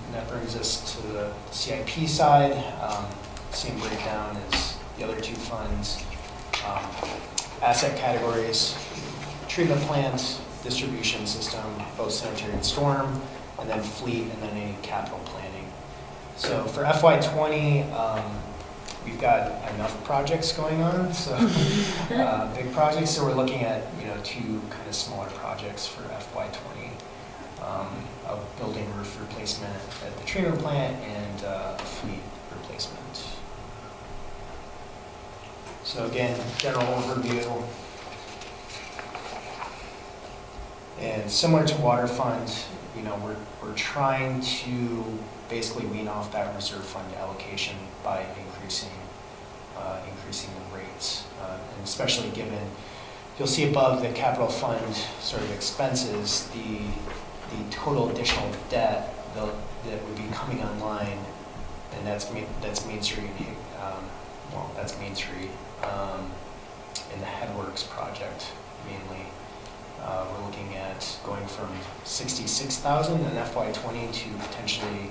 And that brings us to the CIP side. Same breakdown as the other two funds. Asset categories, treatment plant, distribution system, both sanitary and storm, and then fleet, and then any capital planning. So for FY20, we've got enough projects going on, so big projects. So we're looking at 2 kind of smaller projects for FY20, a building roof replacement at the treatment plant and a fleet replacement. So again, general overview. And similar to water fund, we're trying to basically wean off that reserve fund allocation by increasing the rates, and especially given, you'll see above the capital fund sort of expenses, the total additional debt that would be coming online, and that's Main Street well, that's Main Street, and the Headworks project mainly. We're looking at going from 66,000 in FY20 to potentially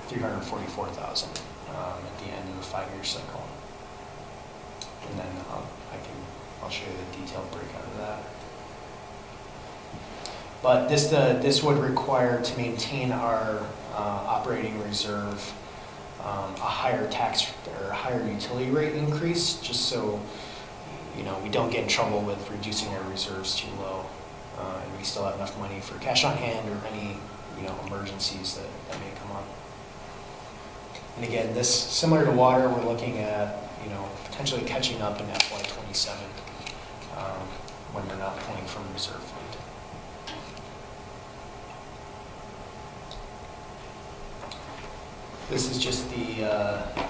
344,000 at the end of the 5-year cycle. And then I'll show you the detailed breakout of that. But this would require, to maintain our operating reserve, a higher tax or a higher utility rate increase, just so we don't get in trouble with reducing our reserves too low, and we still have enough money for cash on hand or any emergencies that may come up. And again, this, similar to water, we're looking at potentially catching up in FY27 when we're not pulling from reserve fund. This is just the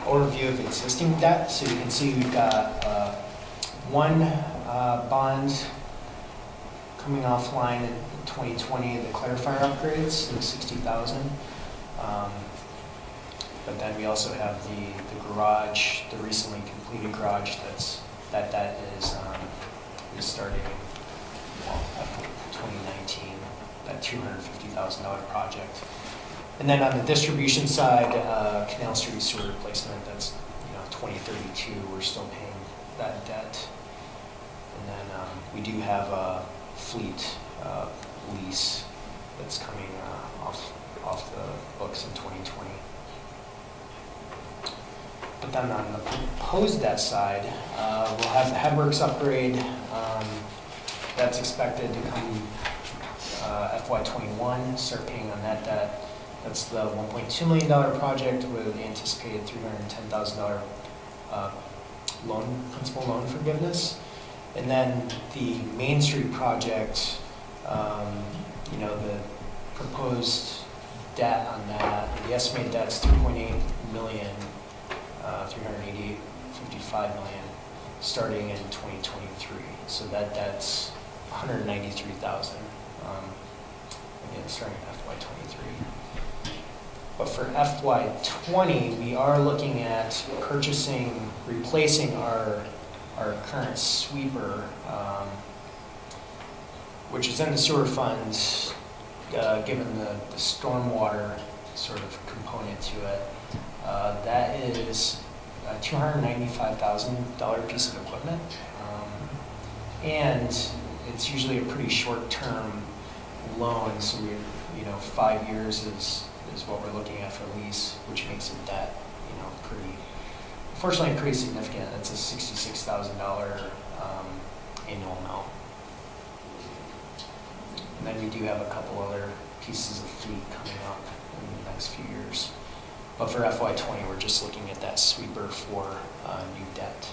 overview of existing debt. So you can see we've got one bond coming offline in 2020, the clarifier upgrades, the 60,000. But then we also have the garage, the recently completed garage that is starting after 2019, that $250,000 project. And then on the distribution side, Canal Street sewer replacement, that's 2032, we're still paying that debt. And then we do have a fleet lease that's coming off the books in 2020. But then on the proposed debt side, we'll have the Headworks upgrade. That's expected to come FY21, start paying on that debt. That's the $1.2 million project with anticipated $310,000 principal loan forgiveness. And then the Main Street project, the proposed debt on that, the estimated debt's $3.8 million, $388.55 million, starting in 2023. So that's $193,000. Again, starting in FY23. But for FY20, we are looking at replacing our current sweeper, which is in the sewer fund, given the stormwater sort of component to it. That is a $295,000 piece of equipment, and it's usually a pretty short-term loan. So 5 years is what we're looking at for lease, which makes it that unfortunately pretty significant. It's a $66,000 annual amount. And then we do have a couple other pieces of fleet coming up in the next few years. But for FY20, we're just looking at that sweeper for new debt.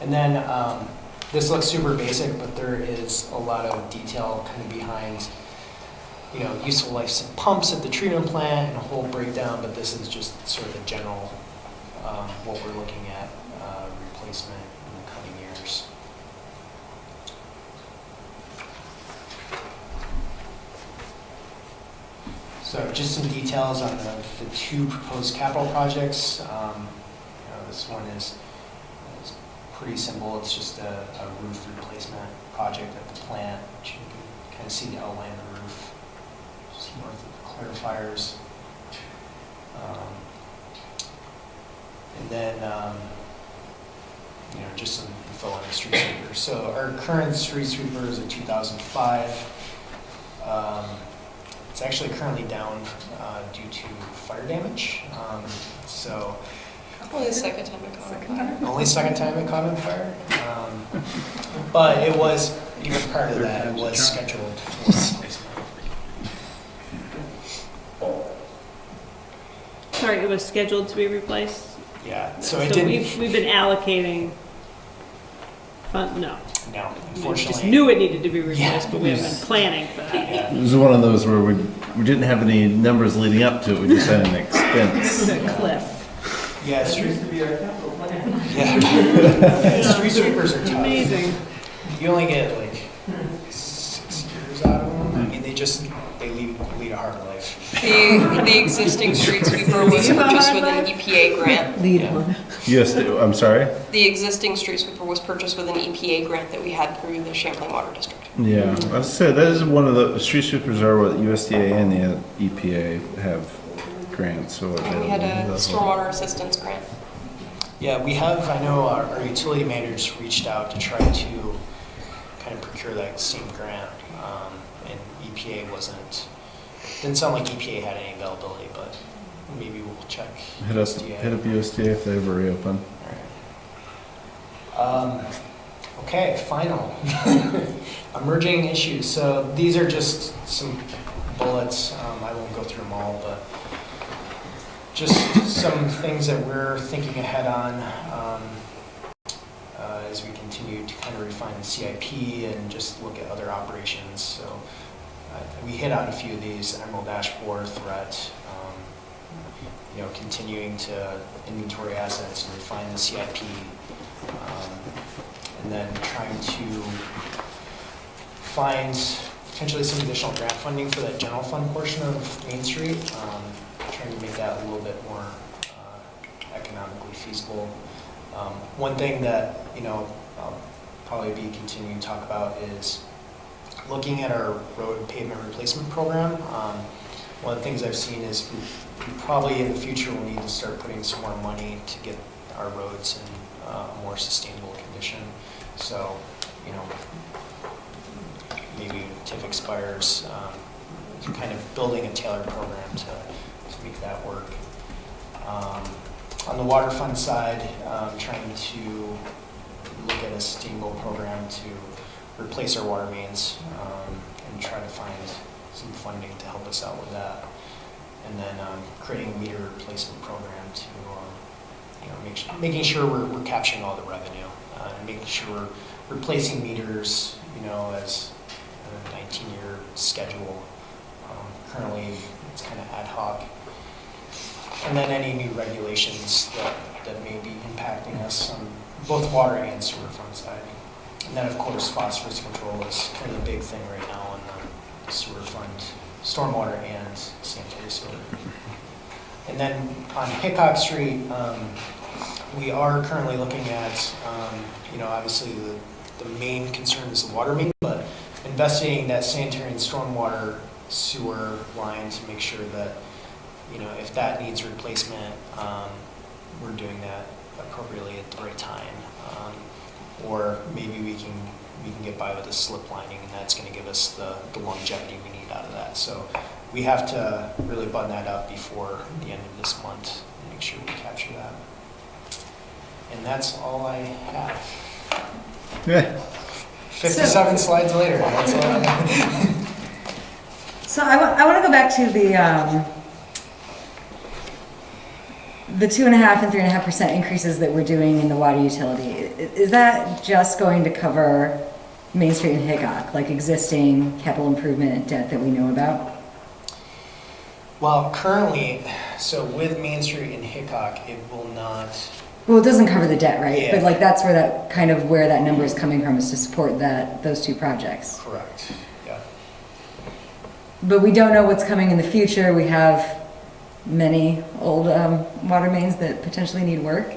And then this looks super basic, but there is a lot of detail kind of behind, useful life of pumps at the treatment plant and a whole breakdown, but this is just sort of the general, what we're looking at, replacement in the coming years. So just some details on the two proposed capital projects. This one is pretty simple. It's just a roof replacement project at the plant. You can kind of see the outline of the roof, just north of the clarifiers. And then, just some info on the street sweeper. So our current street sweeper is a 2005. It's actually currently down due to fire damage. Only the second time it caught on fire. Only second time it caught on fire. But it was, even part of that, it was scheduled for replacement. Sorry, it was scheduled to be replaced? Yeah, so it didn't. We've been allocating fund, no. No, We unfortunately. just knew it needed to be replaced, Yeah. but we haven't been planning for that. Yeah. It was one of those where we didn't have any numbers leading up to it, we just had an expense. The cliff. Yeah, yeah, street sweepers are tough. Amazing. You only get like 6 years out of them. I mean, they they lead a hard life. The existing street sweeper was purchased with an EPA grant. Lead one. Yes, I'm sorry? The existing street sweeper was purchased with an EPA grant that we had through the Champlain Water District. Yeah, I said that is one of the street sweepers are what USDA and the EPA have grants. So And we had a stormwater assistance grant. Yeah, we have, I know our utility managers reached out to try to kind of procure that same grant. And EPA didn't sound like EPA had any availability, but maybe we'll check. Hit up USDA if they ever reopen. All right. Okay, final. Emerging issues. So these are just some bullets. I won't go through them all, but just some things that we're thinking ahead on as we continue to kind of refine the CIP and just look at other operations. So we hit on a few of these: Emerald Ash Borer threat, continuing to inventory assets and refine the CIP, and then trying to find potentially some additional grant funding for that general fund portion of Main Street, trying to make that a little bit more economically feasible. One thing that I'll probably be continuing to talk about is looking at our road pavement replacement program. One of the things I've seen is we probably in the future will need to start putting some more money to get our roads in a more sustainable condition. So, maybe TIF expires, kind of building a tailored program to make that work. On the water fund side, trying to look at a sustainable program to replace our water mains and try to find some funding to help us out with that. And then creating a meter replacement program to making sure we're capturing all the revenue and making sure we're replacing meters, as a 19-year schedule. Currently, it's kind of ad hoc. And then any new regulations that may be impacting us on both water and sewer fund side. And then, of course, phosphorus control is kind of the big thing right now on the sewer fund, stormwater and sanitary sewer. And then on Hickok Street, we are currently looking at, obviously the main concern is the water main, but investigating that sanitary and stormwater sewer line to make sure that, if that needs replacement, we're doing that appropriately at the right time. Or maybe we can get by with a slip lining, and that's going to give us the longevity we need out of that. So we have to really button that up before the end of this month and make sure we capture that. And that's all I have. Yeah. 57 slides later. That's all I have. So I want to go back to the 2.5% and 3.5% increases that we're doing in the water utility. Is that just going to cover Main Street and Hickok, like existing capital improvement debt that we know about? Well, currently, so with Main Street and Hickok, it will not. Well, it doesn't cover the debt, right? Yeah. But like that's where that number is coming from, is to support those two projects. Correct. Yeah. But we don't know what's coming in the future. We have many old water mains that potentially need work.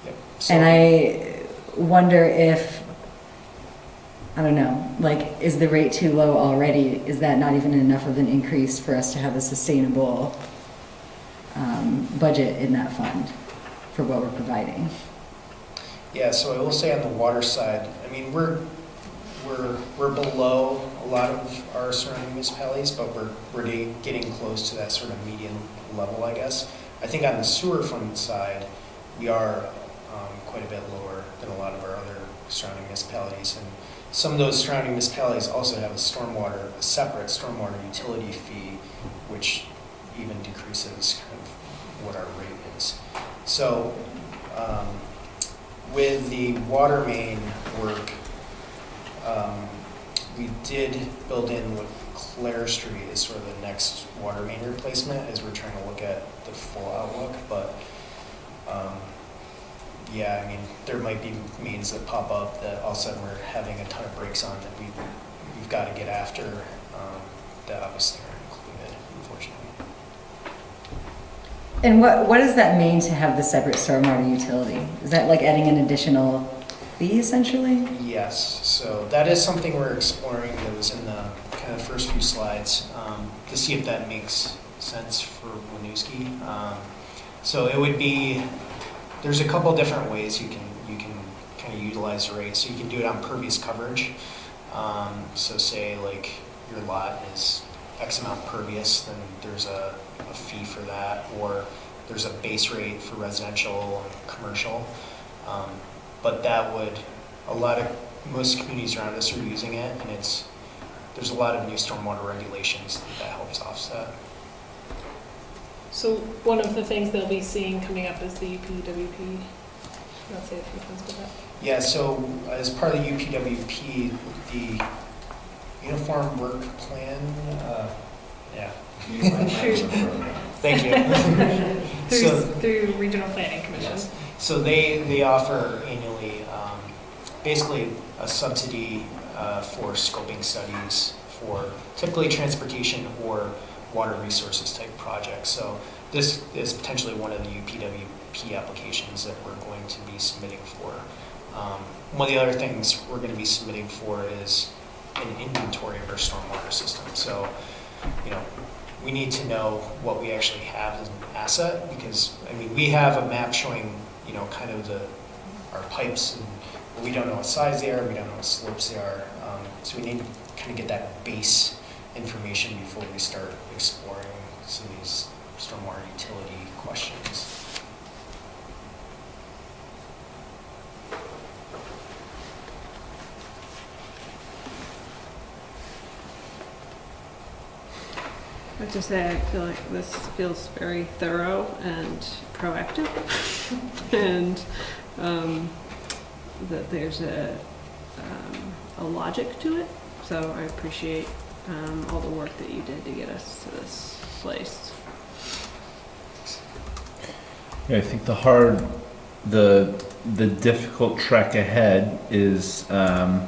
Yep. So, And I wonder if, I don't know, like, is the rate too low already? Is that not even enough of an increase for us to have a sustainable budget in that fund for what we're providing? Yeah, so I will say on the water side, I mean, we're below a lot of our surrounding municipalities, but we're getting close to that sort of median level, I guess. I think on the sewer fund side, we are quite a bit lower than a lot of our other surrounding municipalities. And some of those surrounding municipalities also have a separate stormwater utility fee, which even decreases kind of what our rate is. So with the water main work, we did build in what Clare Street is sort of the next water main replacement as we're trying to look at the full outlook. But yeah, I mean, there might be mains that pop up that all of a sudden we're having a ton of breaks on that we've got to get after. that obviously aren't included, unfortunately. And what does that mean to have the separate stormwater utility? Is that like adding an additional fee essentially? Yes, so that is something we're exploring. That was in the kind of first few slides to see if that makes sense for Winooski. So it would be, there's a couple different ways you can kind of utilize the rate. So you can do it on pervious coverage. So say like your lot is X amount pervious, then there's a fee for that, or there's a base rate for residential and commercial. But that would, most communities around us are using it, and there's a lot of new stormwater regulations that helps offset. So one of the things they'll be seeing coming up is the UPWP. I'll say a few things about that. Yeah, so as part of the UPWP, the Uniform Work Plan, yeah. Thank you. Through Regional Planning Commission. Yes. So they offer annually basically a subsidy for scoping studies for typically transportation or water resources type projects. So this is potentially one of the UPWP applications that we're going to be submitting for. One of the other things we're going to be submitting for is an inventory of our stormwater system. So, we need to know what we actually have as an asset, because we have a map showing kind of our pipes, and we don't know what size they are, we don't know what slopes they are. So we need to kind of get that base information before we start exploring some of these stormwater utility questions. I have to say, I feel like this feels very thorough and proactive, and that there's a logic to it. So I appreciate all the work that you did to get us to this place. Yeah, I think the difficult trek ahead is the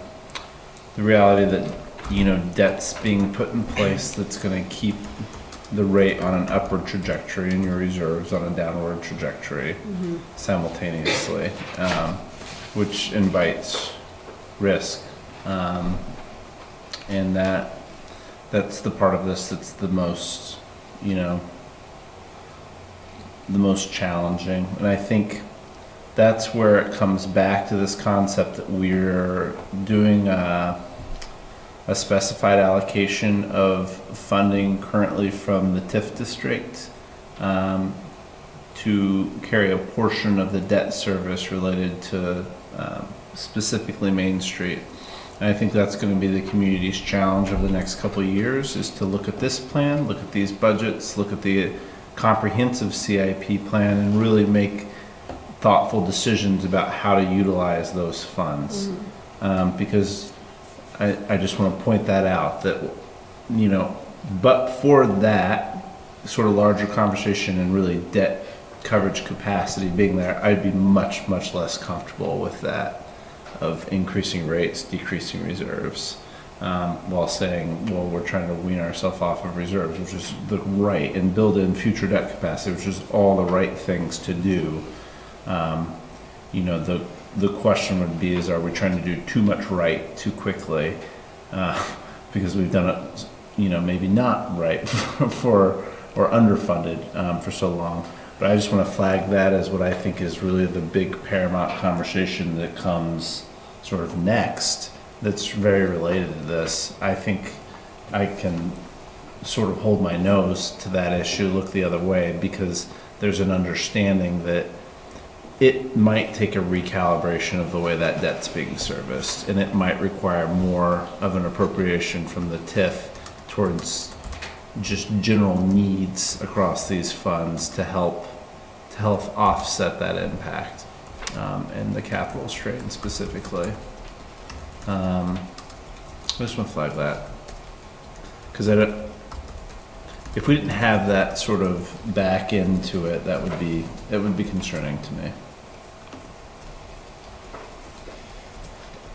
reality that debt's being put in place that's going to keep the rate on an upward trajectory and your reserves on a downward trajectory simultaneously, which invites risk. And that's the part of this that's the most, the most challenging. And I think that's where it comes back to this concept that we're doing a specified allocation of funding currently from the TIF district to carry a portion of the debt service related to specifically Main Street. And I think that's going to be the community's challenge over the next couple of years, is to look at this plan, look at these budgets, look at the comprehensive CIP plan, and really make thoughtful decisions about how to utilize those funds. Because I just want to point that out, that, but for that sort of larger conversation and really debt coverage capacity being there, I'd be much, much less comfortable with that, of increasing rates, decreasing reserves, while saying, well, we're trying to wean ourselves off of reserves, which is the right, and build in future debt capacity, which is all the right things to do. The question would be, are we trying to do too much right too quickly? Because we've done it, maybe not right or underfunded for so long. But I just want to flag that as what I think is really the big paramount conversation that comes sort of next, that's very related to this. I think I can sort of hold my nose to that issue, look the other way, because there's an understanding that it might take a recalibration of the way that debt's being serviced, and it might require more of an appropriation from the TIF towards just general needs across these funds to help offset that impact, and the capital strain specifically. I just want to flag that, because if we didn't have that sort of back into it, it would be concerning to me.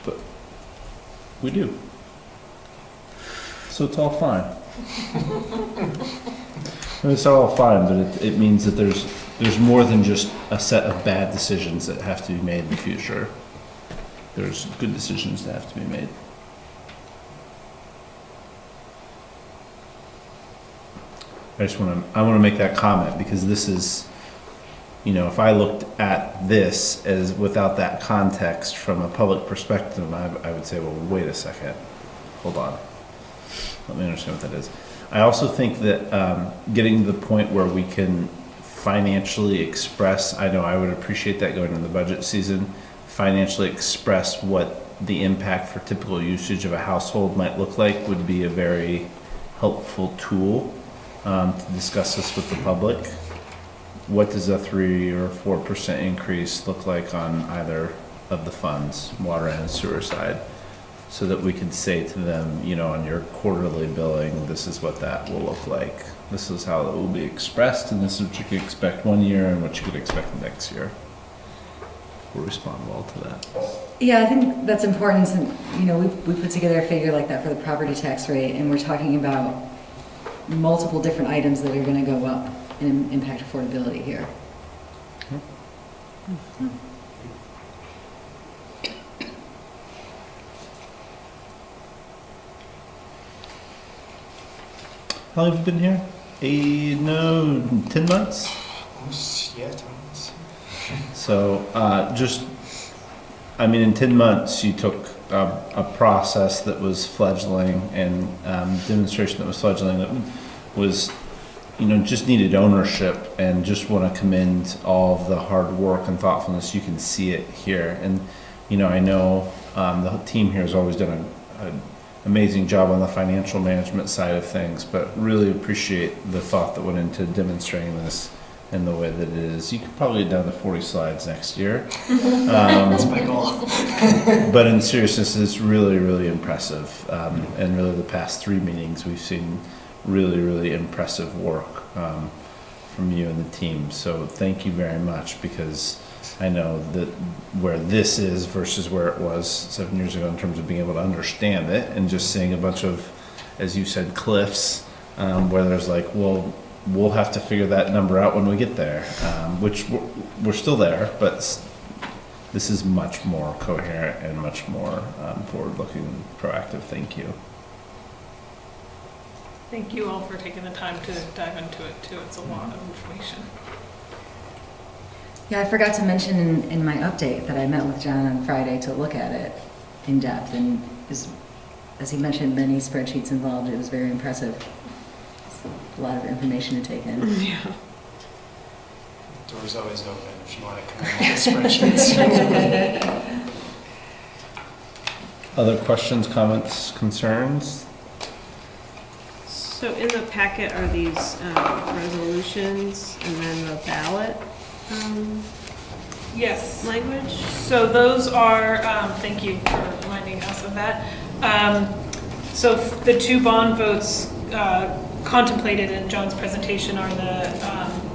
But we do, so it's all fine. It's all fine, but it means that there's more than just a set of bad decisions that have to be made in the future. There's good decisions that have to be made. I want to make that comment because this is, you know, if I looked at this as without that context from a public perspective, I would say, well, wait a second, hold on. Let me understand what that is. I also think that getting to the point where we can financially express, I know I would appreciate that going into the budget season, financially express what the impact for typical usage of a household might look like would be a very helpful tool to discuss this with the public. What does a 3 or 4% increase look like on either of the funds, water and sewer side? So that we could say to them, you know, on your quarterly billing, this is what that will look like. This is how it will be expressed, and this is what you could expect one year and what you could expect next year. We'll respond well to that. Yeah, I think that's important. And, you know, we put together a figure like that for the property tax rate, and we're talking about multiple different items that are going to go up and impact affordability here. Mm-hmm. How long have you been here? 10 months? Yeah, 10 months. So, in 10 months, you took a process that was fledgling and demonstration that was fledgling that was, you know, just needed ownership, and just want to commend all of the hard work and thoughtfulness. You can see it here. And, you know, I know the team here has always done an amazing job on the financial management side of things, but really appreciate the thought that went into demonstrating this in the way that it is. You could probably get down to 40 slides next year. That's my goal. But in seriousness, it's really, really impressive. And really the past 3 meetings, we've seen really, really impressive work from you and the team. So thank you very much, because I know that where this is versus where it was 7 years ago in terms of being able to understand it, and just seeing a bunch of, as you said, cliffs, where there's like, well, we'll have to figure that number out when we get there, which we're still there, but this is much more coherent and much more forward-looking, proactive. Thank you. Thank you all for taking the time to dive into it too. It's a lot of information. Yeah, I forgot to mention in my update that I met with John on Friday to look at it in depth, and as he mentioned, many spreadsheets involved. It was very impressive. It's a lot of information to take in. Yeah. Door's always open if you want to come in with spreadsheets. Other questions, comments, concerns? So in the packet are these resolutions and then the ballot Yes. language? So those are, thank you for reminding us of that. So the 2 bond votes contemplated in John's presentation are the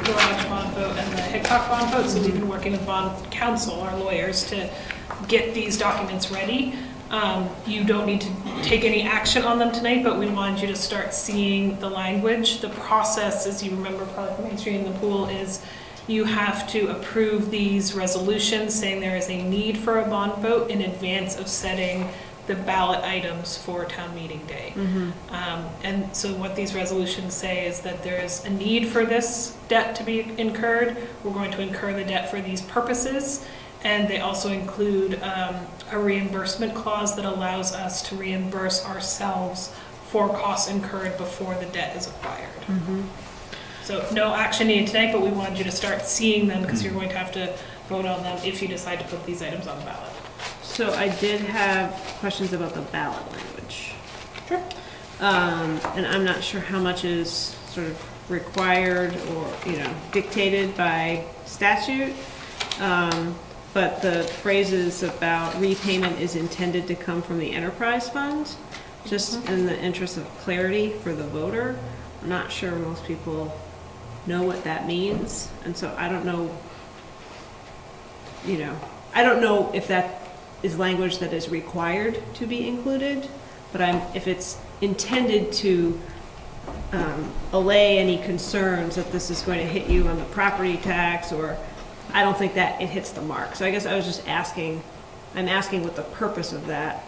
garage bond vote and the Hickok bond vote. So we've been working with bond counsel, our lawyers, to get these documents ready. You don't need to take any action on them tonight, but we wanted you to start seeing the language. The process, as you remember probably from Main Street in the Pool, is you have to approve these resolutions saying there is a need for a bond vote in advance of setting the ballot items for town meeting day. And so what these resolutions say is that there is a need for this debt to be incurred. We're going to incur the debt for these purposes. And they also include a reimbursement clause that allows us to reimburse ourselves for costs incurred before the debt is acquired. So no action needed tonight, but we wanted you to start seeing them, because you're going to have to vote on them if you decide to put these items on the ballot. So I did have questions about the ballot language. Sure. And I'm not sure how much is sort of required or, you know, dictated by statute. But the phrases about repayment is intended to come from the enterprise fund, just in the interest of clarity for the voter. I'm not sure most people know what that means, and so I don't know, you know, I don't know if that is language that is required to be included, but if it's intended to allay any concerns that this is going to hit you on the property tax, or I don't think that it hits the mark. So I guess I was just asking, I'm asking what the purpose of that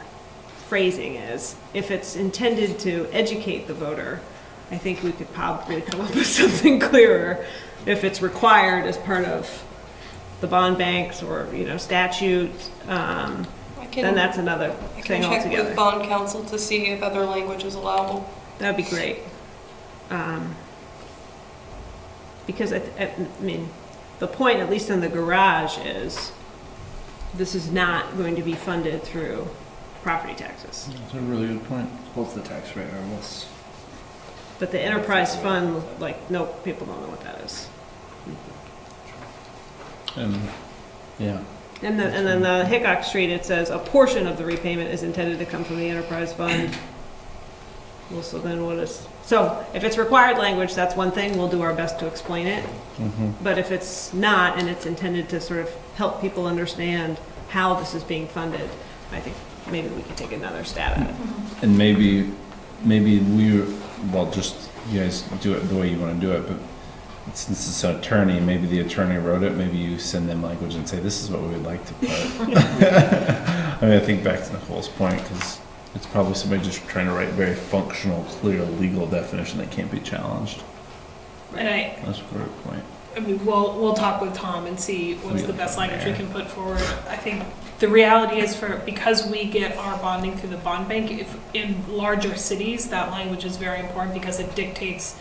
phrasing is. If it's intended to educate the voter, I think we could probably come up with something clearer. If it's required as part of the bond banks or, you know, statutes, then that's another thing altogether. I can check with bond counsel to see if other language is allowable. That'd be great. Because I mean, the point, at least in the garage, is this is not going to be funded through property taxes. That's a really good point. What's the tax rate on this? But the enterprise fund, like, no, people don't know what that is. Yeah. And then the Hickok Street, it says a portion of the repayment is intended to come from the enterprise fund. Well, so then what is, so if it's required language, that's one thing, we'll do our best to explain it. But if it's not, and it's intended to sort of help people understand how this is being funded, I think maybe we could take another stab at it. And maybe well, just you guys do it the way you want to do it, but since it's an attorney, maybe the attorney wrote it, maybe you send them language and say, this is what we would like to put. I mean, I think back to Nicole's point, because it's probably somebody just trying to write very functional, clear legal definition that can't be challenged. And That's a great point. I mean, we'll talk with Tom and see what's the best language we can put forward. I think the reality is because we get our bonding through the bond bank, if in larger cities, that language is very important because it dictates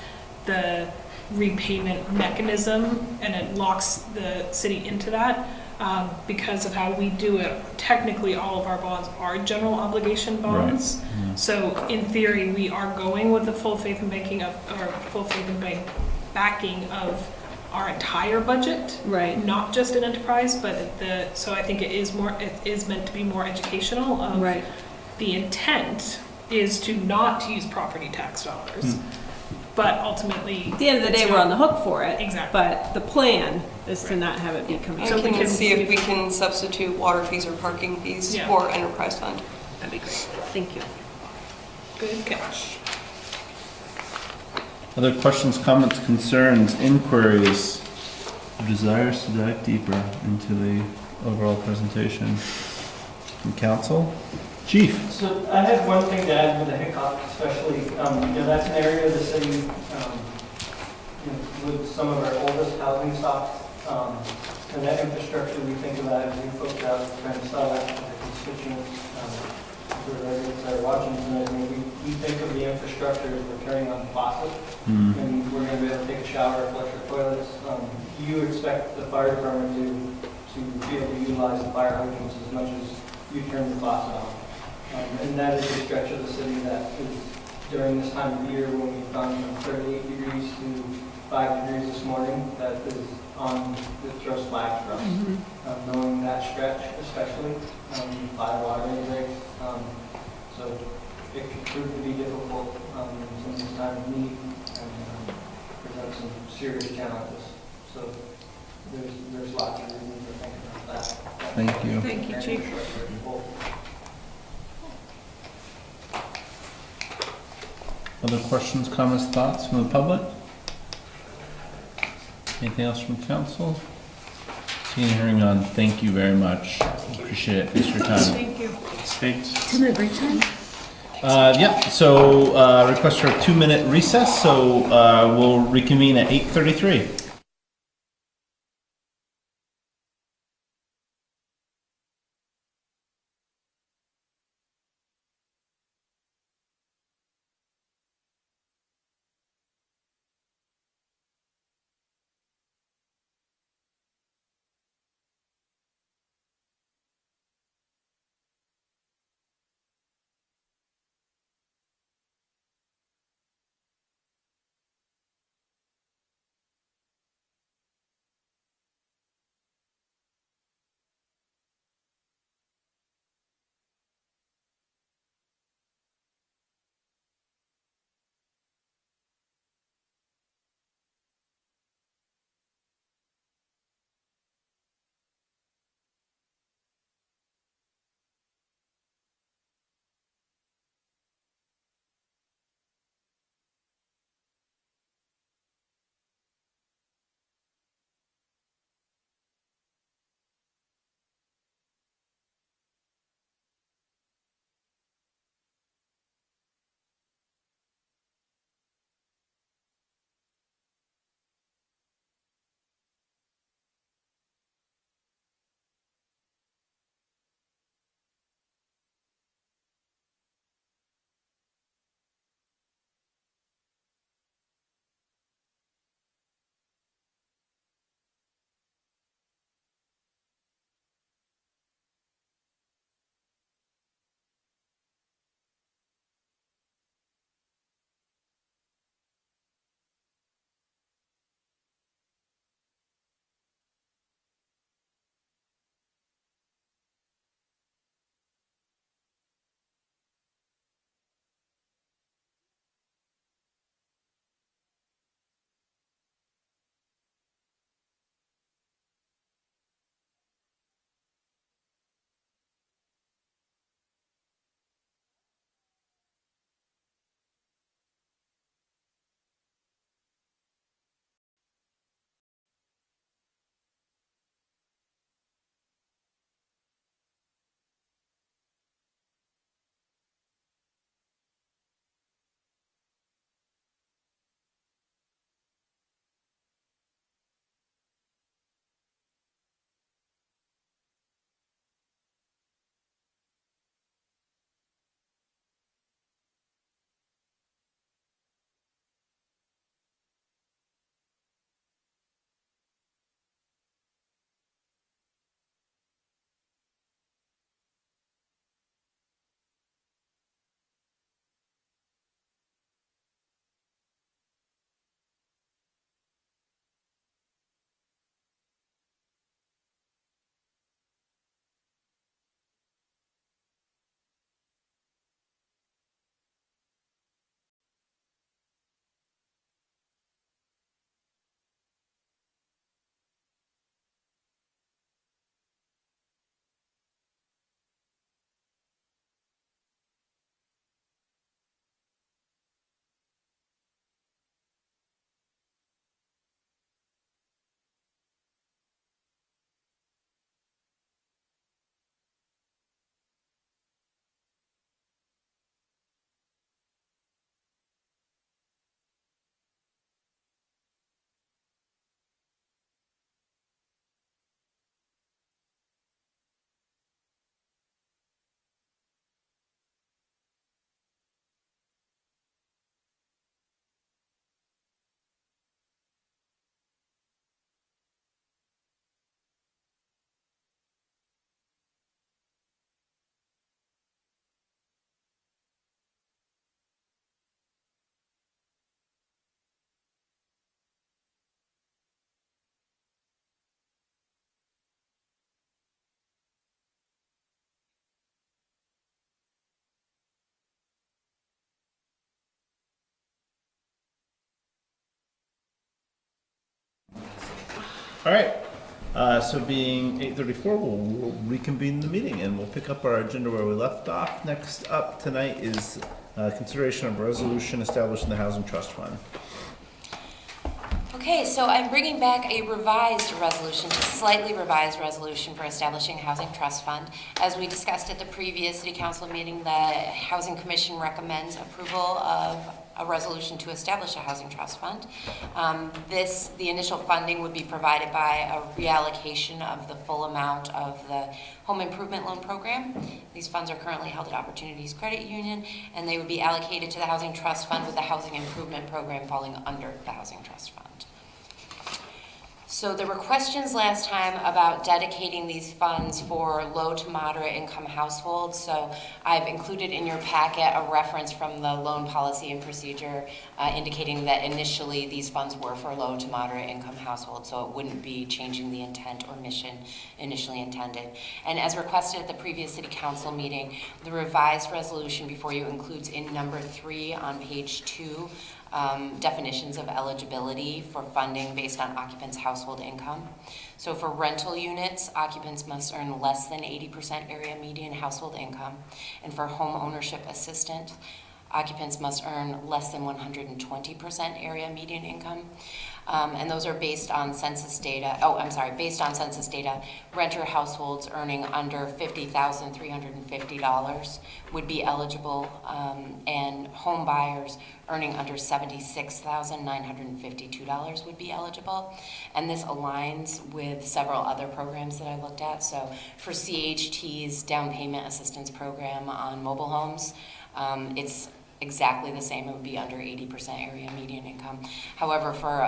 the repayment mechanism and it locks the city into that. Because of how we do it, technically all of our bonds are general obligation bonds. Right. Yeah. So in theory, we are going with the full faith and backing of our entire budget, Right. not just an enterprise, but so I think it is meant to be more educational. Right. The intent is to not use property tax dollars, but ultimately, At the end of the day, we're on the hook for it. Exactly. But the plan is to not have it be coming. I So we can can see if we can substitute water fees or parking fees Yeah. for enterprise fund. That'd be great. Thank you. good catch. Other questions, comments, concerns, inquiries, or desires to dive deeper into the overall presentation from council? Chief? So I have one thing to add with the Hickok, especially, that's an area of the city, with some of our oldest housing stock, and that infrastructure we think about as you folks out trying to sell that to the constituents, sort of residents that are watching tonight. I mean, we think of the infrastructure as we're turning on the faucet, and we're going to be able to take a shower, flush our toilets. You expect the fire department to be able to utilize the fire hydrants as much as you turn the faucet on. And that is a stretch of the city that is, during this time of year when we've gone from 38 degrees to 5 degrees this morning, that is on the throws flags for us. Knowing that stretch especially, 5 water breaks, so it could prove to be difficult in this time of need and present some serious challenges. So there's lots of reasons to think about that. Thank you. Thank you, Chief. Other questions, comments, thoughts from the public? Anything else from council? Seeing and hearing none, thank you very much. Appreciate it. Thanks for your time. Thank you. Thanks. 2-minute break time? Yep, so request for a 2-minute recess, so we'll reconvene at 8:33. All right. So being 8:34, we'll reconvene the meeting and we'll pick up our agenda where we left off. Next up tonight is consideration of resolution establishing the Housing Trust Fund. Okay, so I'm bringing back a revised resolution, a slightly revised resolution for establishing a housing trust fund. As we discussed at the previous city council meeting, the Housing Commission recommends approval of a resolution to establish a housing trust fund. The initial funding would be provided by a reallocation of the full amount of the home improvement loan program. These funds are currently held at Opportunities Credit Union, and they would be allocated to the housing trust fund, with the housing improvement program falling under the housing trust fund. So there were questions last time about dedicating these funds for low to moderate income households. So I've included in your packet a reference from the loan policy and procedure indicating that initially these funds were for low to moderate income households, so it wouldn't be changing the intent or mission initially intended. And as requested at the previous city council meeting, the revised resolution before you includes in number 3 on page 2 definitions of eligibility for funding based on occupants' household income. So for rental units, occupants must earn less than 80% area median household income. And for home ownership assistant, occupants must earn less than 120% area median income. And those are based on census data. Based on census data, renter households earning under $50,350 would be eligible, and home buyers earning under $76,952 would be eligible. And this aligns with several other programs that I looked at. So for CHT's down payment assistance program on mobile homes, it's exactly the same. It would be under 80% area median income. However, for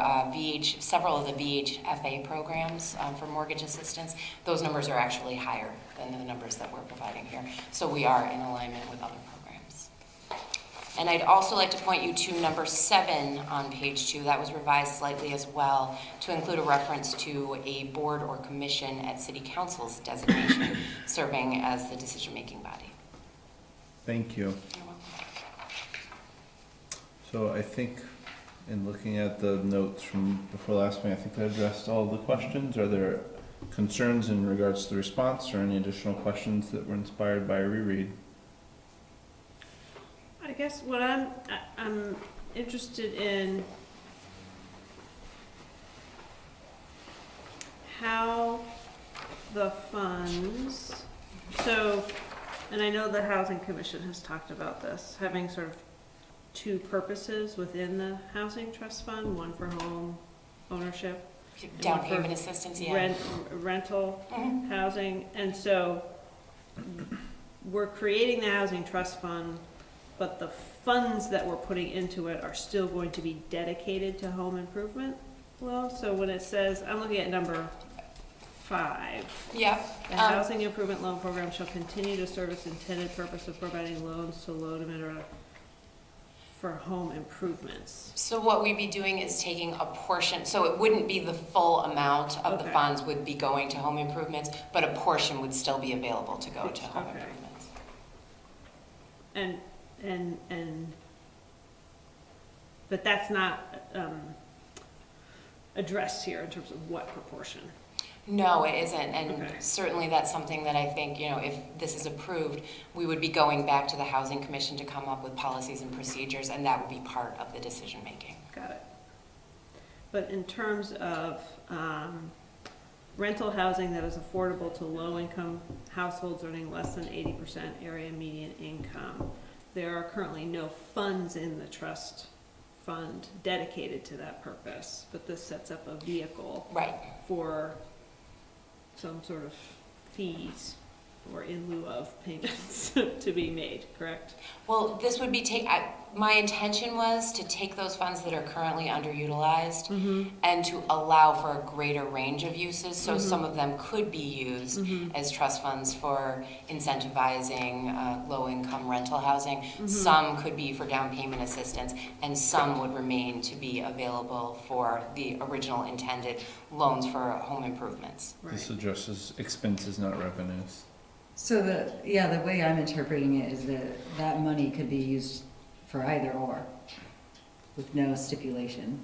several of the VHFA programs for mortgage assistance, those numbers are actually higher than the numbers that we're providing here. So we are in alignment with other programs. And I'd also like to point you to number 7 on page 2. That was revised slightly as well to include a reference to a board or commission at City Council's designation serving as the decision-making body. Thank you. You're welcome. So I think in looking at the notes from before last meeting, I think I addressed all the questions. Are there concerns in regards to the response or any additional questions that were inspired by a reread? I guess what I'm interested in how the funds, and I know the Housing Commission has talked about this, having sort of 2 purposes within the Housing Trust Fund, one for home ownership. Down payment assistance, yeah. Rental housing. And so we're creating the Housing Trust Fund, but the funds that we're putting into it are still going to be dedicated to home improvement. Well, so when it says, I'm looking at number 5. Yeah. The Housing Improvement Loan Program shall continue to serve its intended purpose of providing loans to low to moderate for home improvements. So what we'd be doing is taking a portion, so it wouldn't be the full amount of the funds would be going to home improvements, but a portion would still be available to go to home improvements. But that's not addressed here in terms of what proportion. No, it isn't, and certainly that's something that I think, if this is approved, we would be going back to the Housing Commission to come up with policies and procedures, and that would be part of the decision making. Got it. But in terms of rental housing that is affordable to low-income households earning less than 80% area median income, there are currently no funds in the trust fund dedicated to that purpose, but this sets up a vehicle for some sort of fees or in lieu of payments to be made, correct? Well, this would be my intention was to take those funds that are currently underutilized and to allow for a greater range of uses. So some of them could be used as trust funds for incentivizing low-income rental housing. Some could be for down payment assistance, and some would remain to be available for the original intended loans for home improvements. This addresses expenses, not revenues. So the way I'm interpreting it is that money could be used for either or, with no stipulation.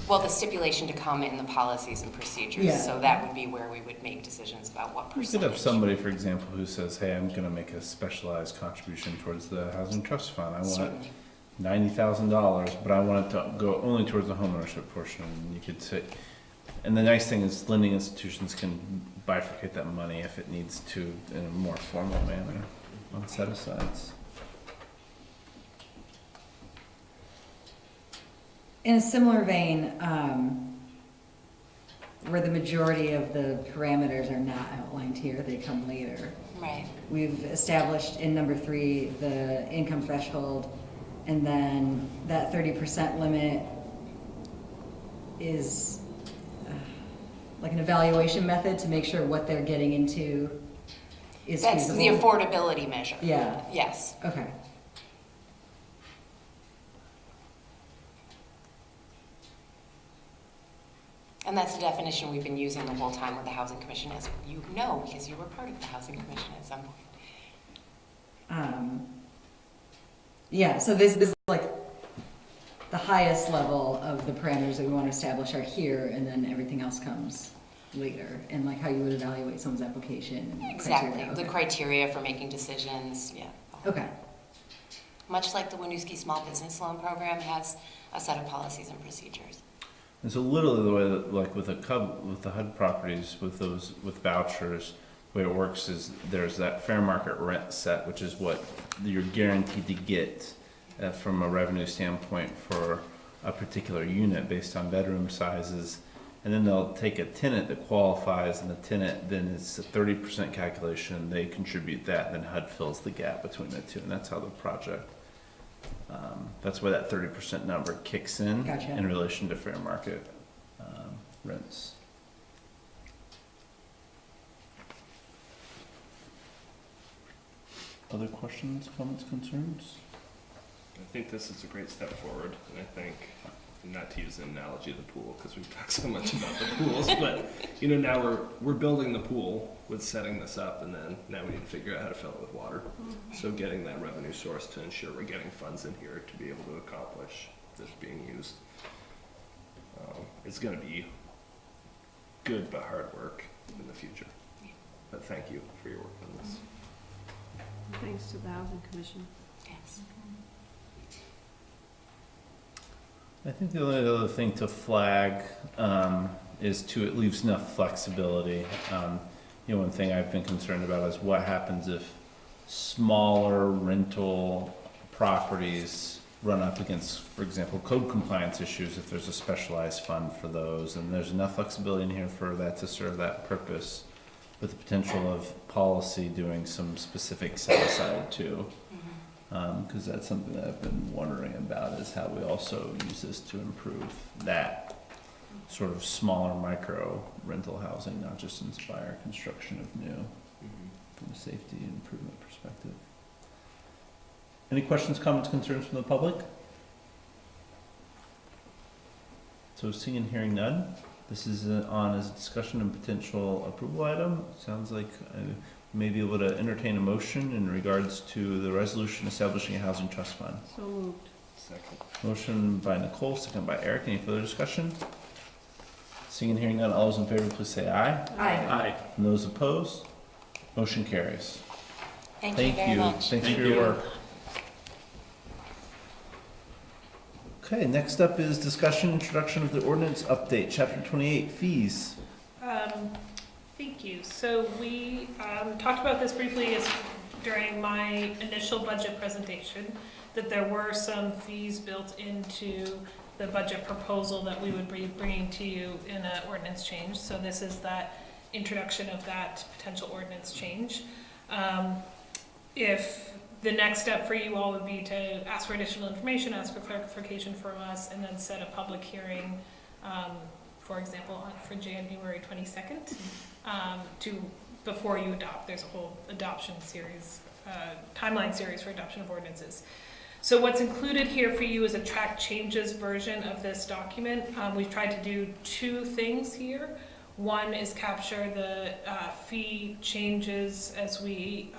Well, the stipulation to come in the policies and procedures, Yeah. so that would be where we would make decisions about what You could percentage. have somebody, for example, who says, hey, I'm gonna make a specialized contribution towards the housing trust fund. I want Certainly. $90,000, but I want it to go only towards the homeownership portion. And you could say, and the nice thing is lending institutions can bifurcate that money if it needs to in a more formal manner on set-asides. In a similar vein, where the majority of the parameters are not outlined here, they come later. Right. We've established in number 3, the income threshold, and then that 30% limit is like an evaluation method to make sure what they're getting into is That's feasible. the affordability measure. Yeah, Yes. okay. And that's the definition we've been using the whole time with the Housing Commission, as you know, because you were part of the Housing Commission at some point. Yeah, so this is like the highest level of the parameters that we want to establish are here, and then everything else comes later, and like how you would evaluate someone's application. And Exactly. criteria. The criteria for making decisions, yeah. Okay. Much like the Winooski Small Business Loan Program has a set of policies and procedures. And so literally the way that, like with the HUD properties, with vouchers, the way it works is there's that fair market rent set, which is what you're guaranteed to get from a revenue standpoint for a particular unit based on bedroom sizes. And then they'll take a tenant that qualifies, and the tenant, then it's a 30% calculation, they contribute that, then HUD fills the gap between the two, and that's how the project, that's why that 30% number kicks in Gotcha. in relation to fair market rents. Other questions, comments, concerns? I think this is a great step forward, and I think, not to use an analogy of the pool, because we've talked so much about the pools, but, now we're building the pool with setting this up, and then now we need to figure out how to fill it with water. So getting that revenue source to ensure we're getting funds in here to be able to accomplish this being used. It's gonna be good but hard work in the future. But thank you for your work on this. Thanks to the Housing Commission. Yes. I think the only other thing to flag is it leaves enough flexibility. One thing I've been concerned about is what happens if smaller rental properties run up against, for example, code compliance issues, if there's a specialized fund for those, and there's enough flexibility in here for that to serve that purpose, with the potential of policy doing some specific set aside too. Because that's something that I've been wondering about, is how we also use this to improve that sort of smaller micro rental housing, not just inspire construction of new from a safety and improvement perspective. Any questions, comments, concerns from the public? So seeing and hearing none, this is on as a discussion and potential approval item. Sounds like may be able to entertain a motion in regards to the resolution establishing a housing trust fund. So moved. Second. Motion by Nicole, second by Eric. Any further discussion? Seeing and hearing none, all those in favor, please say aye. Aye. Aye. And those opposed, motion carries. Thank you very much. Thank you Thank for your you. work. Okay, next up is discussion, introduction of the ordinance update, chapter 28, fees. Thank you. So we talked about this briefly during my initial budget presentation, that there were some fees built into the budget proposal that we would be bringing to you in an ordinance change. So this is that introduction of that potential ordinance change. If the next step for you all would be to ask for additional information, ask for clarification from us, and then set a public hearing, for example, for January 22nd, before you adopt. There's a whole adoption series, timeline series for adoption of ordinances. So what's included here for you is a track changes version of this document. We've tried to do two things here. One is capture the fee changes as we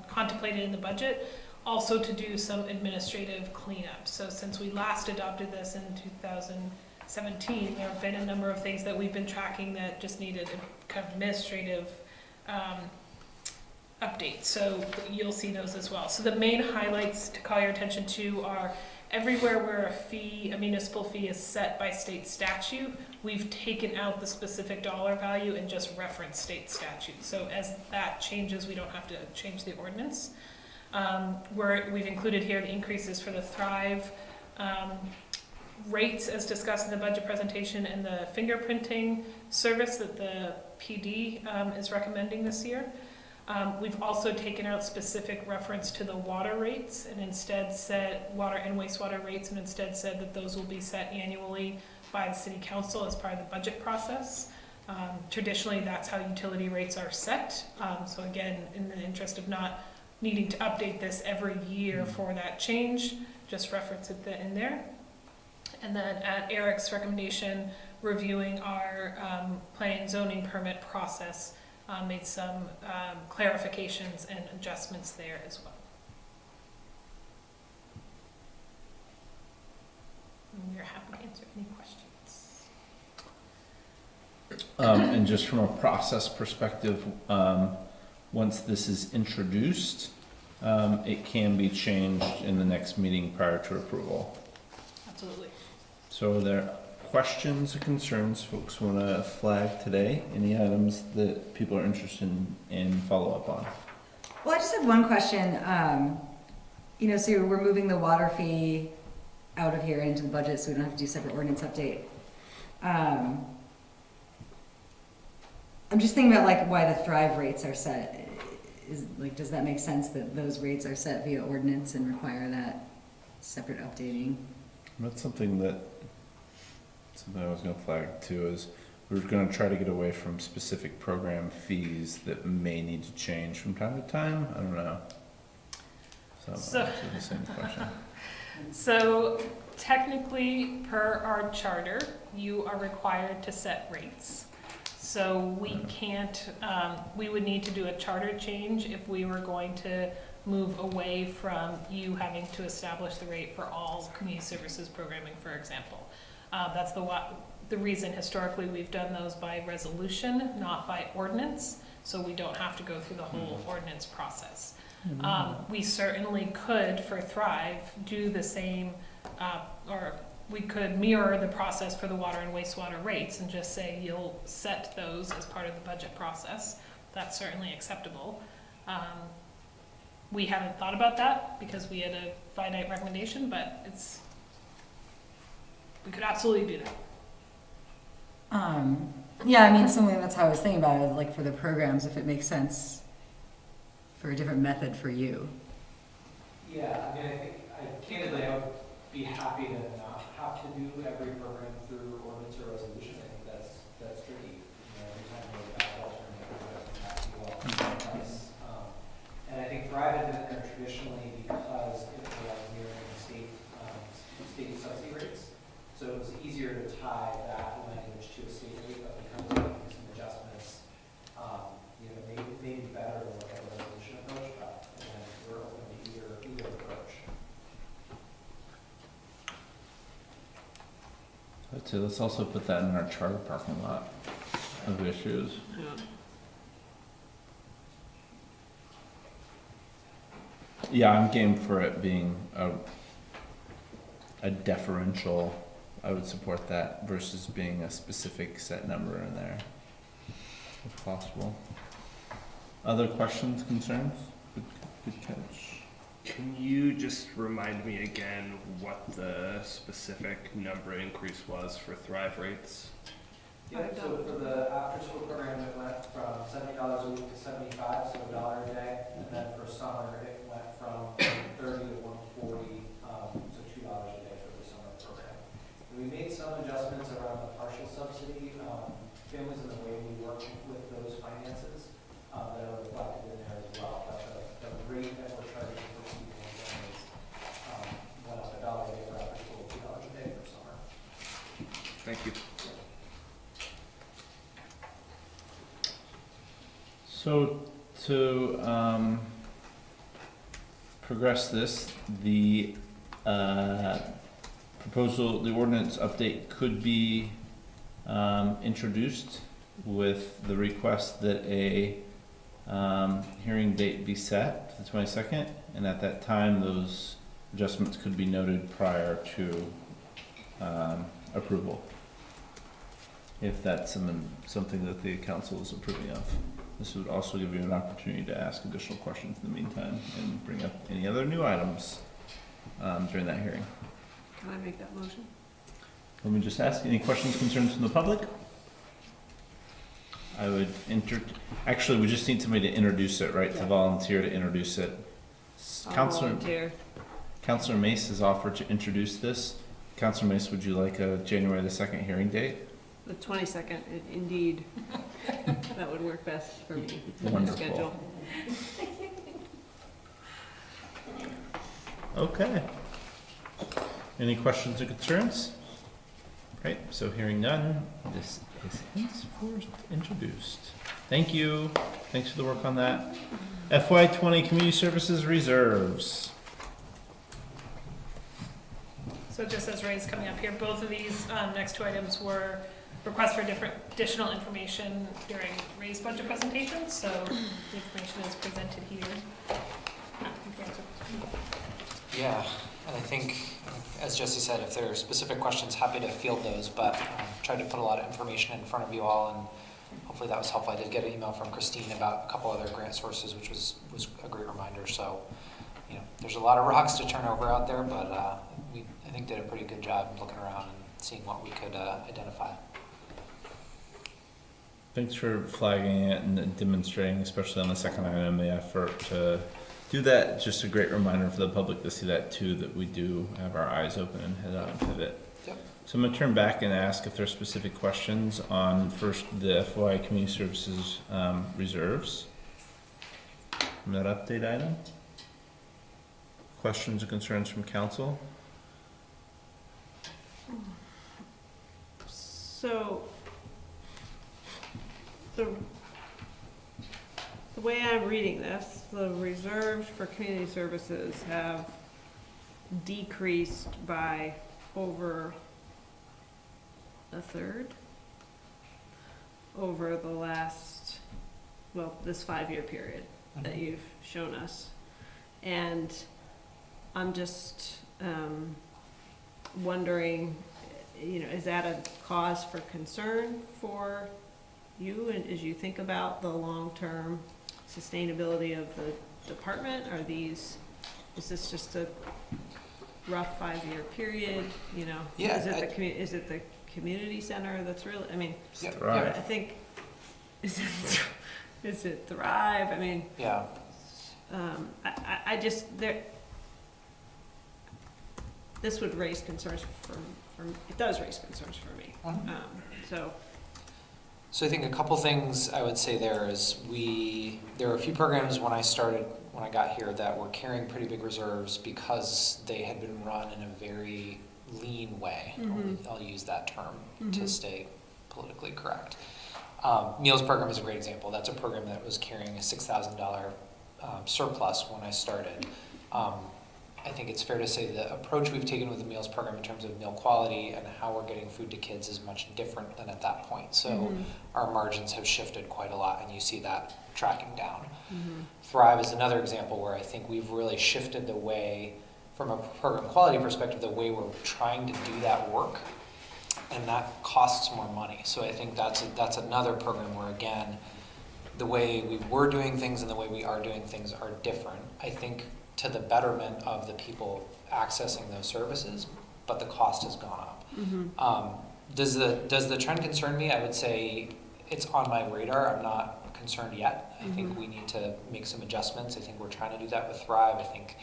contemplated in the budget, also to do some administrative cleanup. So since we last adopted this in 2016, 17, there have been a number of things that we've been tracking that just needed a kind of administrative update. So you'll see those as well. So the main highlights to call your attention to are everywhere where a municipal fee is set by state statute, we've taken out the specific dollar value and just referenced state statute. So as that changes, we don't have to change the ordinance. We've included here the increases for the Thrive rates as discussed in the budget presentation and the fingerprinting service that the PD is recommending this year. We've also taken out specific reference to the water rates and instead said water and wastewater rates and instead said that those will be set annually by the city council as part of the budget process. Traditionally, that's how utility rates are set. So again, in the interest of not needing to update this every year for that change, just reference it in there. And then at Eric's recommendation, reviewing our planning and zoning permit process, made some clarifications and adjustments there as well. And we're happy to answer any questions. And just from a process perspective, once this is introduced, it can be changed in the next meeting prior to approval. Absolutely. So are there questions or concerns folks want to flag today? Any items that people are interested in follow up on? Well, I just have one question. So we're moving the water fee out of here into the budget so we don't have to do separate ordinance update. I'm just thinking about like why the Thrive rates are set. Does that make sense that those rates are set via ordinance and require that separate updating? That's something I was going to flag too, is we're going to try to get away from specific program fees that may need to change from time to time. I don't know. So the same question. So technically, per our charter, you are required to set rates. So we can't, we would need to do a charter change if we were going to move away from you having to establish the rate for all community services programming, for example. That's the reason historically we've done those by resolution, not by ordinance, so we don't have to go through the whole ordinance process. We certainly could, for Thrive, do the same, or we could mirror the process for the water and wastewater rates and just say you'll set those as part of the budget process. That's certainly acceptable. We haven't thought about that because we had a finite recommendation, but we could absolutely do that. Something that's how I was thinking about it, like for the programs, if it makes sense for a different method for you. Yeah, I think candidly, I would be happy to not have to do every program through ordinance or resolution. I think that's tricky. Every time we go back alternative price. And I think Thrive had been there traditionally because it was mirroring state subsidy rates. So it was easier to tie that language to a state rate, but because we're making some adjustments, it may be better to look at a resolution approach, but again, we're open to either approach. Let's also put that in our charter parking lot of issues. Yeah, I'm game for it being a deferential. I would support that versus being a specific set number in there, if possible. Other questions, concerns? Good catch. Can you just remind me again what the specific number increase was for Thrive rates? Yeah, so for the after-school program, it went from $70 a week to $75, so $1 a day. And then for summer, it went from 30 to 140, so $2 a day for the summer program. And we made some adjustments around the partial subsidy, families and the way we work with those finances that are reflected in there as well. But the rate that we're charging for people again is went up $1 a day for after-school, $2 a day for summer. Thank you. So to progress this, the proposal, the ordinance update could be introduced with the request that a hearing date be set for the 22nd, and at that time those adjustments could be noted prior to approval, if that's something that the council is approving of. This would also give you an opportunity to ask additional questions in the meantime and bring up any other new items during that hearing. Can I make that motion? Let me just ask, any questions, concerns from the public? I would actually, we just need somebody to introduce it, right? To volunteer to introduce it. Councilor Mace has offered to introduce this. Councilor Mace, would you like a January the 2nd hearing date? The 22nd, indeed. That would work best for me. Wonderful. Schedule. Okay. Any questions or concerns? Right, so hearing none, this is henceforth introduced. Thank you. Thanks for the work on that. FY20 Community Services Reserves. So just as Ray's coming up here, both of these next two items were requests for additional information during Ray's budget presentation, so the information is presented here. Yeah, and I think, as Jesse said, if there are specific questions, happy to field those, but tried to put a lot of information in front of you all, and hopefully that was helpful. I did get an email from Christine about a couple other grant sources, which was a great reminder. So, you know, there's a lot of rocks to turn over out there, but we, I think, did a pretty good job looking around and seeing what we could identify. Thanks for flagging it and demonstrating, especially on the second item, the effort to do that. Just a great reminder for the public to see that too, that we do have our eyes open and head out and pivot. Yep. So I'm going to turn back and ask if there's specific questions on first the FY Community Services reserves. From that update item. Questions or concerns from council? So, the way I'm reading this, the reserves for community services have decreased by over a third over the last, well, this 5-year period that you've shown us. And I'm just wondering, you know, is that a cause for concern for you, and as you think about the long-term sustainability of the department? Is this just a rough 5-year period? You know, yeah, is it the community center that's really? I mean, Thrive. I think is it Thrive? I mean, yeah. I just this would raise concerns it does raise concerns for me. So I think a couple things I would say there is there were a few programs when I got here that were carrying pretty big reserves because they had been run in a very lean way. Mm-hmm. I'll use that term Mm-hmm. to stay politically correct. Meals program is a great example. That's a program that was carrying a $6,000 surplus when I started. I think it's fair to say the approach we've taken with the meals program in terms of meal quality and how we're getting food to kids is much different than at that point. So Mm-hmm. our margins have shifted quite a lot, and you see that tracking down. Mm-hmm. Thrive is another example where I think we've really shifted the way, from a program quality perspective, the way we're trying to do that work, and that costs more money. So I think that's another program where, again, the way we were doing things and the way we are doing things are different. I think to the betterment of the people accessing those services, but the cost has gone up. Mm-hmm. Does the trend concern me? I would say it's on my radar. I'm not concerned yet. I think we need to make some adjustments. I think we're trying to do that with Thrive. I think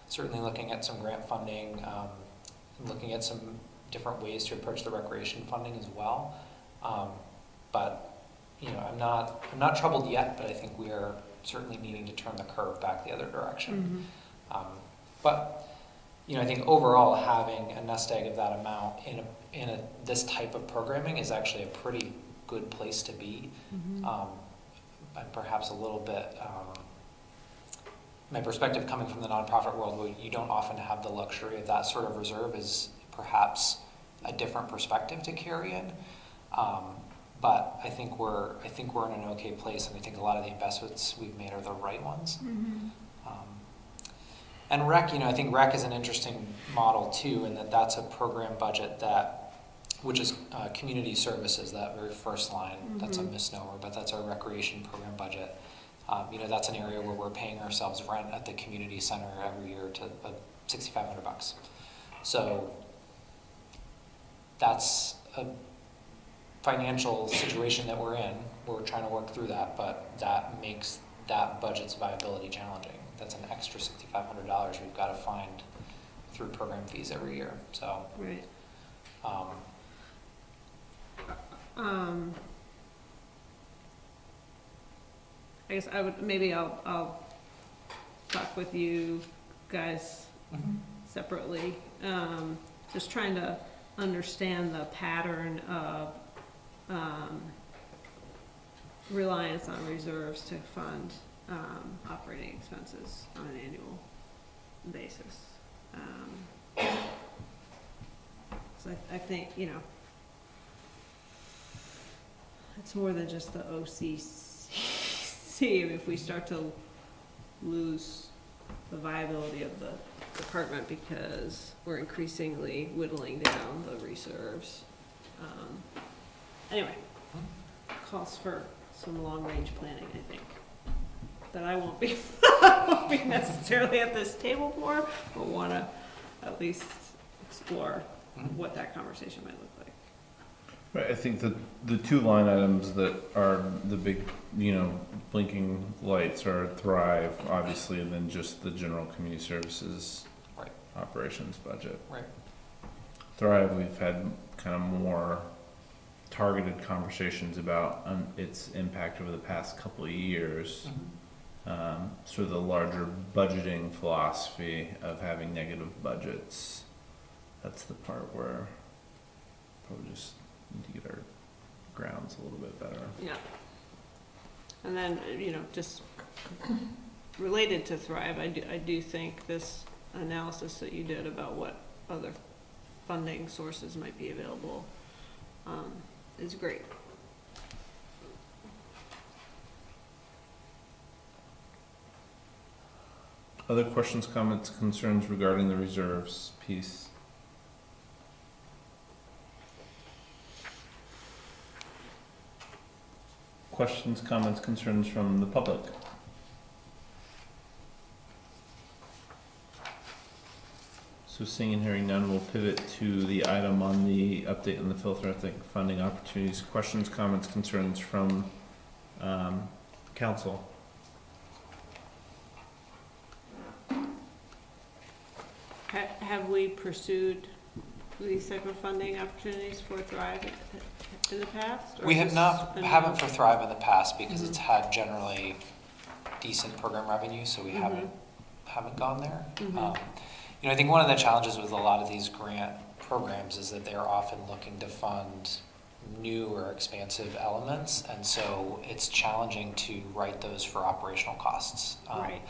certainly looking at some grant funding, looking at some different ways to approach the recreation funding as well. But you know, I'm not troubled yet, but I think we are certainly needing to turn the curve back the other direction. But you know, I think overall having a nest egg of that amount in this type of programming is actually a pretty good place to be. And perhaps a little bit, my perspective coming from the nonprofit world, where you don't often have the luxury of that sort of reserve, is perhaps a different perspective to carry in. But I think we're in an okay place, and I think a lot of the investments we've made are the right ones. And rec, I think rec is an interesting model too, in that that's a program budget which is community services, that very first line. That's a misnomer, but that's our recreation program budget. That's an area where we're paying ourselves rent at the community center every year to $6,500. So that's a financial situation that we're in. We're trying to work through that, but that makes that budget's viability challenging. That's an extra $6,500 we've got to find through program fees every year. So, Right. I guess I'll talk with you guys separately. Just trying to understand the pattern of reliance on reserves to fund operating expenses on an annual basis. So I think, it's more than just the OCC. If we start to lose the viability of the department because we're increasingly whittling down the reserves. Anyway, calls for some long-range planning, I think, that I won't be necessarily at this table for, but want to at least explore what that conversation might look like. Right, I think that the two line items that are the big, blinking lights are Thrive, obviously, and then just the general community services operations budget. Right. Thrive, we've had kind of more targeted conversations about its impact over the past couple of years. Sort of the larger budgeting philosophy of having negative budgets. That's the part where probably just need to get our grounds a little bit better. Yeah. And then, just related to Thrive, I do think this analysis that you did about what other funding sources might be available is great. Other questions, comments, concerns regarding the reserves piece? Questions, comments, concerns from the public? So seeing and hearing none, we'll pivot to the item on the update on the philanthropic funding opportunities. Questions, comments, concerns from council? Have we pursued these type of funding opportunities for Thrive in the past? We have not, haven't for Thrive in the past because it's had generally decent program revenue, so we haven't gone there. I think one of the challenges with a lot of these grant programs is that they're often looking to fund new or expansive elements, and so it's challenging to write those for operational costs. Right.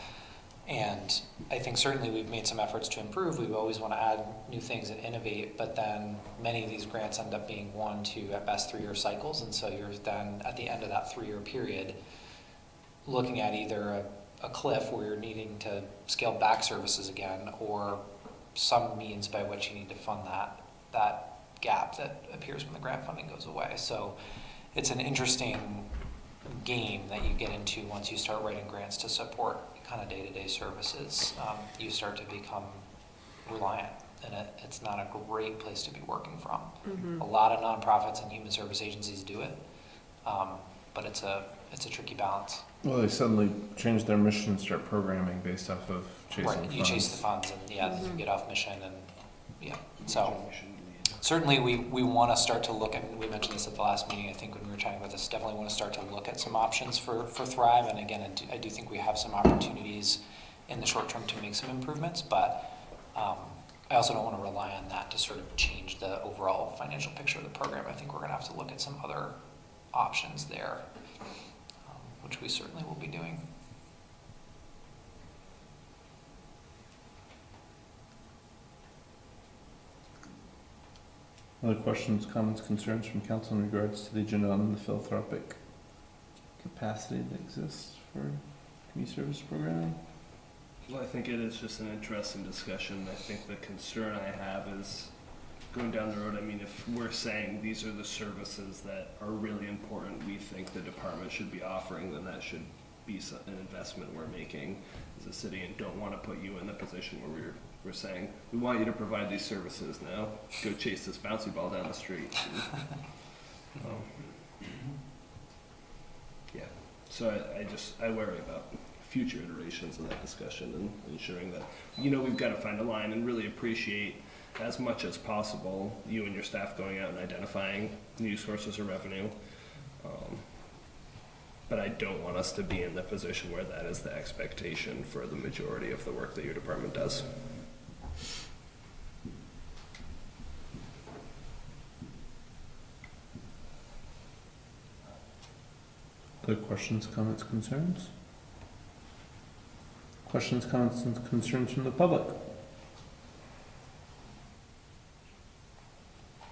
And I think certainly we've made some efforts to improve. We always want to add new things and innovate, but then many of these grants end up being 1, 2, at best 3-year cycles, and so you're then at the end of that 3-year period looking at either a cliff where you're needing to scale back services again, or some means by which you need to fund that gap that appears when the grant funding goes away. So it's an interesting game that you get into once you start writing grants to support kind of day-to-day services. You start to become reliant, and it's not a great place to be working from. A lot of nonprofits and human service agencies do it, but it's a tricky balance. Well, they suddenly changed their mission and start programming based off of chasing funds. You chase the funds, and you get off mission, and so certainly we want to start to look at, we mentioned this at the last meeting, I think when we were chatting about this, definitely want to start to look at some options for Thrive, and again, I do think we have some opportunities in the short term to make some improvements, but I also don't want to rely on that to sort of change the overall financial picture of the program. I think we're going to have to look at some other options there, which we certainly will be doing. Other questions, comments, concerns from council in regards to the agenda on the philanthropic capacity that exists for community service program? Well, I think it is just an interesting discussion. I think the concern I have is going down the road. I mean, if we're saying these are the services that are really important, we think the department should be offering, then that should be an investment we're making as a city, and don't want to put you in the position where we're saying, we want you to provide these services now, go chase this bouncy ball down the street. Yeah, so I worry about future iterations of that discussion and ensuring that, we've got to find a line and really appreciate as much as possible you and your staff going out and identifying new sources of revenue. But I don't want us to be in the position where that is the expectation for the majority of the work that your department does. Other questions, comments, concerns? Questions, comments, and concerns from the public?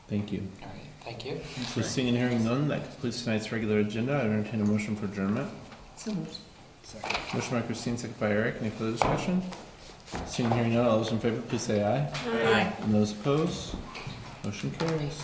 Thank you. All right, thank you. So seeing and hearing none, that concludes tonight's regular agenda. I entertain a motion for adjournment. Second. Motion by Christine, second by Eric. Any further discussion? Seeing and hearing none, all those in favor, please say aye. Aye. And those opposed? Motion carries.